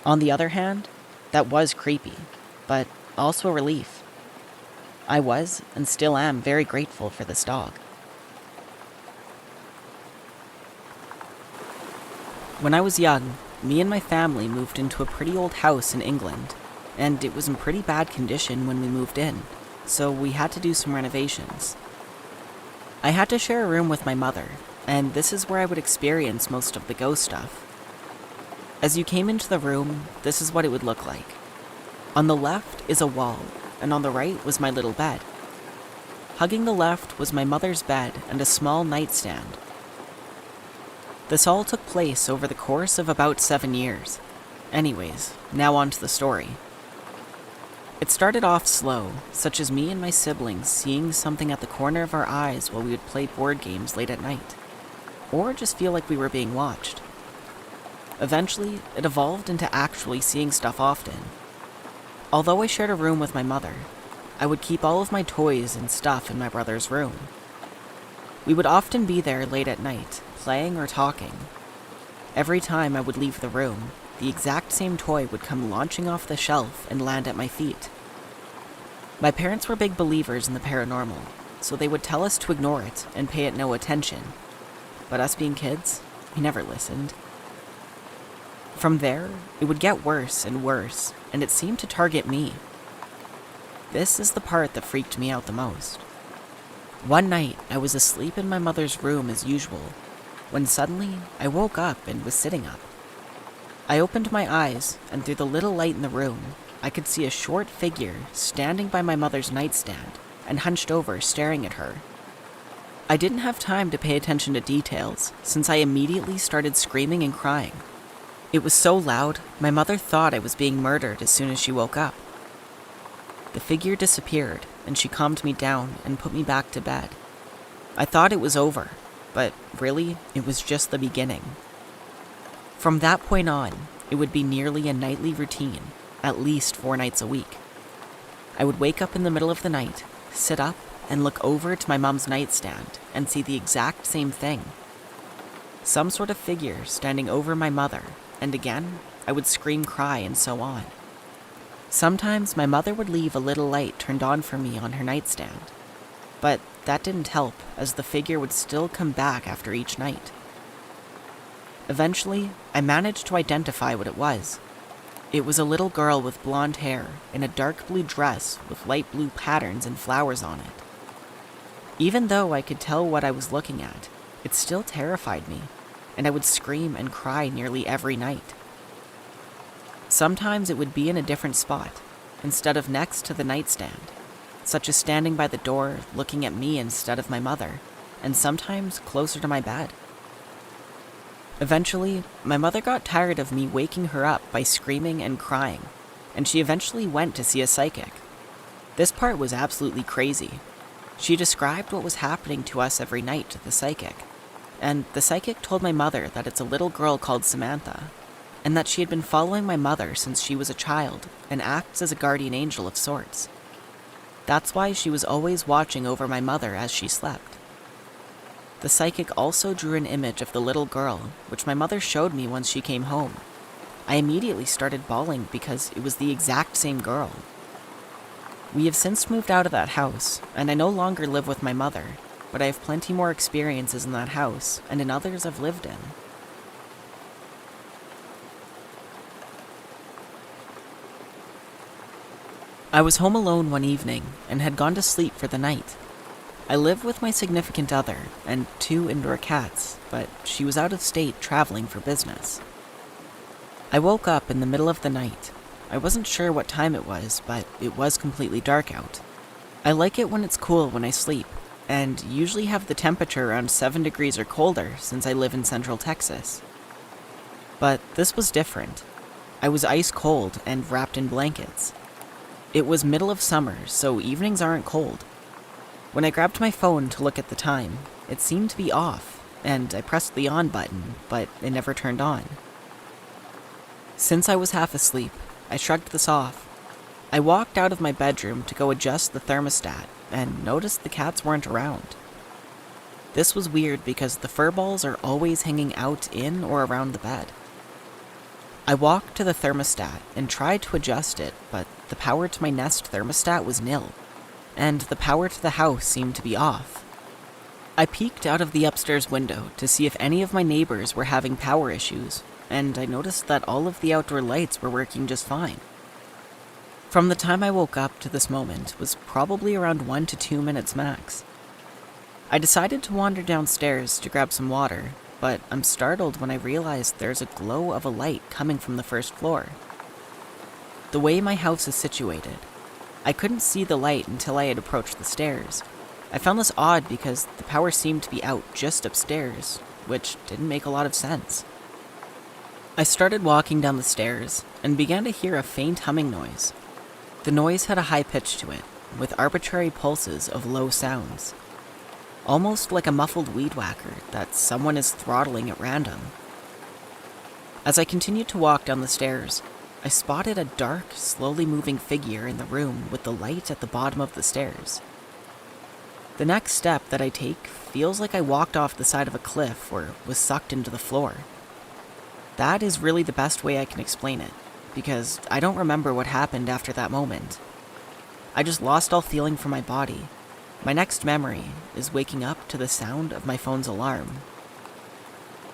On the other hand, that was creepy, but also a relief. I was, and still am, very grateful for this dog. When I was young, me and my family moved into a pretty old house in England, and it was in pretty bad condition when we moved in, so we had to do some renovations. I had to share a room with my mother, and this is where I would experience most of the ghost stuff. As you came into the room, this is what it would look like. On the left is a wall, and on the right was my little bed. Hugging the left was my mother's bed and a small nightstand. This all took place over the course of about 7 years. Anyways, now on to the story. It started off slow, such as me and my siblings seeing something at the corner of our eyes while we would play board games late at night, or just feel like we were being watched. Eventually, it evolved into actually seeing stuff often. Although I shared a room with my mother, I would keep all of my toys and stuff in my brother's room. We would often be there late at night, playing or talking. Every time I would leave the room, the exact same toy would come launching off the shelf and land at my feet. My parents were big believers in the paranormal, so they would tell us to ignore it and pay it no attention. But us being kids, we never listened. From there, it would get worse and worse, and it seemed to target me. This is the part that freaked me out the most. One night, I was asleep in my mother's room as usual, when suddenly I woke up and was sitting up. I opened my eyes, and through the little light in the room, I could see a short figure standing by my mother's nightstand and hunched over staring at her. I didn't have time to pay attention to details, since I immediately started screaming and crying. It was so loud, my mother thought I was being murdered as soon as she woke up. The figure disappeared, and she calmed me down and put me back to bed. I thought it was over, but really, it was just the beginning. From that point on, it would be nearly a nightly routine, at least 4 nights a week. I would wake up in the middle of the night, sit up, and look over to my mom's nightstand and see the exact same thing. Some sort of figure standing over my mother, and again, I would scream, cry, and so on. Sometimes my mother would leave a little light turned on for me on her nightstand, but that didn't help, as the figure would still come back after each night. Eventually, I managed to identify what it was. It was a little girl with blonde hair in a dark blue dress with light blue patterns and flowers on it. Even though I could tell what I was looking at, it still terrified me, and I would scream and cry nearly every night. Sometimes it would be in a different spot, instead of next to the nightstand, such as standing by the door looking at me instead of my mother, and sometimes closer to my bed. Eventually, my mother got tired of me waking her up by screaming and crying, and she eventually went to see a psychic. This part was absolutely crazy. She described what was happening to us every night to the psychic, and the psychic told my mother that it's a little girl called Samantha, and that she had been following my mother since she was a child and acts as a guardian angel of sorts. That's why she was always watching over my mother as she slept. The psychic also drew an image of the little girl, which my mother showed me once she came home. I immediately started bawling because it was the exact same girl. We have since moved out of that house, and I no longer live with my mother, but I have plenty more experiences in that house and in others I've lived in. I was home alone one evening and had gone to sleep for the night. I live with my significant other and 2 indoor cats, but she was out of state traveling for business. I woke up in the middle of the night. I wasn't sure what time it was, but it was completely dark out. I like it when it's cool when I sleep, and usually have the temperature around 7 degrees or colder since I live in Central Texas. But this was different. I was ice cold and wrapped in blankets. It was middle of summer, so evenings aren't cold. When I grabbed my phone to look at the time, it seemed to be off, and I pressed the on button, but it never turned on. Since I was half asleep, I shrugged this off. I walked out of my bedroom to go adjust the thermostat, and noticed the cats weren't around. This was weird because the fur balls are always hanging out in or around the bed. I walked to the thermostat and tried to adjust it, but the power to my Nest thermostat was nil, and the power to the house seemed to be off. I peeked out of the upstairs window to see if any of my neighbors were having power issues, and I noticed that all of the outdoor lights were working just fine. From the time I woke up to this moment was probably around 1 to 2 minutes max. I decided to wander downstairs to grab some water, but I'm startled when I realize there's a glow of a light coming from the first floor. The way my house is situated, I couldn't see the light until I had approached the stairs. I found this odd because the power seemed to be out just upstairs, which didn't make a lot of sense. I started walking down the stairs and began to hear a faint humming noise. The noise had a high pitch to it, with arbitrary pulses of low sounds. Almost like a muffled weed whacker that someone is throttling at random. As I continued to walk down the stairs, I spotted a dark, slowly moving figure in the room with the light at the bottom of the stairs. The next step that I take feels like I walked off the side of a cliff or was sucked into the floor. That is really the best way I can explain it, because I don't remember what happened after that moment. I just lost all feeling from my body. My next memory is waking up to the sound of my phone's alarm.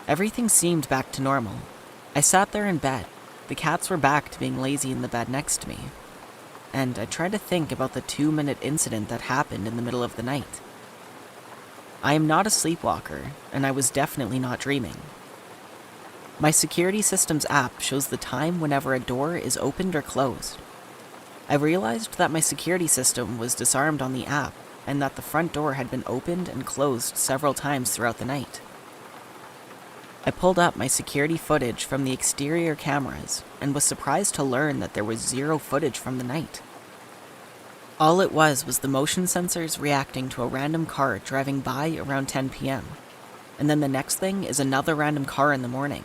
Everything seemed back to normal. I sat there in bed. The cats were back to being lazy in the bed next to me. And I tried to think about the 2-minute incident that happened in the middle of the night. I am not a sleepwalker, and I was definitely not dreaming. My security system's app shows the time whenever a door is opened or closed. I realized that my security system was disarmed on the app and that the front door had been opened and closed several times throughout the night. I pulled up my security footage from the exterior cameras and was surprised to learn that there was zero footage from the night. All it was the motion sensors reacting to a random car driving by around 10 p.m. And then the next thing is another random car in the morning.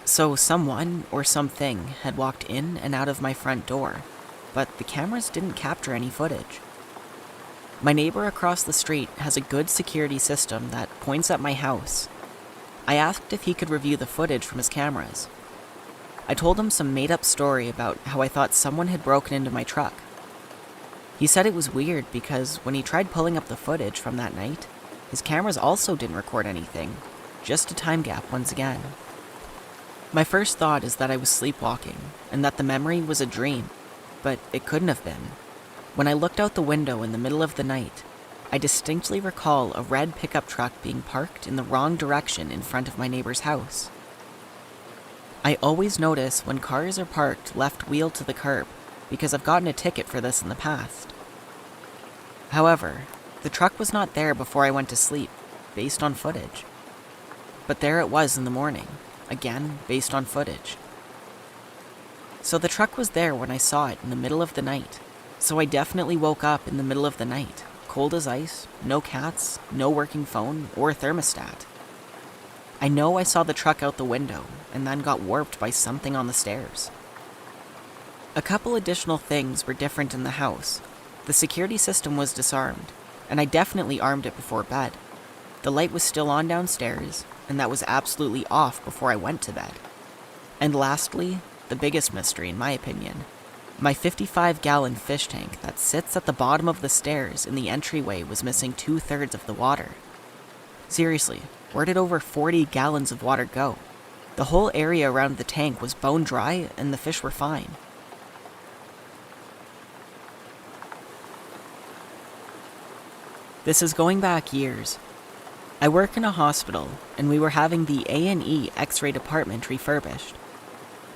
So someone or something had walked in and out of my front door, but the cameras didn't capture any footage. My neighbor across the street has a good security system that points at my house. I asked if he could review the footage from his cameras. I told him some made-up story about how I thought someone had broken into my truck. He said it was weird because when he tried pulling up the footage from that night, his cameras also didn't record anything, just a time gap once again. My first thought is that I was sleepwalking and that the memory was a dream, but it couldn't have been. When I looked out the window in the middle of the night, I distinctly recall a red pickup truck being parked in the wrong direction in front of my neighbor's house. I always notice when cars are parked left wheel to the curb because I've gotten a ticket for this in the past. However, the truck was not there before I went to sleep, based on footage. But there it was in the morning, again based on footage. So the truck was there when I saw it in the middle of the night, so I definitely woke up in the middle of the night, cold as ice, no cats, no working phone, or thermostat. I know I saw the truck out the window and then got warped by something on the stairs. A couple additional things were different in the house. The security system was disarmed, and I definitely armed it before bed. The light was still on downstairs, and that was absolutely off before I went to bed. And lastly, the biggest mystery in my opinion, my 55-gallon fish tank that sits at the bottom of the stairs in the entryway was missing 2/3 of the water. Seriously, where did over 40 gallons of water go? The whole area around the tank was bone dry and the fish were fine. This is going back years. I work in a hospital, and we were having the A&E X-ray department refurbished.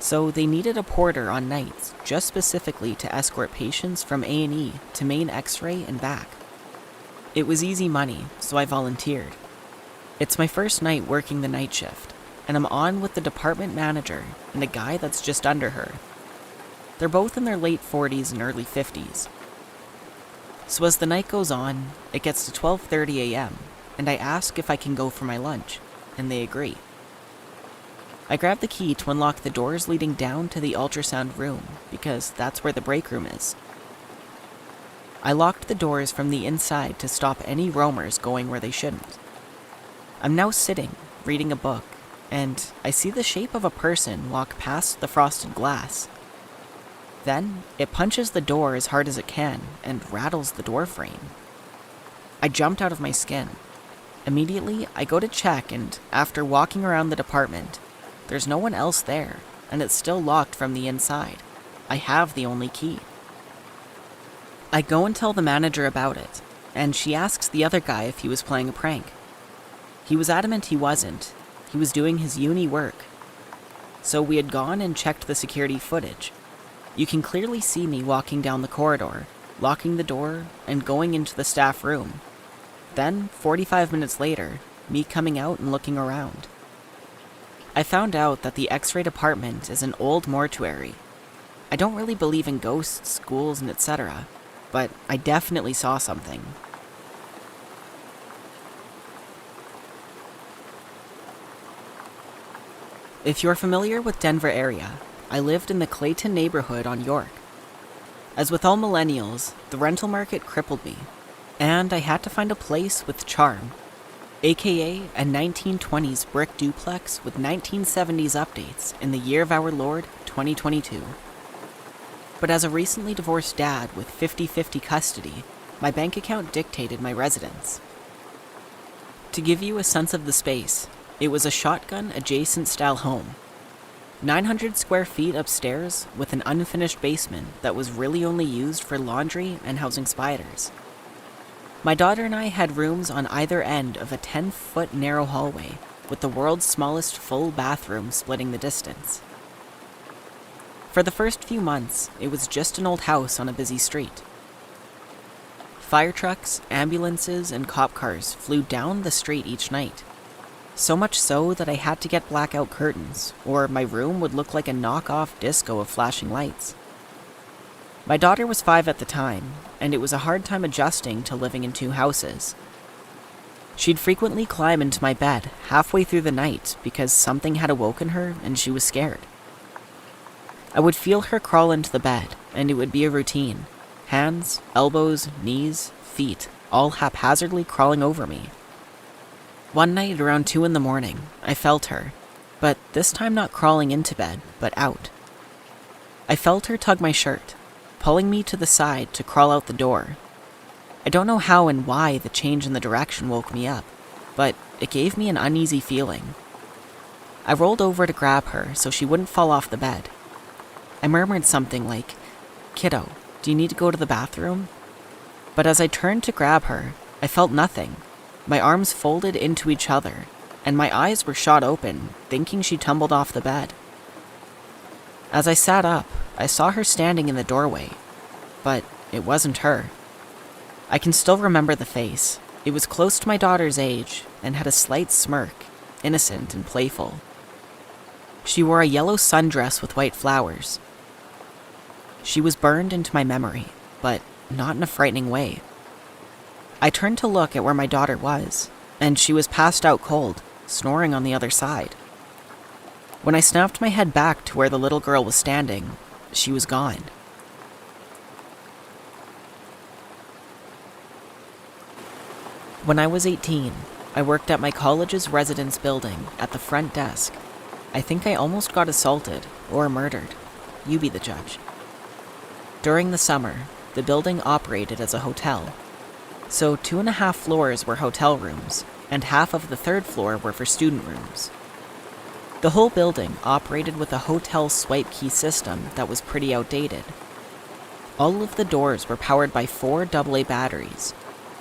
So they needed a porter on nights, just specifically to escort patients from A&E to main X-ray and back. It was easy money, so I volunteered. It's my first night working the night shift, and I'm on with the department manager and a guy that's just under her. They're both in their late 40s and early 50s. So as the night goes on, it gets to 12:30 a.m., and I ask if I can go for my lunch, and they agree. I grab the key to unlock the doors leading down to the ultrasound room, because that's where the break room is. I locked the doors from the inside to stop any roamers going where they shouldn't. I'm now sitting, reading a book, and I see the shape of a person walk past the frosted glass. Then, it punches the door as hard as it can and rattles the door frame. I jumped out of my skin. Immediately, I go to check, and after walking around the department, there's no one else there, and it's still locked from the inside. I have the only key. I go and tell the manager about it, and she asks the other guy if he was playing a prank. He was adamant he wasn't. He was doing his uni work. So we had gone and checked the security footage. You can clearly see me walking down the corridor, locking the door, and going into the staff room. Then, 45 minutes later, me coming out and looking around. I found out that the X-ray department is an old mortuary. I don't really believe in ghosts, ghouls, and etc., but I definitely saw something. If you're familiar with Denver area, I lived in the Clayton neighborhood on York. As with all millennials, the rental market crippled me, and I had to find a place with charm, aka a 1920s brick duplex with 1970s updates in the year of our Lord, 2022. But as a recently divorced dad with 50-50 custody, my bank account dictated my residence. To give you a sense of the space, it was a shotgun-adjacent style home. 900 square feet upstairs with an unfinished basement that was really only used for laundry and housing spiders. My daughter and I had rooms on either end of a 10-foot narrow hallway with the world's smallest full bathroom splitting the distance. For the first few months, it was just an old house on a busy street. Fire trucks, ambulances, and cop cars flew down the street each night. So much so that I had to get blackout curtains, or my room would look like a knockoff disco of flashing lights. My daughter was 5 at the time, and it was a hard time adjusting to living in 2 houses. She'd frequently climb into my bed halfway through the night because something had awoken her and she was scared. I would feel her crawl into the bed, and it would be a routine. Hands, elbows, knees, feet, all haphazardly crawling over me. One night around 2 in the morning, I felt her, but this time not crawling into bed, but out. I felt her tug my shirt, pulling me to the side to crawl out the door. I don't know how and why the change in the direction woke me up, but it gave me an uneasy feeling. I rolled over to grab her so she wouldn't fall off the bed. I murmured something like, "Kiddo, do you need to go to the bathroom?" But as I turned to grab her, I felt nothing. My arms folded into each other, and my eyes were shot open, thinking she tumbled off the bed. As I sat up, I saw her standing in the doorway, but it wasn't her. I can still remember the face. It was close to my daughter's age and had a slight smirk, innocent and playful. She wore a yellow sundress with white flowers. She was burned into my memory, but not in a frightening way. I turned to look at where my daughter was, and she was passed out cold, snoring on the other side. When I snapped my head back to where the little girl was standing, she was gone. When I was 18, I worked at my college's residence building at the front desk. I think I almost got assaulted or murdered. You be the judge. During the summer, the building operated as a hotel. So 2.5 floors were hotel rooms, and half of the 3rd floor were for student rooms. The whole building operated with a hotel swipe key system that was pretty outdated. All of the doors were powered by 4 AA batteries.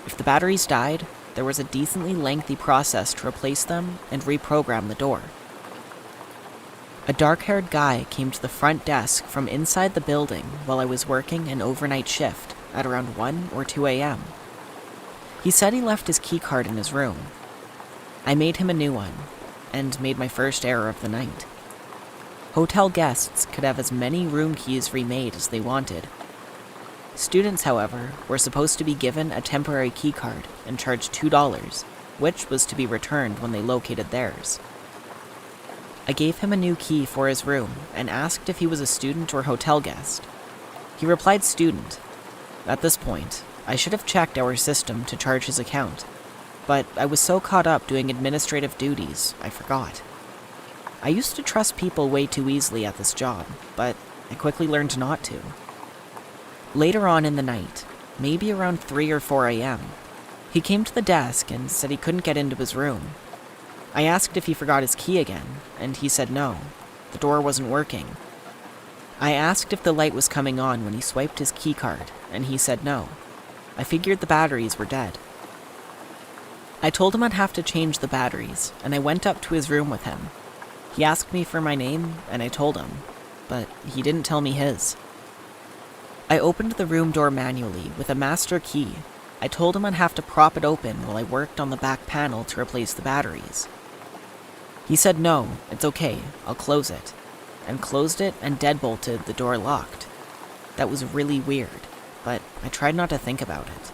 If the batteries died, there was a decently lengthy process to replace them and reprogram the door. A dark-haired guy came to the front desk from inside the building while I was working an overnight shift at around 1 or 2 a.m. He said he left his keycard in his room. I made him a new one, and made my first error of the night. Hotel guests could have as many room keys remade as they wanted. Students, however, were supposed to be given a temporary keycard and charged $2, which was to be returned when they located theirs. I gave him a new key for his room and asked if he was a student or hotel guest. He replied student. At this point, I should have checked our system to charge his account, but I was so caught up doing administrative duties, I forgot. I used to trust people way too easily at this job, but I quickly learned not to. Later on in the night, maybe around 3 or 4 a.m., he came to the desk and said he couldn't get into his room. I asked if he forgot his key again, and he said no, the door wasn't working. I asked if the light was coming on when he swiped his keycard, and he said no. I figured the batteries were dead. I told him I'd have to change the batteries, and I went up to his room with him. He asked me for my name, and I told him, but he didn't tell me his. I opened the room door manually with a master key. I told him I'd have to prop it open while I worked on the back panel to replace the batteries. He said no, it's okay, I'll close it, and closed it and deadbolted the door locked. That was really weird, but I tried not to think about it.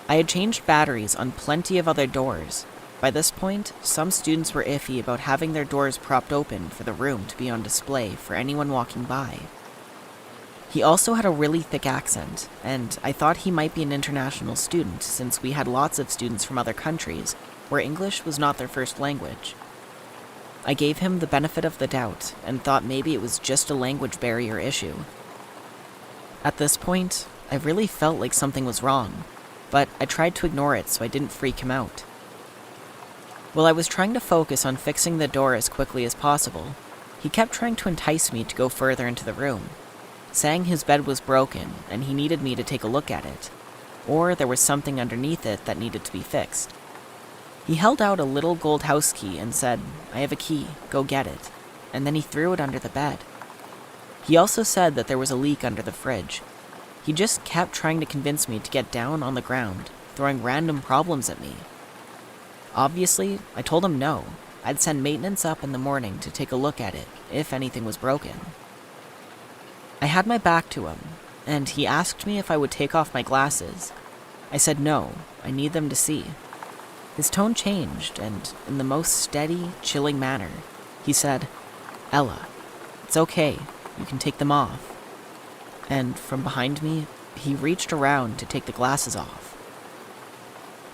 I had changed batteries on plenty of other doors, By this point, some students were iffy about having their doors propped open for the room to be on display for anyone walking by. He also had a really thick accent, and I thought he might be an international student since we had lots of students from other countries where English was not their first language. I gave him the benefit of the doubt and thought maybe it was just a language barrier issue. At this point, I really felt like something was wrong, but I tried to ignore it so I didn't freak him out. While I was trying to focus on fixing the door as quickly as possible, he kept trying to entice me to go further into the room, saying his bed was broken and he needed me to take a look at it, or there was something underneath it that needed to be fixed. He held out a little gold house key and said, "I have a key, go get it," and then he threw it under the bed. He also said that there was a leak under the fridge. He just kept trying to convince me to get down on the ground, throwing random problems at me. Obviously, I told him no. I'd send maintenance up in the morning to take a look at it, if anything was broken. I had my back to him, and he asked me if I would take off my glasses. I said no, I need them to see. His tone changed, and in the most steady, chilling manner, he said, "Ella, it's okay, you can take them off." And from behind me, he reached around to take the glasses off.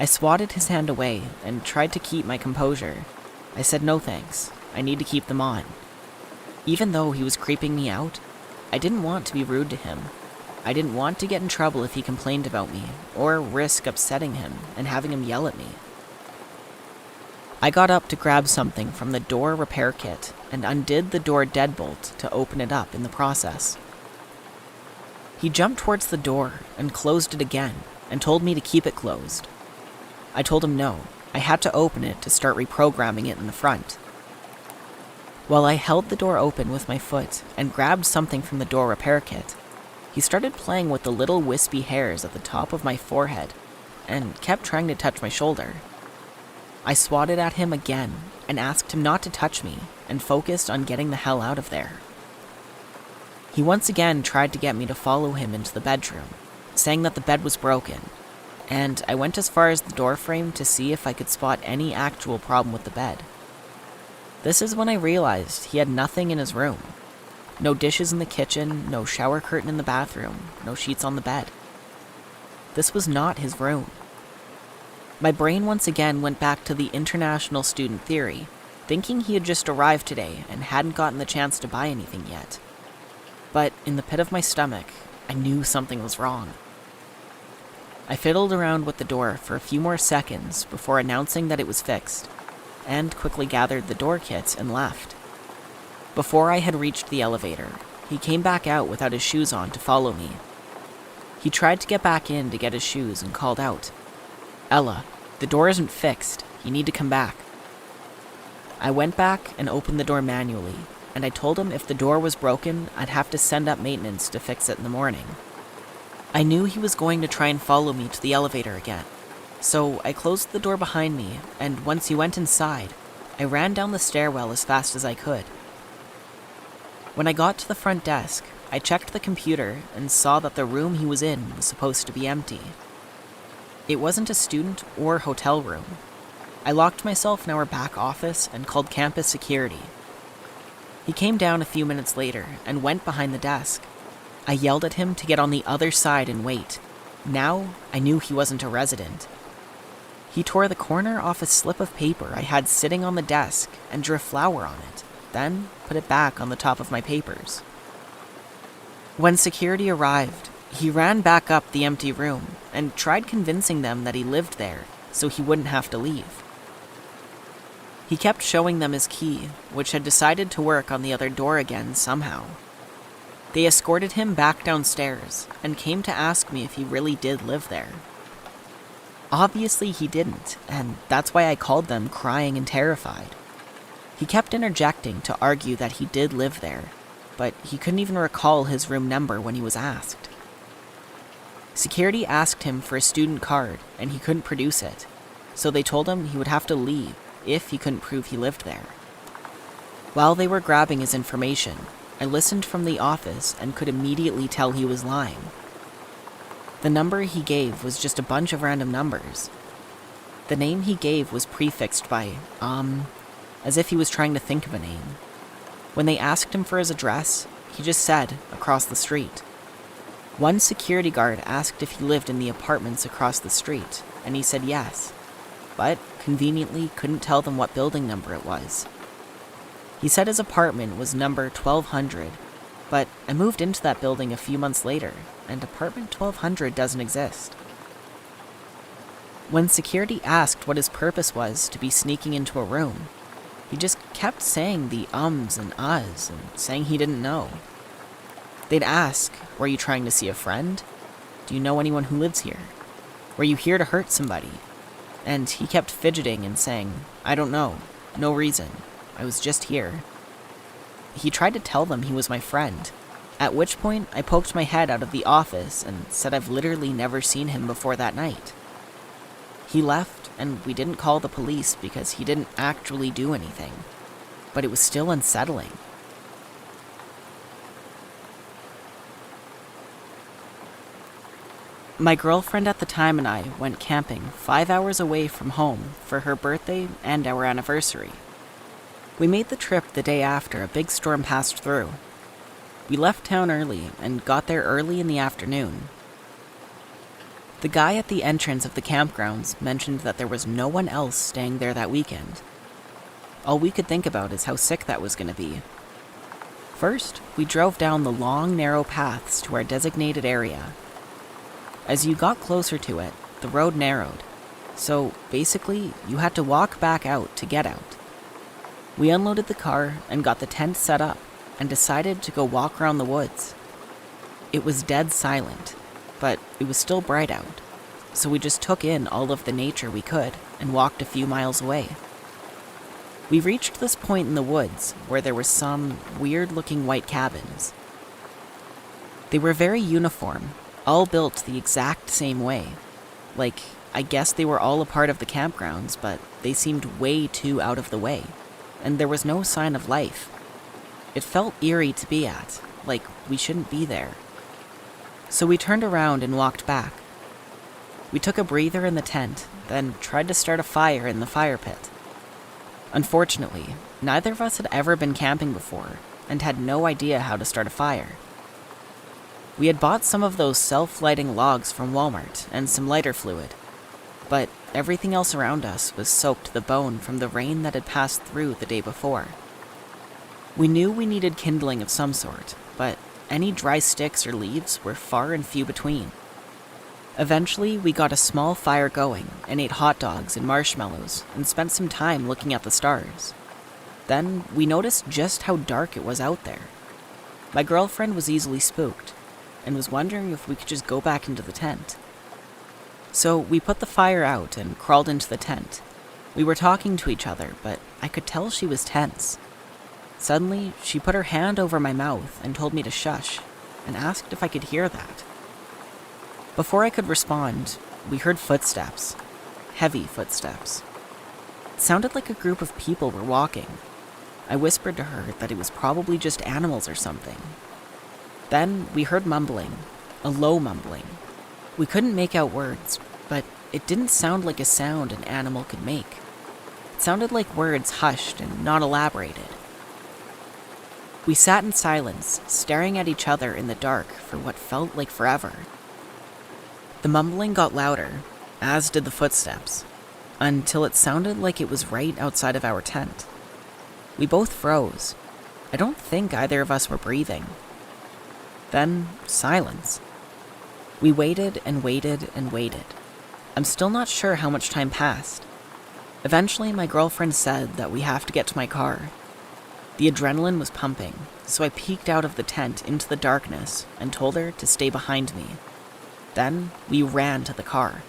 I swatted his hand away and tried to keep my composure. I said no thanks, I need to keep them on. Even though he was creeping me out, I didn't want to be rude to him. I didn't want to get in trouble if he complained about me, or risk upsetting him and having him yell at me. I got up to grab something from the door repair kit and undid the door deadbolt to open it up in the process. He jumped towards the door and closed it again and told me to keep it closed. I told him no, I had to open it to start reprogramming it in the front. While I held the door open with my foot and grabbed something from the door repair kit, he started playing with the little wispy hairs at the top of my forehead and kept trying to touch my shoulder. I swatted at him again and asked him not to touch me and focused on getting the hell out of there. He once again tried to get me to follow him into the bedroom, saying that the bed was broken, and I went as far as the door frame to see if I could spot any actual problem with the bed. This is when I realized he had nothing in his room. No dishes in the kitchen, no shower curtain in the bathroom, no sheets on the bed. This was not his room. My brain once again went back to the international student theory, thinking he had just arrived today and hadn't gotten the chance to buy anything yet. But in the pit of my stomach, I knew something was wrong. I fiddled around with the door for a few more seconds before announcing that it was fixed, and quickly gathered the door kit and left. Before I had reached the elevator, he came back out without his shoes on to follow me. He tried to get back in to get his shoes and called out, "Ella, the door isn't fixed. You need to come back." I went back and opened the door manually, and I told him if the door was broken, I'd have to send up maintenance to fix it in the morning. I knew he was going to try and follow me to the elevator again, so I closed the door behind me, and once he went inside, I ran down the stairwell as fast as I could. When I got to the front desk, I checked the computer and saw that the room he was in was supposed to be empty. It wasn't a student or hotel room. I locked myself in our back office and called campus security. He came down a few minutes later and went behind the desk. I yelled at him to get on the other side and wait. Now, I knew he wasn't a resident. He tore the corner off a slip of paper I had sitting on the desk and drew a flower on it, then put it back on the top of my papers. When security arrived, he ran back up the empty room and tried convincing them that he lived there so he wouldn't have to leave. He kept showing them his key, which had decided to work on the other door again somehow. They escorted him back downstairs and came to ask me if he really did live there. Obviously he didn't, and that's why I called them crying and terrified. He kept interjecting to argue that he did live there, but he couldn't even recall his room number when he was asked. Security asked him for a student card, and he couldn't produce it, so they told him he would have to leave if he couldn't prove he lived there. While they were grabbing his information, I listened from the office and could immediately tell he was lying. The number he gave was just a bunch of random numbers. The name he gave was prefixed by, as if he was trying to think of a name. When they asked him for his address, he just said, across the street. One security guard asked if he lived in the apartments across the street, and he said yes, but conveniently couldn't tell them what building number it was. He said his apartment was number 1200, but I moved into that building a few months later, and apartment 1200 doesn't exist. When security asked what his purpose was to be sneaking into a room, he just kept saying the ums and ahs and saying he didn't know. They'd ask, were you trying to see a friend? Do you know anyone who lives here? Were you here to hurt somebody? And he kept fidgeting and saying, I don't know, no reason, I was just here. He tried to tell them he was my friend, at which point I poked my head out of the office and said I've literally never seen him before that night. He left, and we didn't call the police because he didn't actually do anything, but it was still unsettling. My girlfriend at the time and I went camping 5 hours away from home for her birthday and our anniversary. We made the trip the day after a big storm passed through. We left town early and got there early in the afternoon. The guy at the entrance of the campgrounds mentioned that there was no one else staying there that weekend. All we could think about is how sick that was going to be. First, we drove down the long, narrow paths to our designated area. As you got closer to it, the road narrowed, so basically you had to walk back out to get out. We unloaded the car and got the tent set up and decided to go walk around the woods. It was dead silent, but it was still bright out, so we just took in all of the nature we could and walked a few miles away. We reached this point in the woods where there were some weird-looking white cabins. They were very uniform, all built the exact same way. Like, I guess they were all a part of the campgrounds, but they seemed way too out of the way, and there was no sign of life. It felt eerie to be at, like we shouldn't be there. So we turned around and walked back. We took a breather in the tent, then tried to start a fire in the fire pit. Unfortunately, neither of us had ever been camping before, and had no idea how to start a fire. We had bought some of those self-lighting logs from Walmart and some lighter fluid, but everything else around us was soaked to the bone from the rain that had passed through the day before. We knew we needed kindling of some sort, but any dry sticks or leaves were far and few between. Eventually, we got a small fire going and ate hot dogs and marshmallows and spent some time looking at the stars. Then, we noticed just how dark it was out there. My girlfriend was easily spooked and was wondering if we could just go back into the tent. So we put the fire out and crawled into the tent. We were talking to each other, but I could tell she was tense. Suddenly, she put her hand over my mouth and told me to shush, and asked if I could hear that. Before I could respond, we heard footsteps. Heavy footsteps. It sounded like a group of people were walking. I whispered to her that it was probably just animals or something. Then we heard mumbling, a low mumbling. We couldn't make out words, but it didn't sound like a sound an animal could make. It sounded like words hushed and not elaborated. We sat in silence, staring at each other in the dark for what felt like forever. The mumbling got louder, as did the footsteps, until it sounded like it was right outside of our tent. We both froze. I don't think either of us were breathing. Then, silence. We waited and waited and waited. I'm still not sure how much time passed. Eventually, my girlfriend said that we have to get to my car. The adrenaline was pumping, so I peeked out of the tent into the darkness and told her to stay behind me. Then, we ran to the car.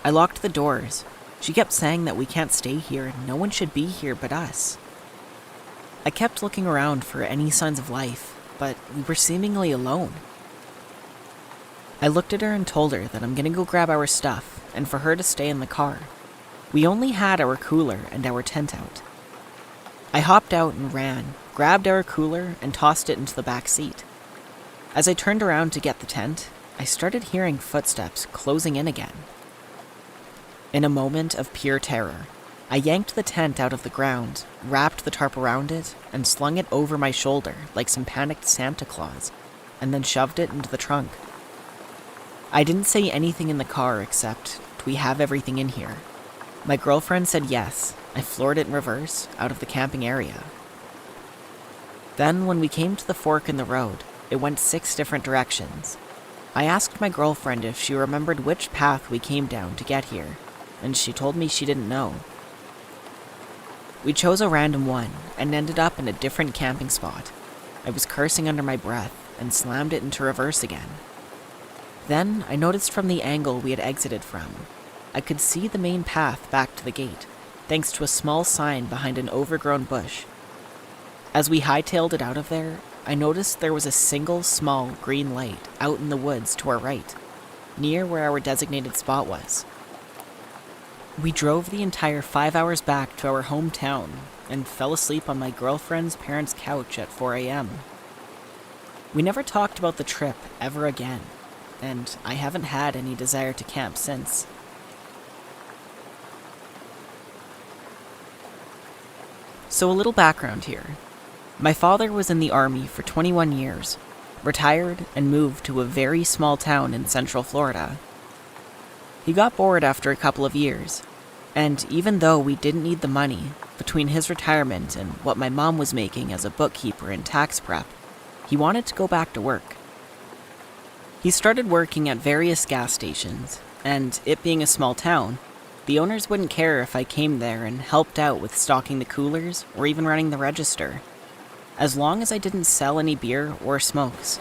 I locked the doors. She kept saying that we can't stay here and no one should be here but us. I kept looking around for any signs of life, but we were seemingly alone. I looked at her and told her that I'm gonna go grab our stuff and for her to stay in the car. We only had our cooler and our tent out. I hopped out and ran, grabbed our cooler, and tossed it into the back seat. As I turned around to get the tent, I started hearing footsteps closing in again. In a moment of pure terror, I yanked the tent out of the ground, wrapped the tarp around it, and slung it over my shoulder like some panicked Santa Claus, and then shoved it into the trunk. I didn't say anything in the car except, "Do we have everything in here?" My girlfriend said yes. I floored it in reverse, out of the camping area. Then, when we came to the fork in the road, it went 6 different directions. I asked my girlfriend if she remembered which path we came down to get here, and she told me she didn't know. We chose a random one and ended up in a different camping spot. I was cursing under my breath and slammed it into reverse again. Then I noticed from the angle we had exited from, I could see the main path back to the gate, thanks to a small sign behind an overgrown bush. As we hightailed it out of there, I noticed there was a single small green light out in the woods to our right, near where our designated spot was. We drove the entire 5 hours back to our hometown and fell asleep on my girlfriend's parents' couch at 4 a.m. We never talked about the trip ever again, and I haven't had any desire to camp since. So a little background here. My father was in the Army for 21 years, retired, and moved to a very small town in Central Florida. He got bored after a couple of years, and even though we didn't need the money, between his retirement and what my mom was making as a bookkeeper and tax prep, he wanted to go back to work. He started working at various gas stations, and it being a small town, the owners wouldn't care if I came there and helped out with stocking the coolers or even running the register, as long as I didn't sell any beer or smokes.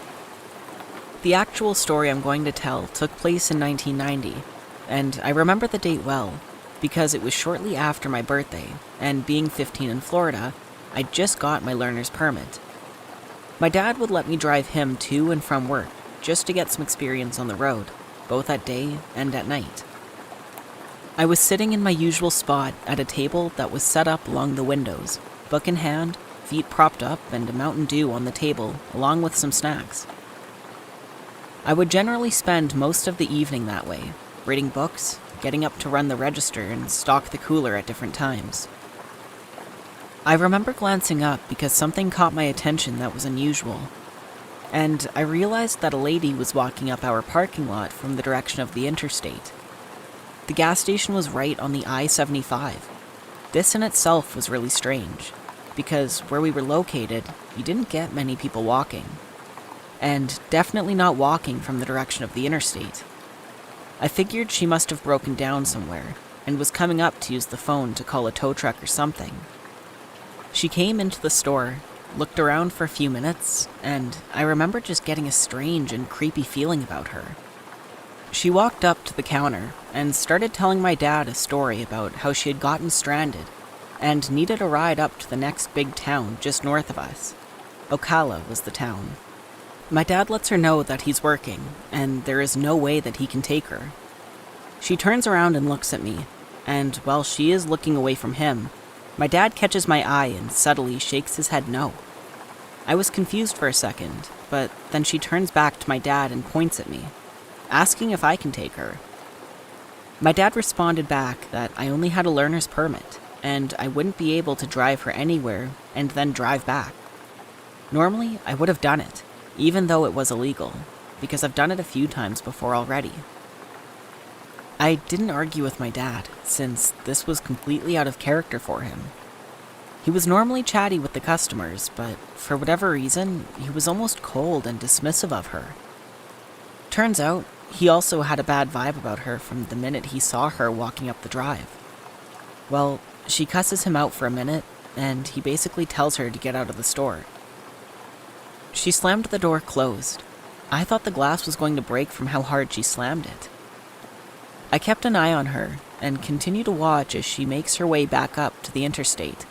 The actual story I'm going to tell took place in 1990, and I remember the date well, because it was shortly after my birthday, and being 15 in Florida, I just got my learner's permit. My dad would let me drive him to and from work, just to get some experience on the road, both at day and at night. I was sitting in my usual spot at a table that was set up along the windows, book in hand, feet propped up, and a Mountain Dew on the table, along with some snacks. I would generally spend most of the evening that way, reading books, getting up to run the register and stock the cooler at different times. I remember glancing up because something caught my attention that was unusual, and I realized that a lady was walking up our parking lot from the direction of the interstate. The gas station was right on the I-75. This in itself was really strange, because where we were located, you didn't get many people walking, and definitely not walking from the direction of the interstate. I figured she must have broken down somewhere and was coming up to use the phone to call a tow truck or something. She came into the store, looked around for a few minutes, and I remember just getting a strange and creepy feeling about her. She walked up to the counter and started telling my dad a story about how she had gotten stranded and needed a ride up to the next big town just north of us. Ocala was the town. My dad lets her know that he's working, and there is no way that he can take her. She turns around and looks at me, and while she is looking away from him, my dad catches my eye and subtly shakes his head no. I was confused for a second, but then she turns back to my dad and points at me, asking if I can take her. My dad responded back that I only had a learner's permit, and I wouldn't be able to drive her anywhere and then drive back. Normally, I would have done it, even though it was illegal, because I've done it a few times before already. I didn't argue with my dad, since this was completely out of character for him. He was normally chatty with the customers, but for whatever reason, he was almost cold and dismissive of her. Turns out, he also had a bad vibe about her from the minute he saw her walking up the drive. Well, she cusses him out for a minute, and he basically tells her to get out of the store. She slammed the door closed. I thought the glass was going to break from how hard she slammed it. I kept an eye on her and continue to watch as she makes her way back up to the interstate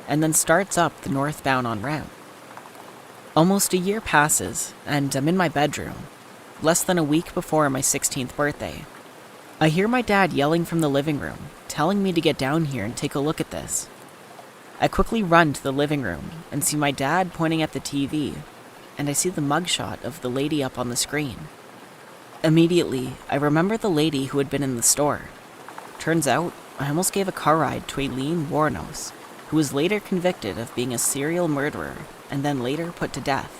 and then starts up the northbound on-ramp. Almost a year passes, and I'm in my bedroom, less than a week before my 16th birthday. I hear my dad yelling from the living room, telling me to get down here and take a look at this. I quickly run to the living room and see my dad pointing at the TV, and I see the mugshot of the lady up on the screen. Immediately, I remember the lady who had been in the store. Turns out, I almost gave a car ride to Aileen Warnos, who was later convicted of being a serial murderer and then later put to death.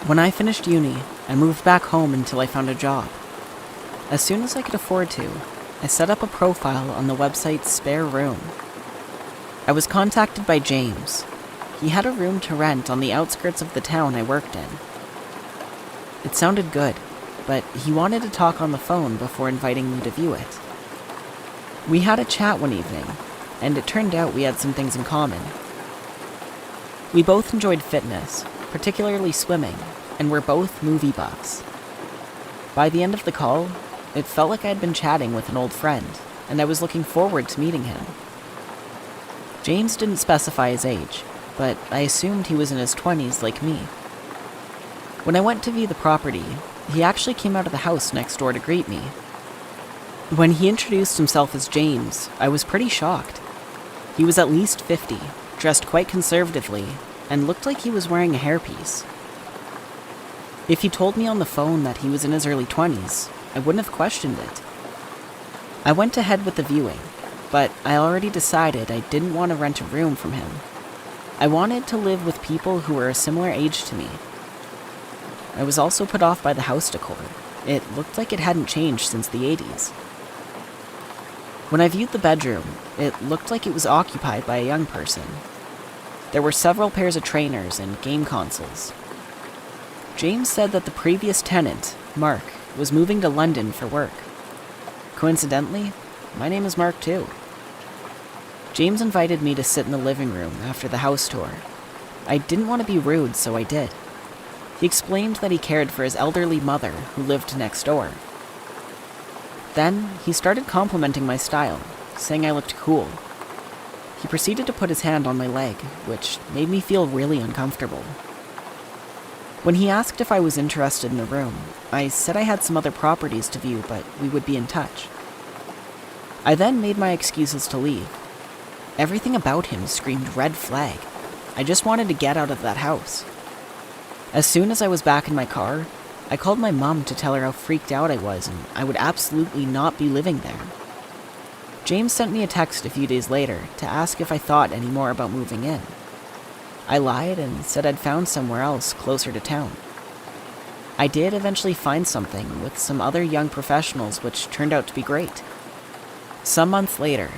When I finished uni, I moved back home until I found a job. As soon as I could afford to, I set up a profile on the website Spare Room. I was contacted by James. He had a room to rent on the outskirts of the town I worked in. It sounded good, but he wanted to talk on the phone before inviting me to view it. We had a chat one evening, and it turned out we had some things in common. We both enjoyed fitness, particularly swimming, and were both movie buffs. By the end of the call, it felt like I'd been chatting with an old friend, and I was looking forward to meeting him. James didn't specify his age, but I assumed he was in his 20s like me. When I went to view the property, he actually came out of the house next door to greet me. When he introduced himself as James, I was pretty shocked. He was at least 50, dressed quite conservatively, and looked like he was wearing a hairpiece. If he told me on the phone that he was in his early 20s, I wouldn't have questioned it. I went ahead with the viewing, but I already decided I didn't want to rent a room from him. I wanted to live with people who were a similar age to me. I was also put off by the house decor. It looked like it hadn't changed since the 80s. When I viewed the bedroom, it looked like it was occupied by a young person. There were several pairs of trainers and game consoles. James said that the previous tenant, Mark, was moving to London for work. Coincidentally, my name is Mark too. James invited me to sit in the living room after the house tour. I didn't want to be rude, so I did. He explained that he cared for his elderly mother who lived next door. Then, he started complimenting my style, saying I looked cool. He proceeded to put his hand on my leg, which made me feel really uncomfortable. When he asked if I was interested in the room, I said I had some other properties to view, but we would be in touch. I then made my excuses to leave. Everything about him screamed red flag. I just wanted to get out of that house. As soon as I was back in my car, I called my mom to tell her how freaked out I was and I would absolutely not be living there. James sent me a text a few days later to ask if I thought any more about moving in. I lied and said I'd found somewhere else closer to town. I did eventually find something with some other young professionals, which turned out to be great. Some months later,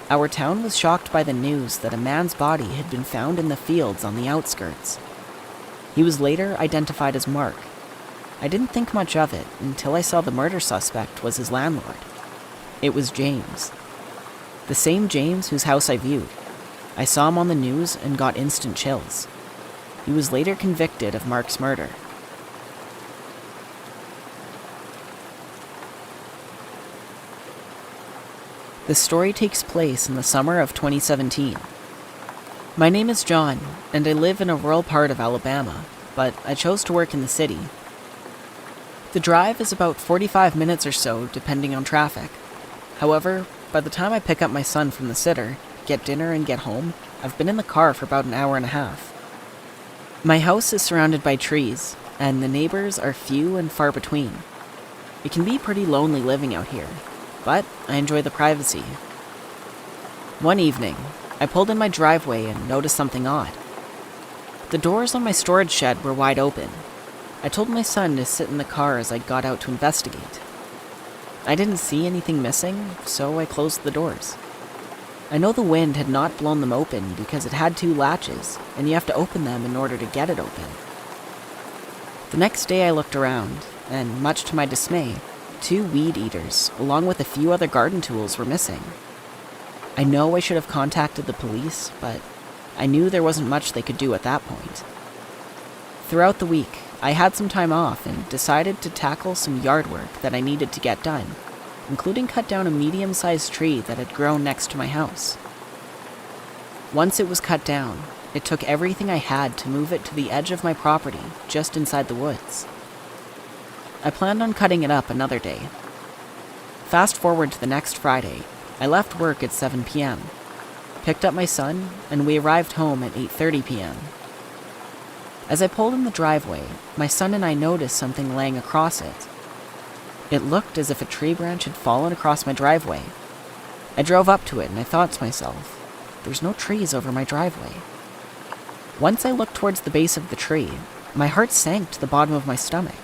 our town was shocked by the news that a man's body had been found in the fields on the outskirts. He was later identified as Mark. I didn't think much of it until I saw the murder suspect was his landlord. It was James. The same James whose house I viewed. I saw him on the news and got instant chills. He was later convicted of Mark's murder. The story takes place in the summer of 2017. My name is John, and I live in a rural part of Alabama, but I chose to work in the city. The drive is about 45 minutes or so, depending on traffic. However, by the time I pick up my son from the sitter, get dinner, and get home, I've been in the car for about an hour and a half. My house is surrounded by trees, and the neighbors are few and far between. It can be pretty lonely living out here, but I enjoy the privacy. One evening, I pulled in my driveway and noticed something odd. The doors on my storage shed were wide open. I told my son to sit in the car as I got out to investigate. I didn't see anything missing, so I closed the doors. I know the wind had not blown them open because it had 2 latches, and you have to open them in order to get it open. The next day I looked around, and much to my dismay, 2 weed eaters, along with a few other garden tools, were missing. I know I should have contacted the police, but I knew there wasn't much they could do at that point. Throughout the week, I had some time off and decided to tackle some yard work that I needed to get done, including cut down a medium-sized tree that had grown next to my house. Once it was cut down, it took everything I had to move it to the edge of my property, just inside the woods. I planned on cutting it up another day. Fast forward to the next Friday, I left work at 7 p.m., picked up my son, and we arrived home at 8:30 p.m. As I pulled in the driveway, my son and I noticed something laying across it. It looked as if a tree branch had fallen across my driveway. I drove up to it and I thought to myself, there's no trees over my driveway. Once I looked towards the base of the tree, my heart sank to the bottom of my stomach.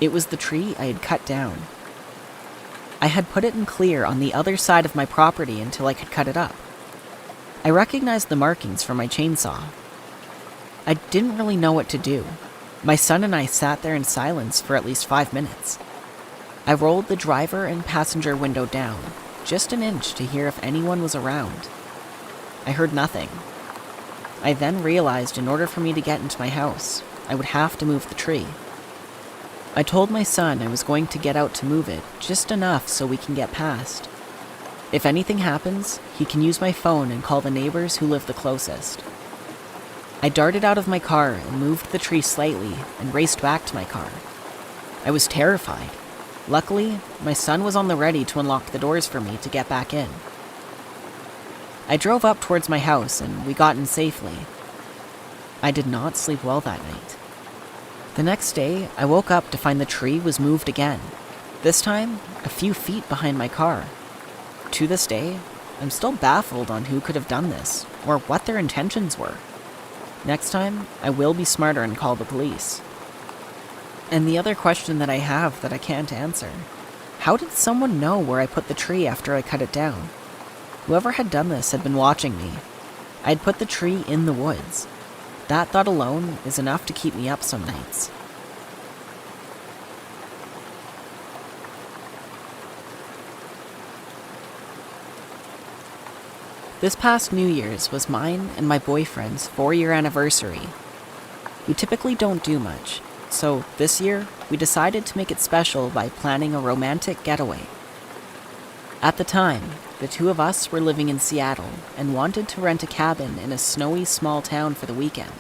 It was the tree I had cut down. I had put it in clear on the other side of my property until I could cut it up. I recognized the markings from my chainsaw. I didn't really know what to do. My son and I sat there in silence for at least 5 minutes. I rolled the driver and passenger window down, just an inch to hear if anyone was around. I heard nothing. I then realized in order for me to get into my house, I would have to move the tree. I told my son I was going to get out to move it, just enough so we can get past. If anything happens, he can use my phone and call the neighbors who live the closest. I darted out of my car and moved the tree slightly and raced back to my car. I was terrified. Luckily, my son was on the ready to unlock the doors for me to get back in. I drove up towards my house and we got in safely. I did not sleep well that night. The next day, I woke up to find the tree was moved again, this time a few feet behind my car. To this day, I'm still baffled on who could have done this or what their intentions were. Next time, I will be smarter and call the police. And the other question that I have that I can't answer, how did someone know where I put the tree after I cut it down? Whoever had done this had been watching me. I had put the tree in the woods. That thought alone is enough to keep me up some nights. This past New Year's was mine and my boyfriend's 4-year anniversary. We typically don't do much, so this year we decided to make it special by planning a romantic getaway. At the time, the two of us were living in Seattle and wanted to rent a cabin in a snowy small town for the weekend.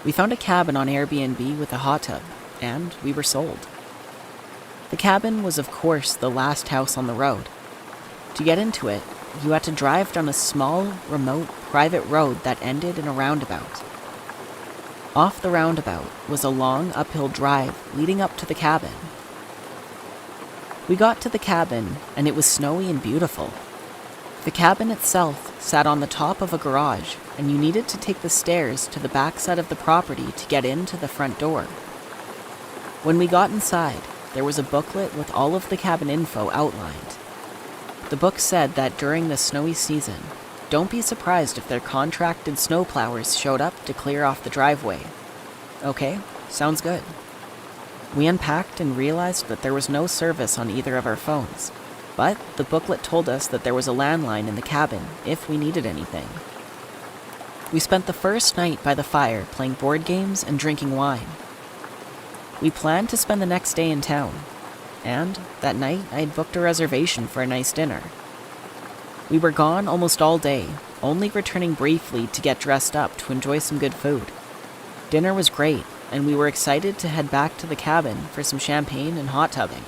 We found a cabin on Airbnb with a hot tub, and we were sold. The cabin was, of course, the last house on the road. To get into it, you had to drive down a small, remote, private road that ended in a roundabout. Off the roundabout was a long uphill drive leading up to the cabin. We got to the cabin, and it was snowy and beautiful. The cabin itself sat on the top of a garage, and you needed to take the stairs to the back side of the property to get into the front door. When we got inside, there was a booklet with all of the cabin info outlined. The book said that during the snowy season, don't be surprised if their contracted snowplowers showed up to clear off the driveway. Okay, sounds good. We unpacked and realized that there was no service on either of our phones, but the booklet told us that there was a landline in the cabin if we needed anything. We spent the first night by the fire playing board games and drinking wine. We planned to spend the next day in town, and that night I had booked a reservation for a nice dinner. We were gone almost all day, only returning briefly to get dressed up to enjoy some good food. Dinner was great, and we were excited to head back to the cabin for some champagne and hot tubbing.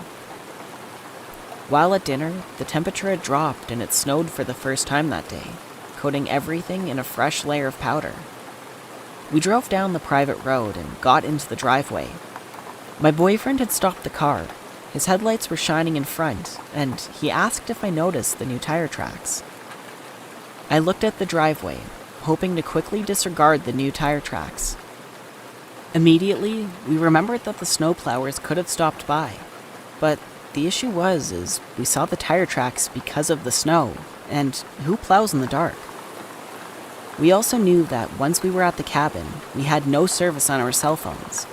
While at dinner, the temperature had dropped and it snowed for the first time that day, coating everything in a fresh layer of powder. We drove down the private road and got into the driveway. My boyfriend had stopped the car. His headlights were shining in front, and he asked if I noticed the new tire tracks. I looked at the driveway, hoping to quickly disregard the new tire tracks. Immediately, we remembered that the snowplowers could have stopped by, but the issue was we saw the tire tracks because of the snow, and who plows in the dark? We also knew that once we were at the cabin, we had no service on our cell phones.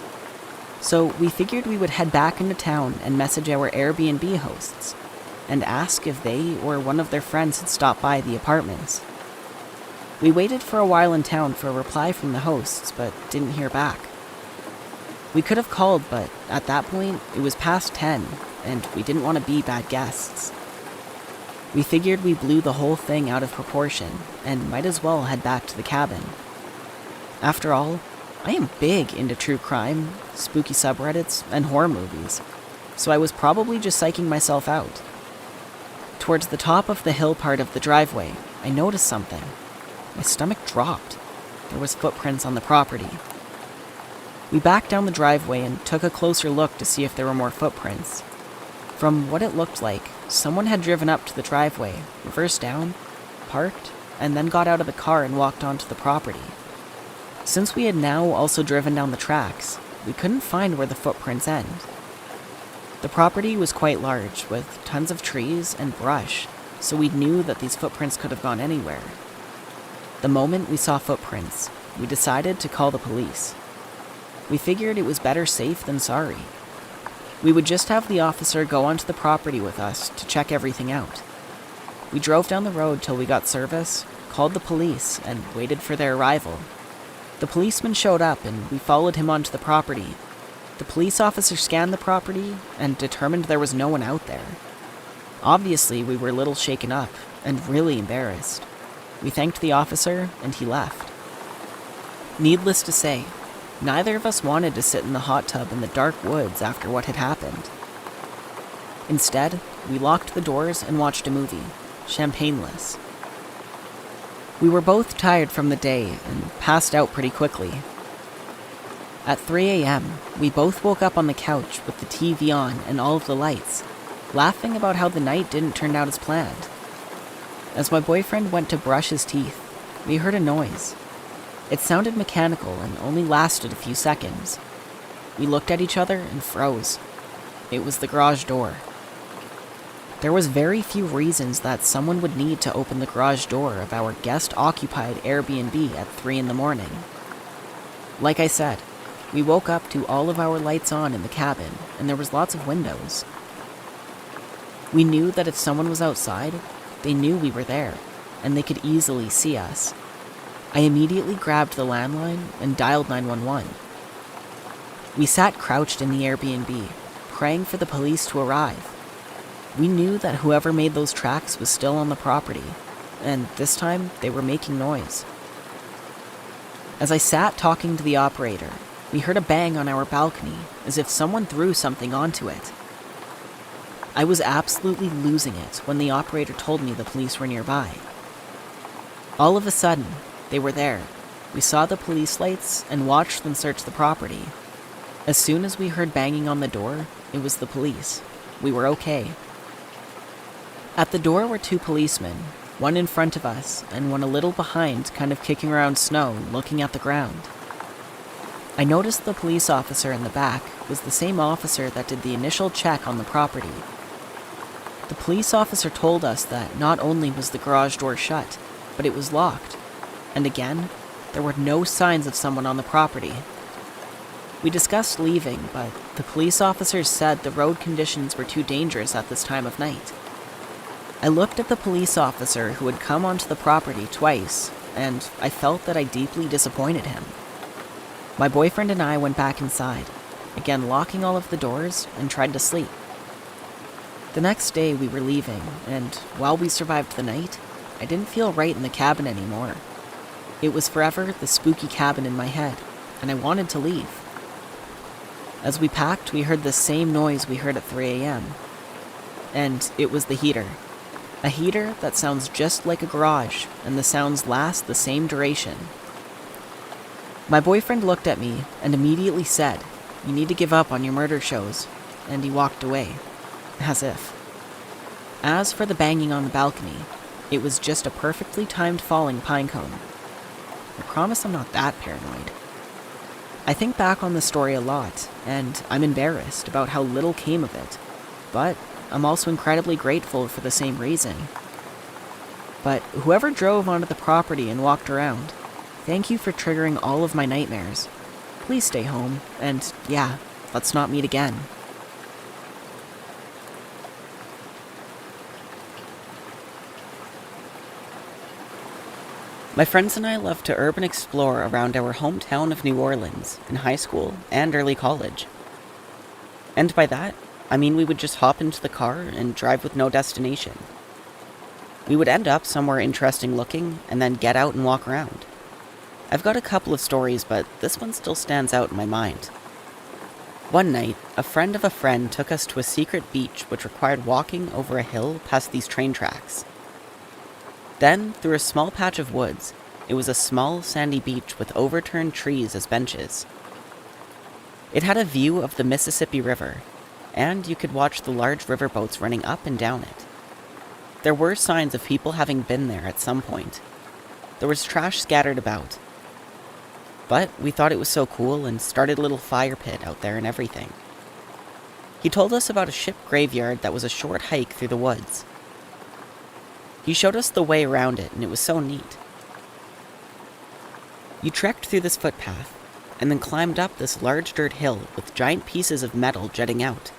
So we figured we would head back into town and message our Airbnb hosts and ask if they or one of their friends had stopped by the apartments. We waited for a while in town for a reply from the hosts, but didn't hear back. We could have called, but at that point, it was past 10, and we didn't want to be bad guests. We figured we blew the whole thing out of proportion and might as well head back to the cabin. After all, I am big into true crime, spooky subreddits, and horror movies, so I was probably just psyching myself out. Towards the top of the hill part of the driveway, I noticed something. My stomach dropped. There was footprints on the property. We backed down the driveway and took a closer look to see if there were more footprints. From what it looked like, someone had driven up to the driveway, reversed down, parked, and then got out of the car and walked onto the property. Since we had now also driven down the tracks, we couldn't find where the footprints end. The property was quite large, with tons of trees and brush, so we knew that these footprints could have gone anywhere. The moment we saw footprints, we decided to call the police. We figured it was better safe than sorry. We would just have the officer go onto the property with us to check everything out. We drove down the road till we got service, called the police, and waited for their arrival. The policeman showed up and we followed him onto the property. The police officer scanned the property and determined there was no one out there. Obviously, we were a little shaken up and really embarrassed. We thanked the officer and he left. Needless to say, neither of us wanted to sit in the hot tub in the dark woods after what had happened. Instead, we locked the doors and watched a movie, Champagneless. We were both tired from the day and passed out pretty quickly. At 3 a.m., we both woke up on the couch with the TV on and all of the lights, laughing about how the night didn't turn out as planned. As my boyfriend went to brush his teeth, we heard a noise. It sounded mechanical and only lasted a few seconds. We looked at each other and froze. It was the garage door. There was very few reasons that someone would need to open the garage door of our guest-occupied Airbnb at 3 in the morning. Like I said, we woke up to all of our lights on in the cabin, and there was lots of windows. We knew that if someone was outside, they knew we were there, and they could easily see us. I immediately grabbed the landline and dialed 911. We sat crouched in the Airbnb, praying for the police to arrive. We knew that whoever made those tracks was still on the property, and this time they were making noise. As I sat talking to the operator, we heard a bang on our balcony, as if someone threw something onto it. I was absolutely losing it when the operator told me the police were nearby. All of a sudden, they were there. We saw the police lights and watched them search the property. As soon as we heard banging on the door, it was the police. We were okay. At the door were 2 policemen, one in front of us and one a little behind, kind of kicking around snow, looking at the ground. I noticed the police officer in the back was the same officer that did the initial check on the property. The police officer told us that not only was the garage door shut, but it was locked. And again, there were no signs of someone on the property. We discussed leaving, but the police officers said the road conditions were too dangerous at this time of night. I looked at the police officer who had come onto the property twice, and I felt that I deeply disappointed him. My boyfriend and I went back inside, again locking all of the doors, and tried to sleep. The next day we were leaving, and while we survived the night, I didn't feel right in the cabin anymore. It was forever the spooky cabin in my head, and I wanted to leave. As we packed, we heard the same noise we heard at 3 a.m. And it was the heater. A heater that sounds just like a garage, and the sounds last the same duration. My boyfriend looked at me and immediately said, "You need to give up on your murder shows," and he walked away, as if. As for the banging on the balcony, it was just a perfectly timed falling pine cone. I promise I'm not that paranoid. I think back on the story a lot, and I'm embarrassed about how little came of it, but I'm also incredibly grateful for the same reason. But whoever drove onto the property and walked around, thank you for triggering all of my nightmares. Please stay home, and yeah, let's not meet again. My friends and I love to urban explore around our hometown of New Orleans in high school and early college. And by that, I mean we would just hop into the car and drive with no destination. We would end up somewhere interesting looking and then get out and walk around. I've got a couple of stories, but this one still stands out in my mind. One night, a friend of a friend took us to a secret beach which required walking over a hill past these train tracks. Then, through a small patch of woods, it was a small sandy beach with overturned trees as benches. It had a view of the Mississippi River, and you could watch the large riverboats running up and down it. There were signs of people having been there at some point. There was trash scattered about. But we thought it was so cool and started a little fire pit out there and everything. He told us about a ship graveyard that was a short hike through the woods. He showed us the way around it, and it was so neat. You trekked through this footpath, and then climbed up this large dirt hill with giant pieces of metal jutting out.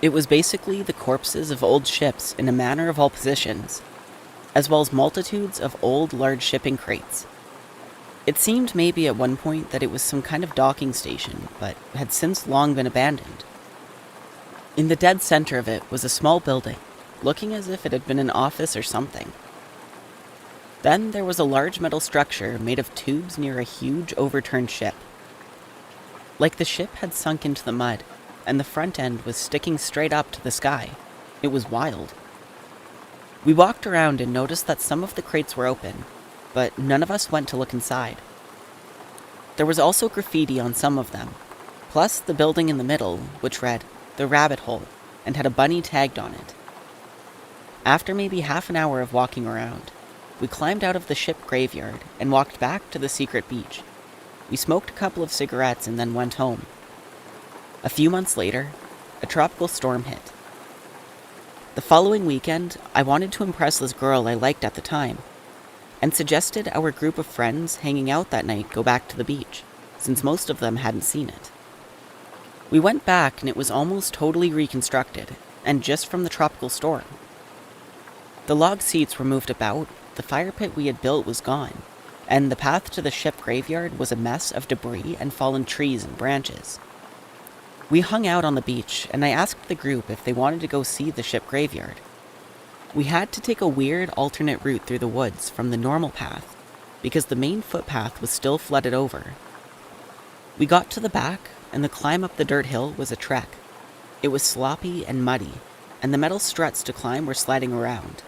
It was basically the corpses of old ships in a manner of all positions, as well as multitudes of old large shipping crates. It seemed maybe at one point that it was some kind of docking station, but had since long been abandoned. In the dead center of it was a small building, looking as if it had been an office or something. Then there was a large metal structure made of tubes near a huge overturned ship. Like the ship had sunk into the mud, and the front end was sticking straight up to the sky. It was wild. We walked around and noticed that some of the crates were open, but none of us went to look inside. There was also graffiti on some of them, plus the building in the middle, which read, "The Rabbit Hole," and had a bunny tagged on it. After maybe half an hour of walking around, we climbed out of the ship graveyard and walked back to the secret beach. We smoked a couple of cigarettes and then went home. A few months later, a tropical storm hit. The following weekend, I wanted to impress this girl I liked at the time, and suggested our group of friends hanging out that night go back to the beach, since most of them hadn't seen it. We went back and it was almost totally reconstructed, and just from the tropical storm. The log seats were moved about, the fire pit we had built was gone, and the path to the ship graveyard was a mess of debris and fallen trees and branches. We hung out on the beach, and I asked the group if they wanted to go see the ship graveyard. We had to take a weird alternate route through the woods from the normal path, because the main footpath was still flooded over. We got to the back, and the climb up the dirt hill was a trek. It was sloppy and muddy, and the metal struts to climb were sliding around.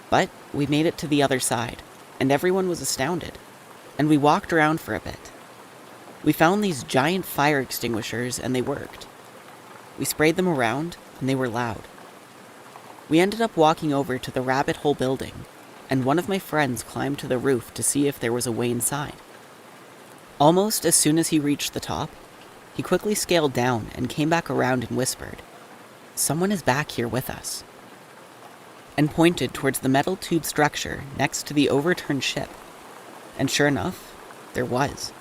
But we made it to the other side, and everyone was astounded, and we walked around for a bit. We found these giant fire extinguishers, and they worked. We sprayed them around, and they were loud. We ended up walking over to the Rabbit Hole building, and one of my friends climbed to the roof to see if there was a way inside. Almost as soon as he reached the top, he quickly scaled down and came back around and whispered, "Someone is back here with us," and pointed towards the metal tube structure next to the overturned ship. And sure enough, there was.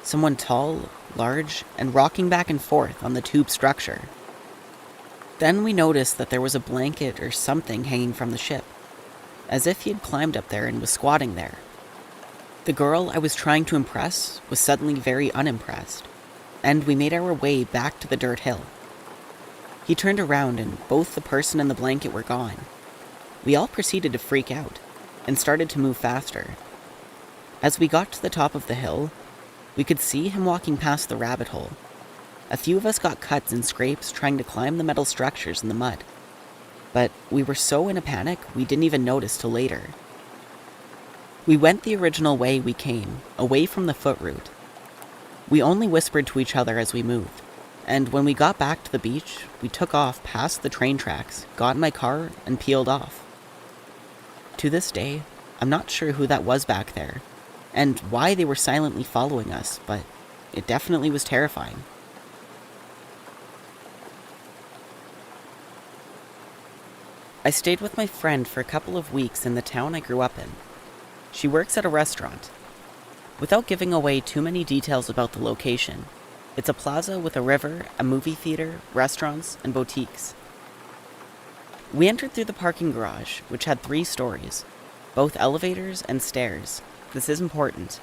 Someone tall, large, and rocking back and forth on the tube structure. Then we noticed that there was a blanket or something hanging from the ship, as if he had climbed up there and was squatting there. The girl I was trying to impress was suddenly very unimpressed, and we made our way back to the dirt hill. He turned around and both the person and the blanket were gone. We all proceeded to freak out, and started to move faster. As we got to the top of the hill, we could see him walking past the rabbit hole. A few of us got cuts and scrapes trying to climb the metal structures in the mud. But we were so in a panic, we didn't even notice till later. We went the original way we came, away from the foot route. We only whispered to each other as we moved, and when we got back to the beach, we took off past the train tracks, got in my car, and peeled off. To this day, I'm not sure who that was back there, and why they were silently following us, but it definitely was terrifying. I stayed with my friend for a couple of weeks in the town I grew up in. She works at a restaurant. Without giving away too many details about the location, it's a plaza with a river, a movie theater, restaurants, and boutiques. We entered through the parking garage, which had 3 stories, both elevators and stairs. This is important.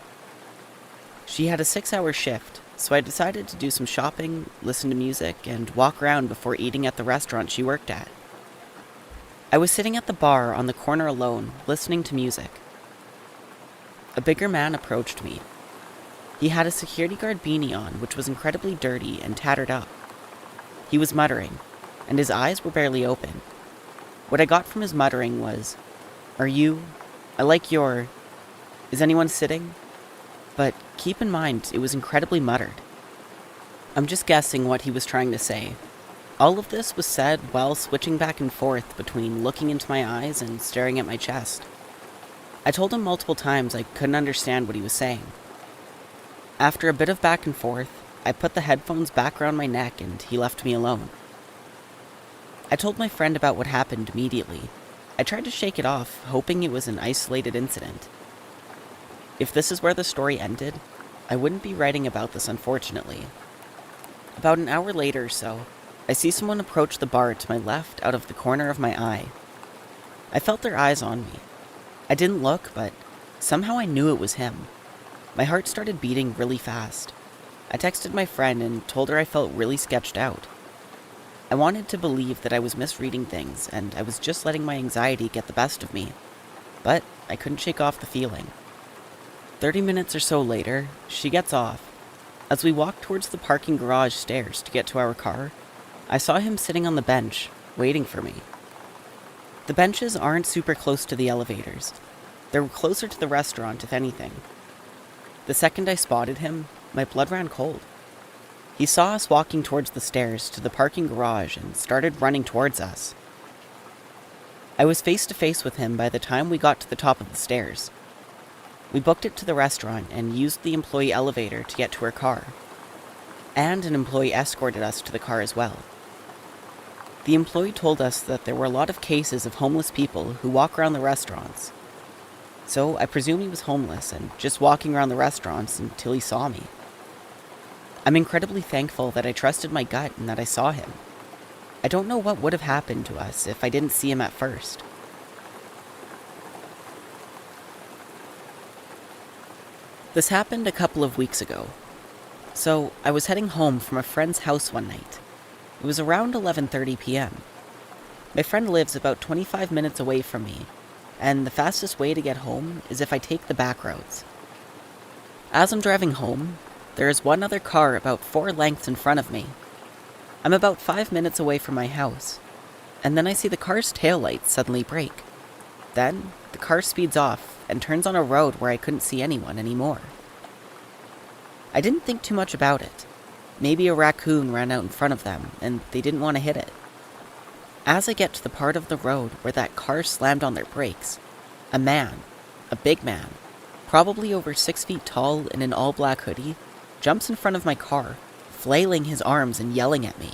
She had a 6-hour shift, so I decided to do some shopping, listen to music, and walk around before eating at the restaurant she worked at. I was sitting at the bar on the corner alone, listening to music. A bigger man approached me. He had a security guard beanie on, which was incredibly dirty and tattered up. He was muttering, and his eyes were barely open. What I got from his muttering was, "Are you? I like your... Is anyone sitting?" But keep in mind, it was incredibly muttered. I'm just guessing what he was trying to say. All of this was said while switching back and forth between looking into my eyes and staring at my chest. I told him multiple times I couldn't understand what he was saying. After a bit of back and forth, I put the headphones back around my neck and he left me alone. I told my friend about what happened immediately. I tried to shake it off, hoping it was an isolated incident. If this is where the story ended, I wouldn't be writing about this, unfortunately. About an hour later or so, I see someone approach the bar to my left out of the corner of my eye. I felt their eyes on me. I didn't look, but somehow I knew it was him. My heart started beating really fast. I texted my friend and told her I felt really sketched out. I wanted to believe that I was misreading things and I was just letting my anxiety get the best of me, but I couldn't shake off the feeling. 30 minutes or so later, she gets off. As we walked towards the parking garage stairs to get to our car, I saw him sitting on the bench, waiting for me. The benches aren't super close to the elevators. They're closer to the restaurant, if anything. The second I spotted him, my blood ran cold. He saw us walking towards the stairs to the parking garage and started running towards us. I was face to face with him by the time we got to the top of the stairs. We booked it to the restaurant and used the employee elevator to get to her car. And an employee escorted us to the car as well. The employee told us that there were a lot of cases of homeless people who walk around the restaurants. So I presume he was homeless and just walking around the restaurants until he saw me. I'm incredibly thankful that I trusted my gut and that I saw him. I don't know what would have happened to us if I didn't see him at first. This happened a couple of weeks ago. So I was heading home from a friend's house one night. It was around 11:30 p.m. My friend lives about 25 minutes away from me, and the fastest way to get home is if I take the back roads. As I'm driving home, there is one other car about 4 lengths in front of me. I'm about 5 minutes away from my house, and then I see the car's taillights suddenly break. Then, the car speeds off and turns on a road where I couldn't see anyone anymore. I didn't think too much about it. Maybe a raccoon ran out in front of them, and they didn't want to hit it. As I get to the part of the road where that car slammed on their brakes, a man, a big man, probably over 6 feet tall in an all-black hoodie, jumps in front of my car, flailing his arms and yelling at me.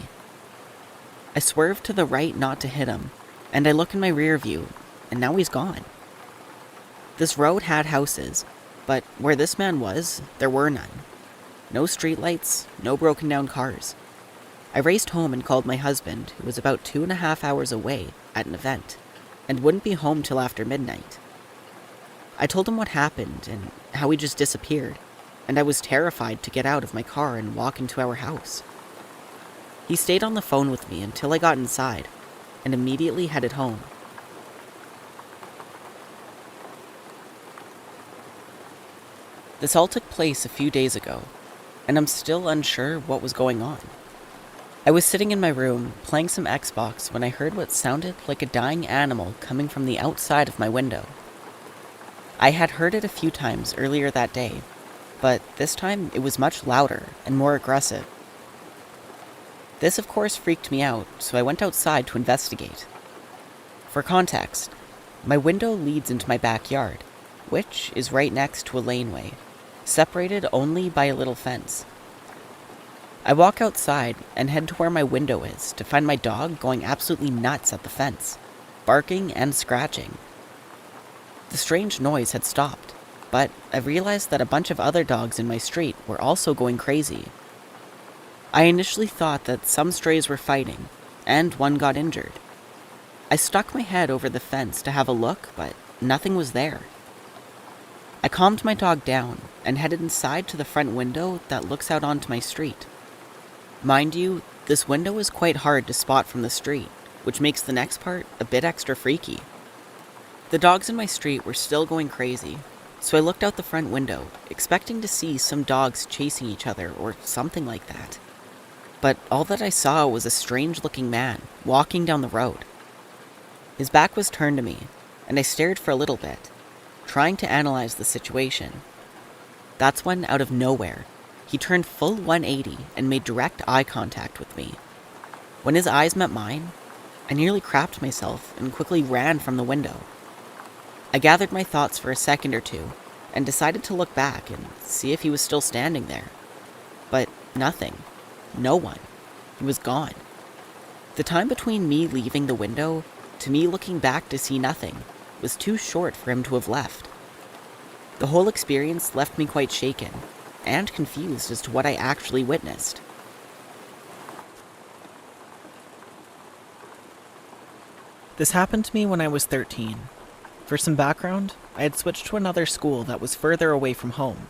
I swerve to the right not to hit him, and I look in my rear view, and now he's gone. This road had houses, but where this man was, there were none. No streetlights, no broken down cars. I raced home and called my husband, who was about 2.5 hours away at an event, and wouldn't be home till after midnight. I told him what happened and how he just disappeared, and I was terrified to get out of my car and walk into our house. He stayed on the phone with me until I got inside, and immediately headed home. This all took place a few days ago, and I'm still unsure what was going on. I was sitting in my room, playing some Xbox, when I heard what sounded like a dying animal coming from the outside of my window. I had heard it a few times earlier that day, but this time it was much louder and more aggressive. This, of course, freaked me out, so I went outside to investigate. For context, my window leads into my backyard, which is right next to a laneway, separated only by a little fence. I walk outside and head to where my window is to find my dog going absolutely nuts at the fence, barking and scratching. The strange noise had stopped, but I realized that a bunch of other dogs in my street were also going crazy. I initially thought that some strays were fighting, and one got injured. I stuck my head over the fence to have a look, but nothing was there. I calmed my dog down and headed inside to the front window that looks out onto my street. Mind you, this window is quite hard to spot from the street, which makes the next part a bit extra freaky. The dogs in my street were still going crazy, so I looked out the front window, expecting to see some dogs chasing each other or something like that. But all that I saw was a strange-looking man walking down the road. His back was turned to me, and I stared for a little bit, trying to analyze the situation. That's when, out of nowhere, He turned full 180 and made direct eye contact with me. When his eyes met mine, I nearly crapped myself and quickly ran from the window. I gathered my thoughts for a second or two and decided to look back and see if he was still standing there. But nothing. No one. He was gone. The time between me leaving the window to me looking back to see nothing was too short for him to have left. The whole experience left me quite shaken and confused as to what I actually witnessed. This happened to me when I was 13. For some background, I had switched to another school that was further away from home.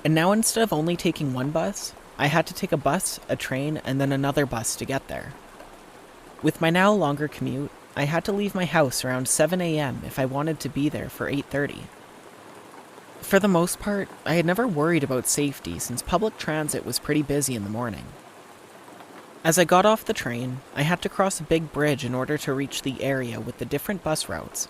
And now instead of only taking one bus, I had to take a bus, a train, and then another bus to get there. With my now longer commute, I had to leave my house around 7 a.m. if I wanted to be there for 8:30. For the most part, I had never worried about safety since public transit was pretty busy in the morning. As I got off the train, I had to cross a big bridge in order to reach the area with the different bus routes.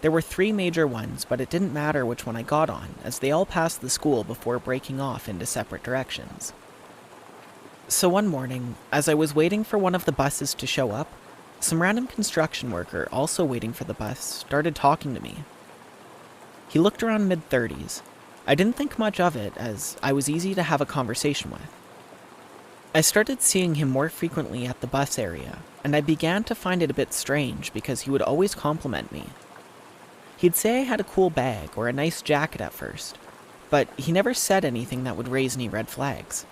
There were 3 major ones, but it didn't matter which one I got on, as they all passed the school before breaking off into separate directions. So one morning, as I was waiting for one of the buses to show up, some random construction worker also waiting for the bus started talking to me. He looked around mid-30s. I didn't think much of it, as I was easy to have a conversation with. I started seeing him more frequently at the bus area, and I began to find it a bit strange because he would always compliment me. He'd say I had a cool bag or a nice jacket at first, but he never said anything that would raise any red flags.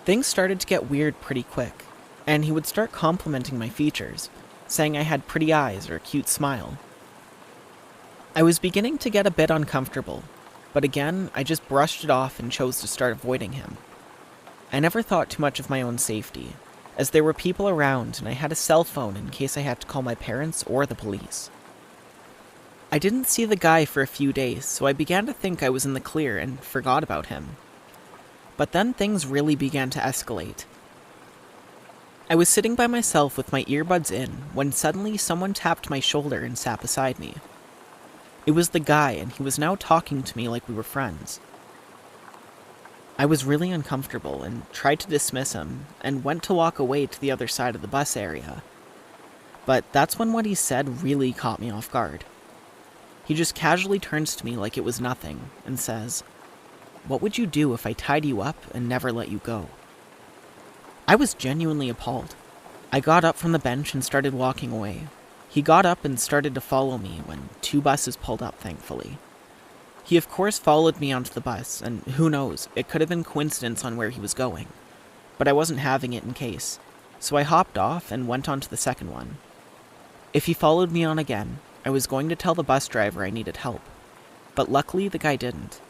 Things started to get weird pretty quick, and he would start complimenting my features, saying I had pretty eyes or a cute smile. I was beginning to get a bit uncomfortable, but again, I just brushed it off and chose to start avoiding him. I never thought too much of my own safety, as there were people around and I had a cell phone in case I had to call my parents or the police. I didn't see the guy for a few days, so I began to think I was in the clear and forgot about him. But then things really began to escalate. I was sitting by myself with my earbuds in when suddenly someone tapped my shoulder and sat beside me. It was the guy, and he was now talking to me like we were friends. I was really uncomfortable and tried to dismiss him and went to walk away to the other side of the bus area. But that's when what he said really caught me off guard. He just casually turns to me like it was nothing and says, "What would you do if I tied you up and never let you go?" I was genuinely appalled. I got up from the bench and started walking away. He got up and started to follow me when 2 buses pulled up, thankfully. He of course followed me onto the bus, and who knows, it could have been coincidence on where he was going. But I wasn't having it in case, so I hopped off and went on to the second one. If he followed me on again, I was going to tell the bus driver I needed help, but luckily the guy didn't.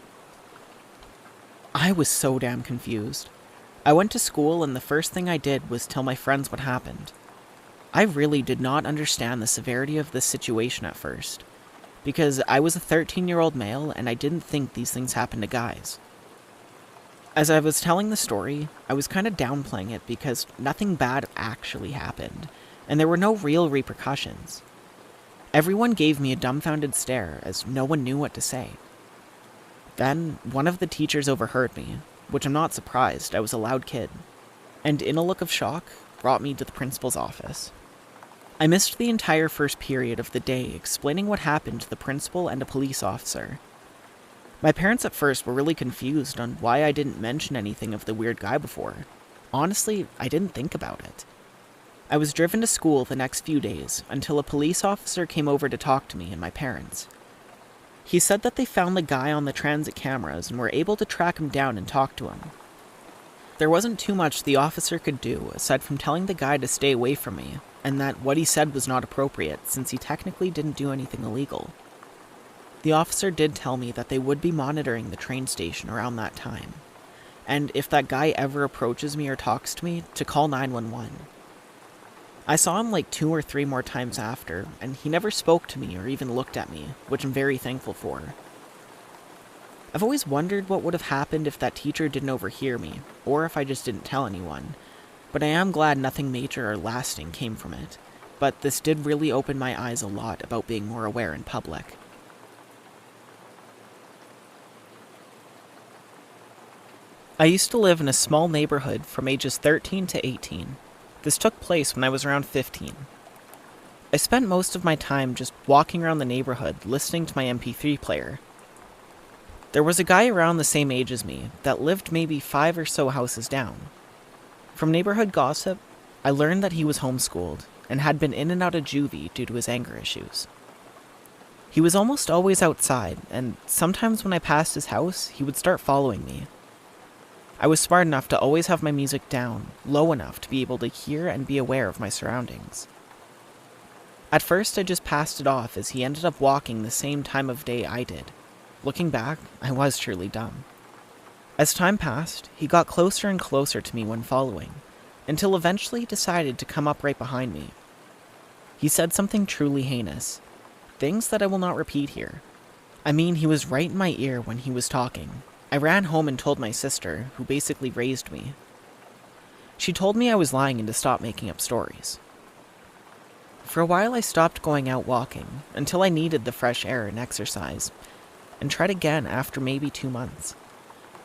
I was so damn confused. I went to school and the first thing I did was tell my friends what happened. I really did not understand the severity of this situation at first, because I was a 13-year-old male and I didn't think these things happened to guys. As I was telling the story, I was kind of downplaying it because nothing bad actually happened, and there were no real repercussions. Everyone gave me a dumbfounded stare as no one knew what to say. Then, one of the teachers overheard me, which I'm not surprised, I was a loud kid, and in a look of shock, brought me to the principal's office. I missed the entire first period of the day explaining what happened to the principal and a police officer. My parents at first were really confused on why I didn't mention anything of the weird guy before. Honestly, I didn't think about it. I was driven to school the next few days until a police officer came over to talk to me and my parents. He said that they found the guy on the transit cameras and were able to track him down and talk to him. There wasn't too much the officer could do aside from telling the guy to stay away from me, and that what he said was not appropriate since he technically didn't do anything illegal. The officer did tell me that they would be monitoring the train station around that time, and if that guy ever approaches me or talks to me, to call 911. I saw him like 2 or 3 more times after, and he never spoke to me or even looked at me, which I'm very thankful for. I've always wondered what would have happened if that teacher didn't overhear me, or if I just didn't tell anyone, but I am glad nothing major or lasting came from it. But this did really open my eyes a lot about being more aware in public. I used to live in a small neighborhood from ages 13 to 18. This took place when I was around 15. I spent most of my time just walking around the neighborhood listening to my MP3 player. There was a guy around the same age as me that lived maybe 5 or so houses down. From neighborhood gossip, I learned that he was homeschooled and had been in and out of juvie due to his anger issues. He was almost always outside, and sometimes when I passed his house, he would start following me. I was smart enough to always have my music down, low enough to be able to hear and be aware of my surroundings. At first, I just passed it off as he ended up walking the same time of day I did. Looking back, I was truly dumb. As time passed, he got closer and closer to me when following, until eventually he decided to come up right behind me. He said something truly heinous. Things that I will not repeat here. I mean, he was right in my ear when he was talking. I ran home and told my sister, who basically raised me. She told me I was lying and to stop making up stories. For a while I stopped going out walking, until I needed the fresh air and exercise, and tried again after maybe 2 months.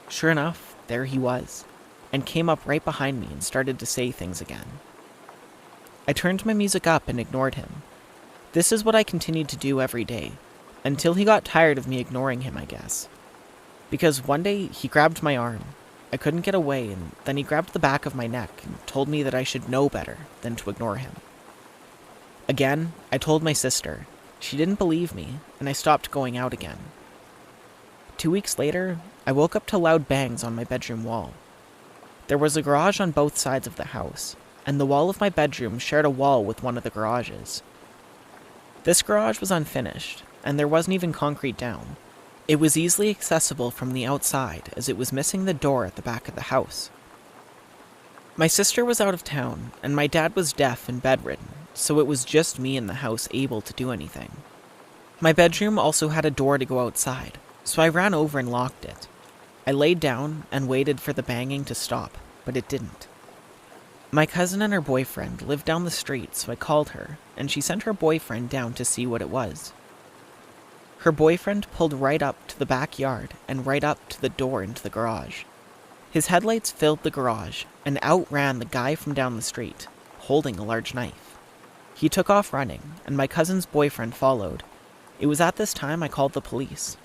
Sure enough, there he was, and came up right behind me and started to say things again. I turned my music up and ignored him. This is what I continued to do every day, until he got tired of me ignoring him, I guess. Because one day, he grabbed my arm. I couldn't get away, and then he grabbed the back of my neck and told me that I should know better than to ignore him. Again, I told my sister. She didn't believe me, and I stopped going out again. 2 weeks later, I woke up to loud bangs on my bedroom wall. There was a garage on both sides of the house, and the wall of my bedroom shared a wall with one of the garages. This garage was unfinished, and there wasn't even concrete down. It was easily accessible from the outside, as it was missing the door at the back of the house. My sister was out of town, and my dad was deaf and bedridden, so it was just me in the house able to do anything. My bedroom also had a door to go outside, so I ran over and locked it. I laid down and waited for the banging to stop, but it didn't. My cousin and her boyfriend lived down the street, so I called her, and she sent her boyfriend down to see what it was. Her boyfriend pulled right up to the backyard and right up to the door into the garage. His headlights filled the garage and outran the guy from down the street, holding a large knife. He took off running, and my cousin's boyfriend followed. It was at this time I called the police.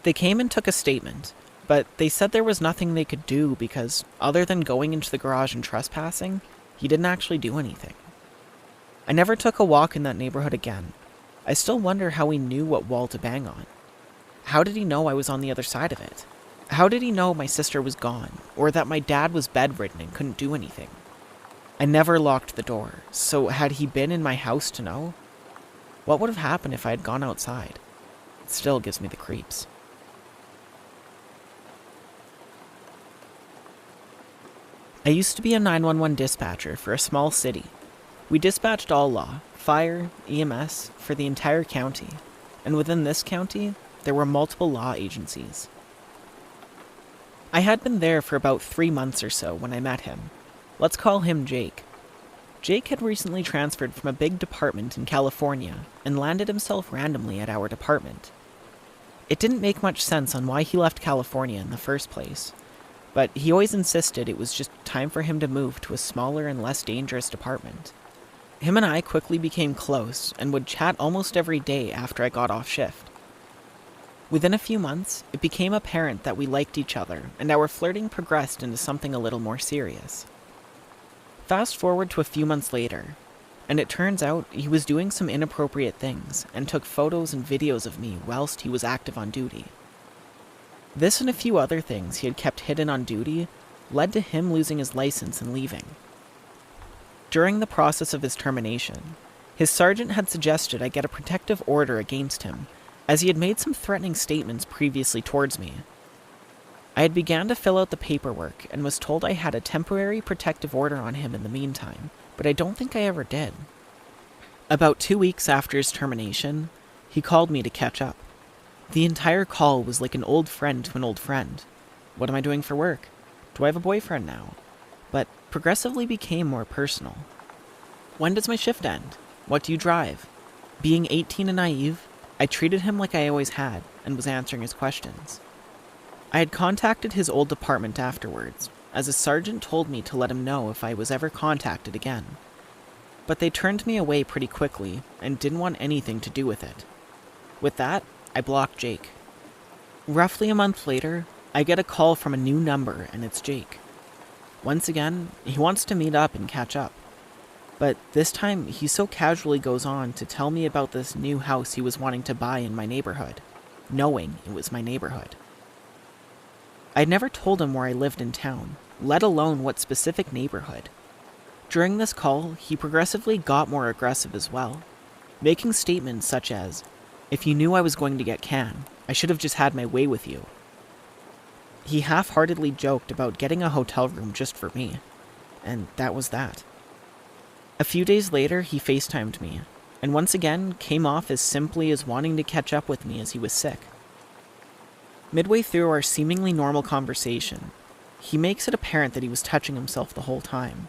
They came and took a statement, but they said there was nothing they could do because, other than going into the garage and trespassing, he didn't actually do anything. I never took a walk in that neighborhood again. I still wonder how he knew what wall to bang on. How did he know I was on the other side of it? How did he know my sister was gone, or that my dad was bedridden and couldn't do anything? I never locked the door, so had he been in my house to know? What would have happened if I had gone outside? It still gives me the creeps. I used to be a 911 dispatcher for a small city. We dispatched all law, fire, EMS, for the entire county, and within this county, there were multiple law agencies. I had been there for about 3 months or so when I met him. Let's call him Jake. Jake had recently transferred from a big department in California and landed himself randomly at our department. It didn't make much sense on why he left California in the first place, but he always insisted it was just time for him to move to a smaller and less dangerous department. Him and I quickly became close and would chat almost every day after I got off shift. Within a few months, it became apparent that we liked each other, and our flirting progressed into something a little more serious. Fast forward to a few months later, and it turns out he was doing some inappropriate things and took photos and videos of me whilst he was active on duty. This and a few other things he had kept hidden on duty led to him losing his license and leaving. During the process of his termination, his sergeant had suggested I get a protective order against him, as he had made some threatening statements previously towards me. I had began to fill out the paperwork and was told I had a temporary protective order on him in the meantime, but I don't think I ever did. About 2 weeks after his termination, he called me to catch up. The entire call was like an old friend to an old friend. What am I doing for work? Do I have a boyfriend now? But progressively became more personal. When does my shift end? What do you drive? Being 18 and naive, I treated him like I always had and was answering his questions. I had contacted his old department afterwards, as a sergeant told me to let him know if I was ever contacted again. But they turned me away pretty quickly and didn't want anything to do with it. With that, I blocked Jake. Roughly a month later, I get a call from a new number and it's Jake. Once again, he wants to meet up and catch up. But this time, he so casually goes on to tell me about this new house he was wanting to buy in my neighborhood, knowing it was my neighborhood. I'd never told him where I lived in town, let alone what specific neighborhood. During this call, he progressively got more aggressive as well, making statements such as, "If you knew I was going to get canned, I should have just had my way with you." He half-heartedly joked about getting a hotel room just for me, and that was that. A few days later, he FaceTimed me, and once again came off as simply as wanting to catch up with me as he was sick. Midway through our seemingly normal conversation, he makes it apparent that he was touching himself the whole time.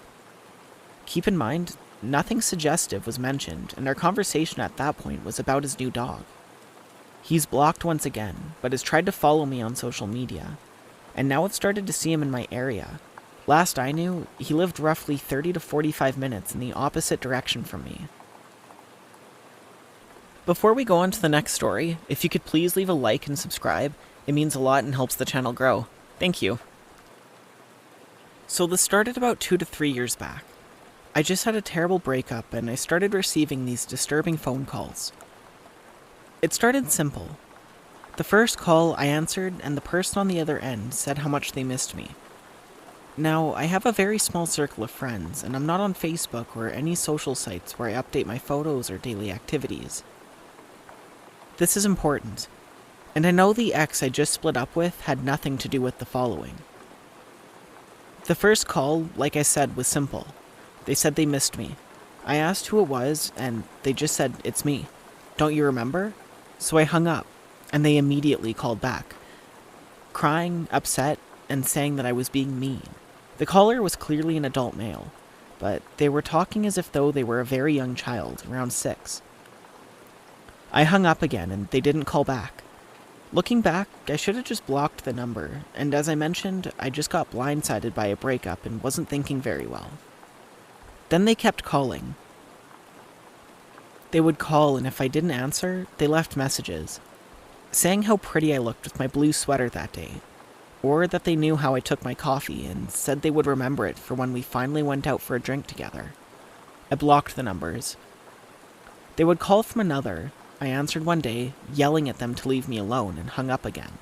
Keep in mind, nothing suggestive was mentioned, and our conversation at that point was about his new dog. He's blocked once again, but has tried to follow me on social media, and now I've started to see him in my area. Last I knew, he lived roughly 30 to 45 minutes in the opposite direction from me. Before we go on to the next story, if you could please leave a like and subscribe, it means a lot and helps the channel grow. Thank you. So this started about 2 to 3 years back. I just had a terrible breakup and I started receiving these disturbing phone calls. It started simple. The first call I answered and the person on the other end said how much they missed me. Now, I have a very small circle of friends, and I'm not on Facebook or any social sites where I update my photos or daily activities. This is important, and I know the ex I just split up with had nothing to do with the following. The first call, like I said, was simple. They said they missed me. I asked who it was, and they just said, "It's me. Don't you remember?" So I hung up, and they immediately called back, crying, upset, and saying that I was being mean. The caller was clearly an adult male, but they were talking as if though they were a very young child, around 6. I hung up again and they didn't call back. Looking back, I should have just blocked the number, and as I mentioned, I just got blindsided by a breakup and wasn't thinking very well. Then they kept calling. They would call, and if I didn't answer, they left messages, saying how pretty I looked with my blue sweater that day, or that they knew how I took my coffee and said they would remember it for when we finally went out for a drink together. I blocked the numbers. They would call from another. I answered one day, yelling at them to leave me alone, and hung up again.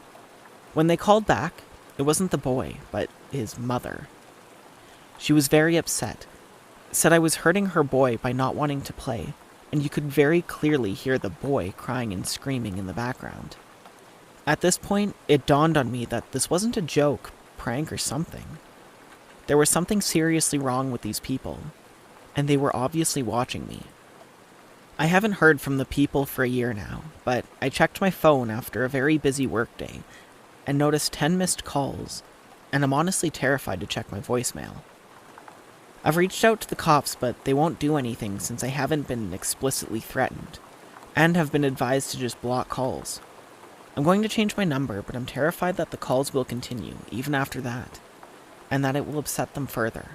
When they called back, it wasn't the boy, but his mother. She was very upset, said I was hurting her boy by not wanting to play, and you could very clearly hear the boy crying and screaming in the background. At this point, it dawned on me that this wasn't a joke, prank, or something. There was something seriously wrong with these people, and they were obviously watching me. I haven't heard from the people for a year now, but I checked my phone after a very busy workday and noticed 10 missed calls, and I'm honestly terrified to check my voicemail. I've reached out to the cops, but they won't do anything since I haven't been explicitly threatened, and have been advised to just block calls. I'm going to change my number, but I'm terrified that the calls will continue, even after that, and that it will upset them further.